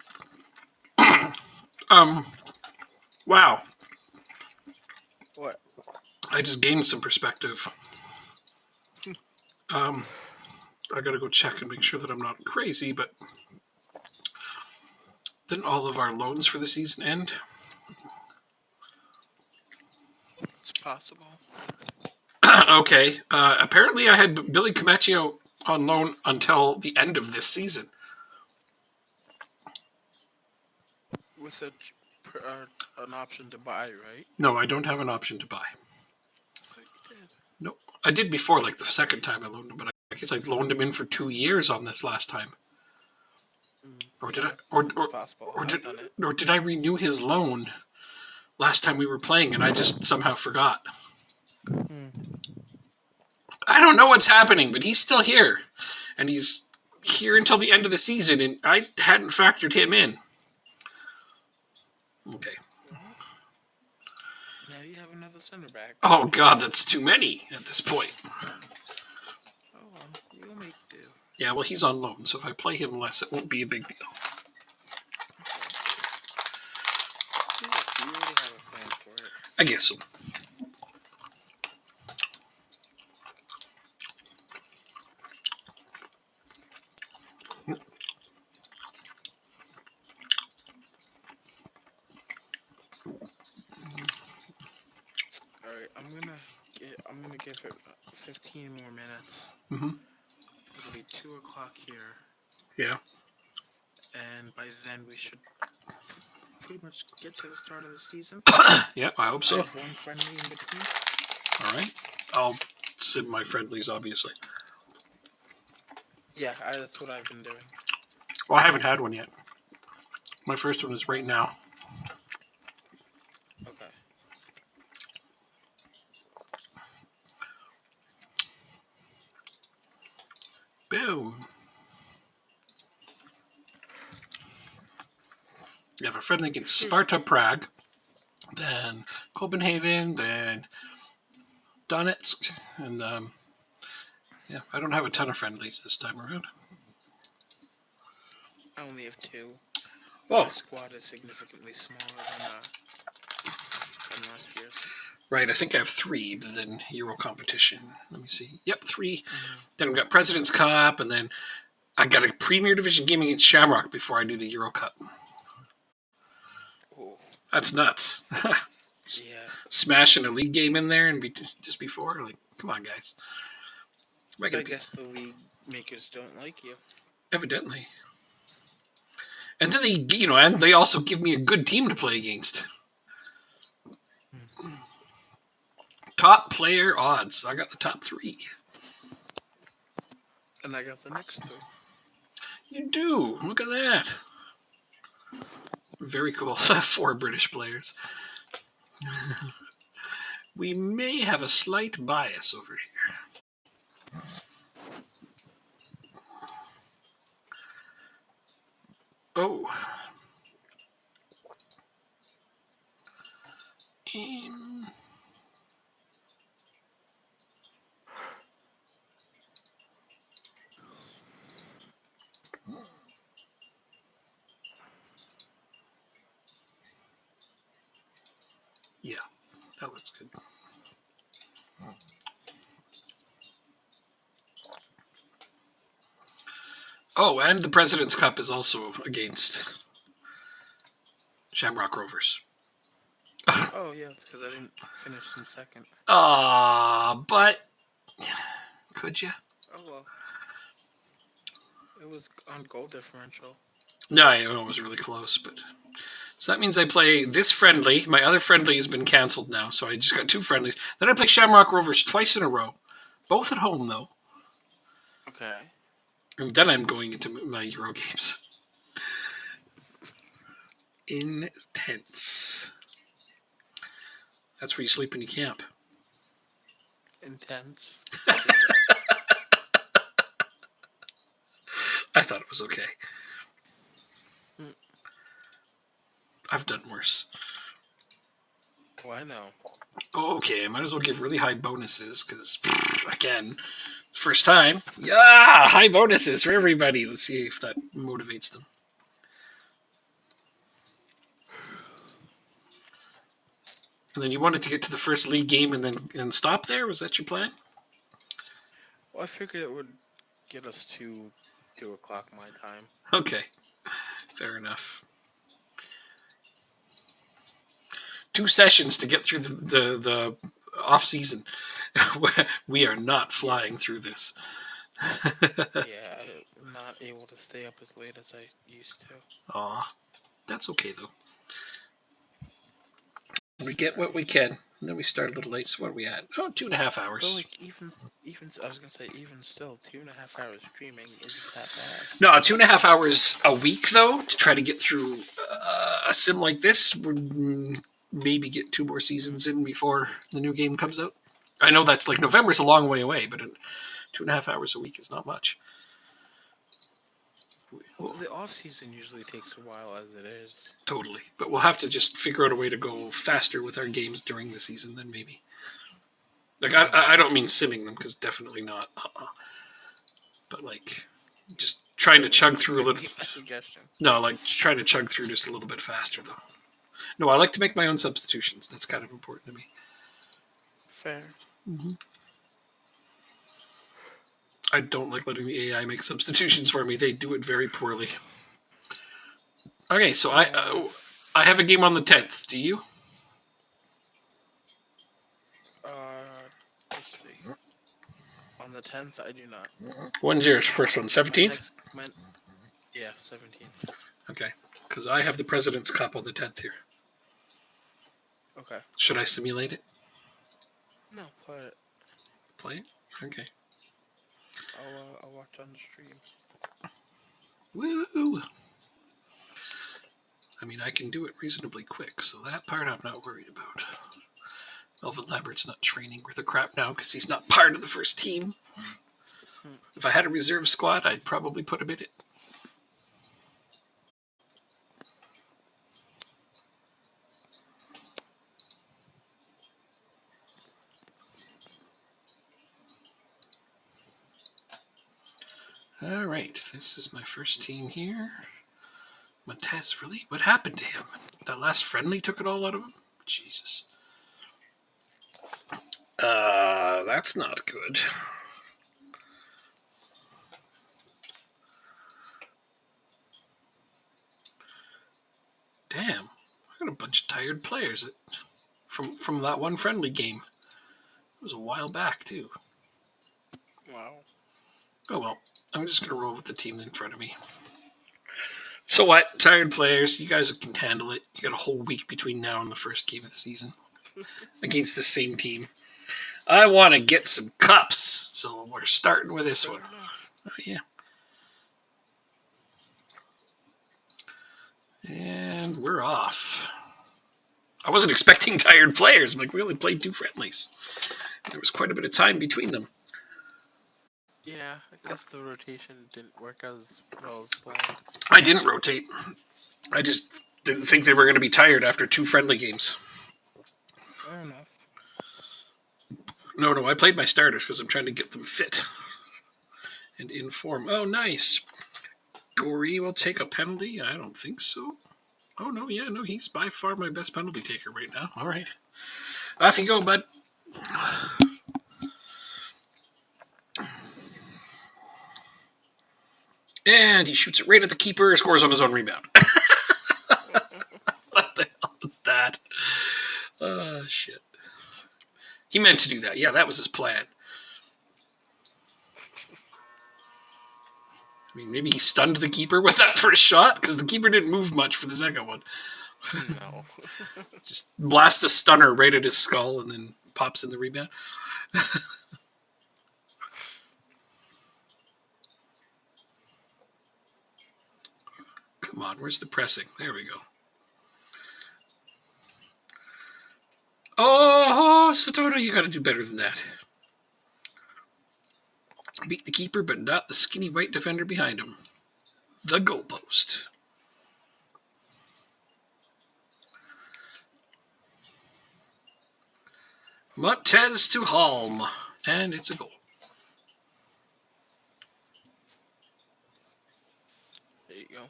Wow. What? I just gained some perspective. I gotta go check and make sure that I'm not crazy, but didn't all of our loans for the season end? It's possible. Okay. Apparently I had Billy Comecchio on loan until the end of this season. With a an option to buy, right? No, I don't have an option to buy. I thought you did. No, I did before, like the second time I loaned him, but I guess I loaned him in for 2 years on this last time. Or did I? It's possible. I've done it. Or did I renew his loan last time we were playing and I just somehow forgot? I don't know what's happening, but he's still here, and he's here until the end of the season, and I hadn't factored him in. Okay. Now you have another center back. Oh God, that's too many at this point. Oh well, you'll make do. Yeah, well, he's on loan, so if I play him less, it won't be a big deal. You already have a plan for it. I guess so. All right, I'm gonna give it 15 more minutes. Mm-hmm. It'll be 2 o'clock here, Yeah. and by then we should pretty much get to the start of the season. Yeah, I hope so. I have one friendly in between. All right. I'll sim my friendlies, obviously. Yeah, that's what I've been doing. Well, I haven't had one yet. My first one is right now. Okay. Boom. You have a friendly against Sparta Prague, then Copenhagen, then Donetsk, and yeah, I don't have a ton of friendlies this time around. I only have 2. Oh, My squad is significantly smaller than last year's. right. I think I have 3, but then Euro competition. Let me see. Yep, 3. Then I've got President's Cup, and then I got a Premier Division game against Shamrock before I do the Euro Cup. Ooh. That's nuts. Yeah. Smashing a league game in there and be just before, like, come on, guys. I guess the league makers don't like you. Evidently. And then and they also give me a good team to play against. Top player odds. I got the top 3. And I got the next 3. You do. Look at that. Very cool. 4 British players. We may have a slight bias over here. Oh. Yeah, that looks good. Oh, and the President's Cup is also against Shamrock Rovers. Oh, yeah, because I didn't finish in second. But could you? Oh, well. It was on goal differential. No, I know it was really close, but so that means I play this friendly. My other friendly has been canceled now, so I just got 2 friendlies. Then I play Shamrock Rovers twice in a row, both at home though. Okay. And then I'm going into my Euro games. Intense. That's where you sleep when you camp. Intense. I thought it was okay. I've done worse. Oh, I know. Okay, I might as well give really high bonuses because, again, first time. Yeah, high bonuses for everybody. Let's see if that motivates them. And then you wanted to get to the first league game and stop there? Was that your plan? Well, I figured it would get us to 2 o'clock my time. Okay, fair enough. 2 sessions to get through the off season. We are not flying through this. Yeah, I'm not able to stay up as late as I used to. Aw, that's okay though. We get what we can, and then we start a little late. So what are we at? Oh, 2.5 hours. So like even I was gonna say even still 2.5 hours streaming isn't that bad. No, 2.5 hours a week though to try to get through a sim like this would maybe get 2 more seasons in before the new game comes out. I know that's like November's a long way away, but 2.5 hours a week is not much. Well, the off season usually takes a while as it is. Totally, but we'll have to just figure out a way to go faster with our games during the season. Then maybe. Like I don't mean simming them because definitely not. But like just trying to chug through a little. Suggestion. No, like try to chug through just a little bit faster though. No, I like to make my own substitutions. That's kind of important to me. Fair. Mm-hmm. I don't like letting the AI make substitutions for me. They do it very poorly. Okay, so I have a game on the 10th. Do you? Let's see. On the 10th, I do not. When's yours? First one, 17th? Yeah, 17th. Okay, because I have the President's Cup on the 10th here. Okay. Should I simulate it? No, play it. Play it? Okay. I'll watch on the stream. Woo! I mean, I can do it reasonably quick, so that part I'm not worried about. Melvin Lambert's not training worth a crap now because he's not part of the first team. If I had a reserve squad, I'd probably put him in it. All right, this is my first team here. Montez, really? What happened to him? That last friendly took it all out of him? Jesus. That's not good. Damn, I got a bunch of tired players from that one friendly game. It was a while back, too. Wow. Oh well, I'm just going to roll with the team in front of me. So what? Tired players, you guys can handle it. You got a whole week between now and the first game of the season against the same team. I want to get some cups, so we're starting with this one. Oh, yeah. And we're off. I wasn't expecting tired players. Like, we only played 2 friendlies. There was quite a bit of time between them. Yeah, I guess the rotation didn't work as well as planned. I didn't rotate. I just didn't think they were going to be tired after 2 friendly games. Fair enough. No, I played my starters because I'm trying to get them fit and in form. Oh, nice. Gorey will take a penalty? I don't think so. Oh, no, yeah, no, he's by far my best penalty taker right now. All right. Off you go, bud. And he shoots it right at the keeper, scores on his own rebound. What the hell is that? Oh, shit. He meant to do that. Yeah, that was his plan. I mean, maybe he stunned the keeper with that first shot, because the keeper didn't move much for the second one. No. Just blasts a stunner right at his skull and then pops in the rebound. Come on, where's the pressing? There we go. Oh, Satono, you got to do better than that. Beat the keeper, but not the skinny white defender behind him. The goalpost. Montez to Halm, and it's a goal. There you go.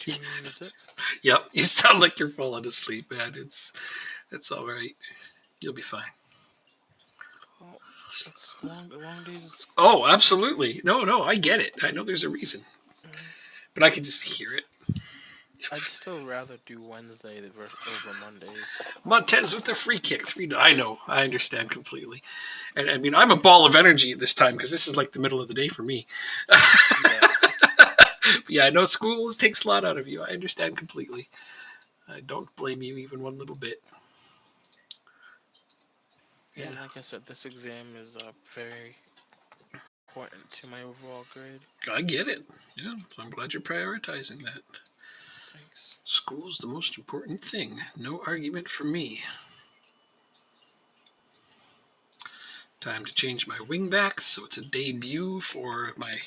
Is it? Yep, you sound like you're falling asleep, man. It's all right. You'll be fine. Well, it's long days of school. Oh, absolutely. No, I get it. I know there's a reason. But I can just hear it. I'd still rather do Wednesday over Mondays. Montez with the free kick. 3-0. I know. I understand completely. And I mean, I'm a ball of energy at this time because this is like the middle of the day for me. Yeah. Yeah, I know school takes a lot out of you. I understand completely. I don't blame you even one little bit. Yeah, like I said, this exam is very important to my overall grade. I get it. Yeah, so I'm glad you're prioritizing that. Thanks. School's the most important thing. No argument from me. Time to change my wing back, so it's a debut for my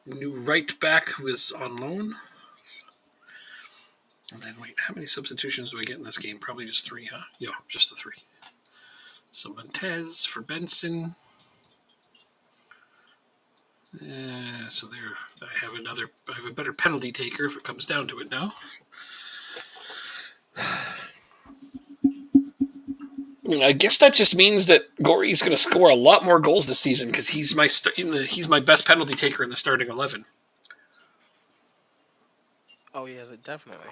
new right back who is on loan. And then wait, how many substitutions do I get in this game? Probably just 3, huh? Yeah, just the 3. So Montez for Benson. So there, I have a better penalty taker if it comes down to it now. I guess that just means that Gory's going to score a lot more goals this season because he's my best penalty taker in the starting 11. Oh yeah, definitely.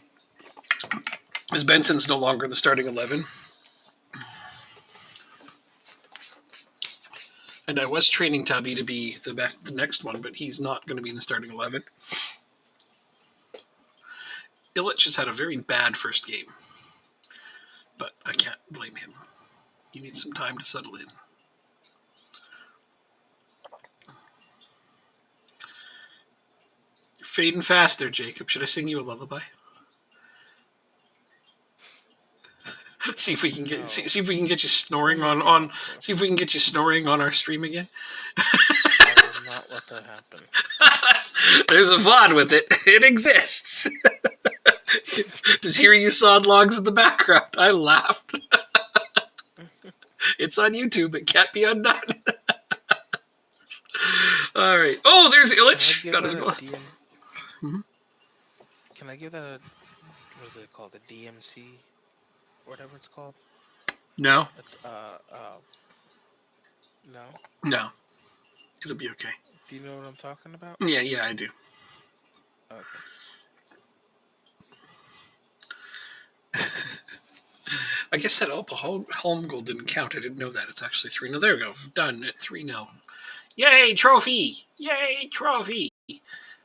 As Benson's no longer in the starting 11. And I was training Tubby to be the next one, but he's not going to be in the starting 11. Illich has had a very bad first game, but I can't blame him. He needs some time to settle in. You're fading faster, Jacob. Should I sing you a lullaby? See if we can get see if we can get you snoring on see if we can get you snoring on our stream again. I will not let that happen. There's a VOD with it. It exists. Just hearing you sawed logs in the background. I laughed. It's on YouTube. It can't be undone. All right. Oh, there's Illich. Got his goal. Can I give that a what is it called? The DMC, whatever it's called. No. No. No. It'll be okay. Do you know what I'm talking about? Yeah, I do. Okay. I guess that Holm goal didn't count. I didn't know that. It's actually 3. No, there we go. Done at 3-0. Yay, trophy! Yay, trophy!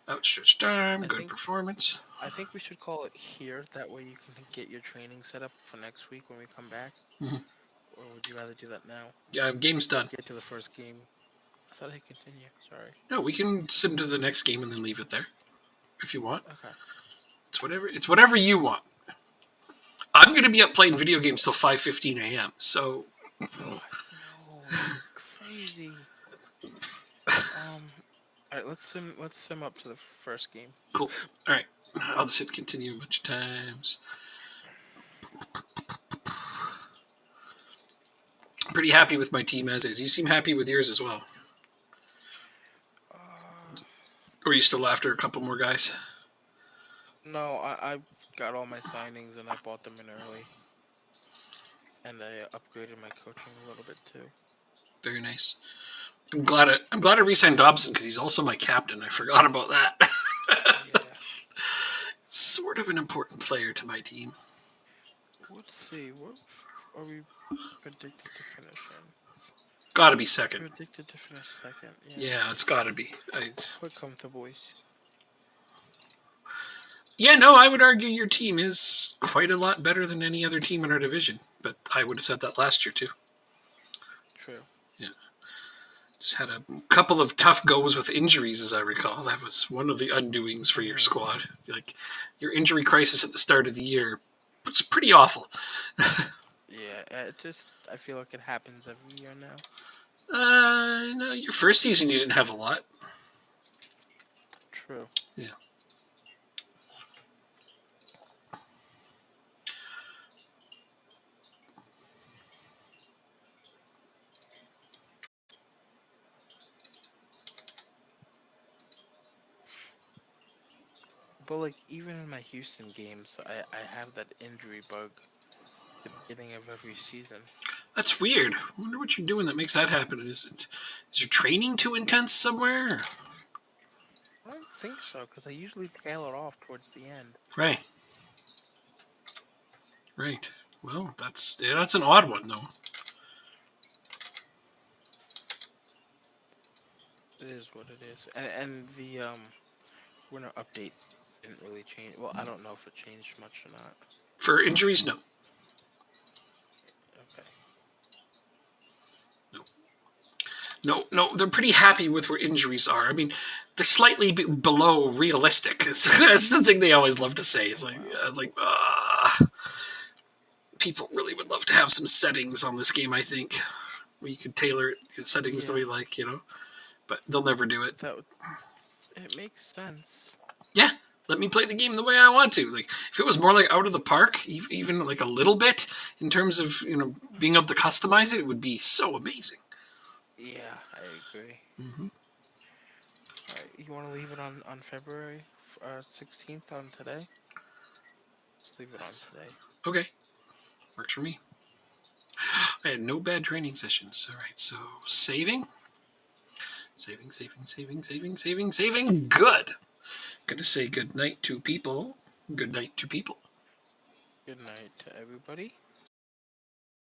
Outstretched arm. Good performance. I think we should call it here. That way you can get your training set up for next week when we come back. Mm-hmm. Or would you rather do that now? Yeah, game's done. Get to the first game. I thought I'd continue. Sorry. No, we can sim to the next game and then leave it there, if you want. Okay. It's whatever you want. I'm going to be up playing video games till 5:15 a.m. So. No, crazy. All right, let's sim up to the first game. Cool. All right, I'll just hit continue a bunch of times. I'm pretty happy with my team as is. You seem happy with yours as well. Or are you still after a couple more guys? No, I got all my signings and I bought them in early. And I upgraded my coaching a little bit too. Very nice. I'm glad I re-signed Dobson because he's also my captain. I forgot about that. Yeah. Sort of an important player to my team. Let's see. What are we predicted to finish in? Gotta be second. Predicted to finish second. Yeah, it's gotta be. Quite comfortable. Yeah, no, I would argue your team is quite a lot better than any other team in our division. But I would have said that last year too. True. Yeah. Just had a couple of tough goes with injuries, as I recall. That was one of the undoings for your squad. Like, your injury crisis at the start of the year was pretty awful. Yeah, I feel like it happens every year now. No, your first season you didn't have a lot. True. Yeah. But like even in my Houston games, I have that injury bug at the beginning of every season. That's weird. I wonder what you're doing that makes that happen. Is your training too intense somewhere? I don't think so, because I usually tail it off towards the end. Right. Well, that's an odd one though. It is what it is, and the winter update didn't really change. Well, I don't know if it changed much or not. For injuries, no. Okay. No, they're pretty happy with where injuries are. I mean, they're slightly below realistic. That's the thing they always love to say. It's like, people really would love to have some settings on this game, I think, where you could tailor it, settings the way you like, but they'll never do it. It makes sense. Yeah, let me play the game the way I want to. Like, if it was more like out of the park, even like a little bit, in terms of, being able to customize it, it would be so amazing. Yeah, I agree. Mm-hmm. All right, you want to leave it on February 16th on today? Let's leave it on today. Okay, works for me. I had no bad training sessions. All right, so saving. Good. Gonna say good night to people. Good night to people. Good night to everybody.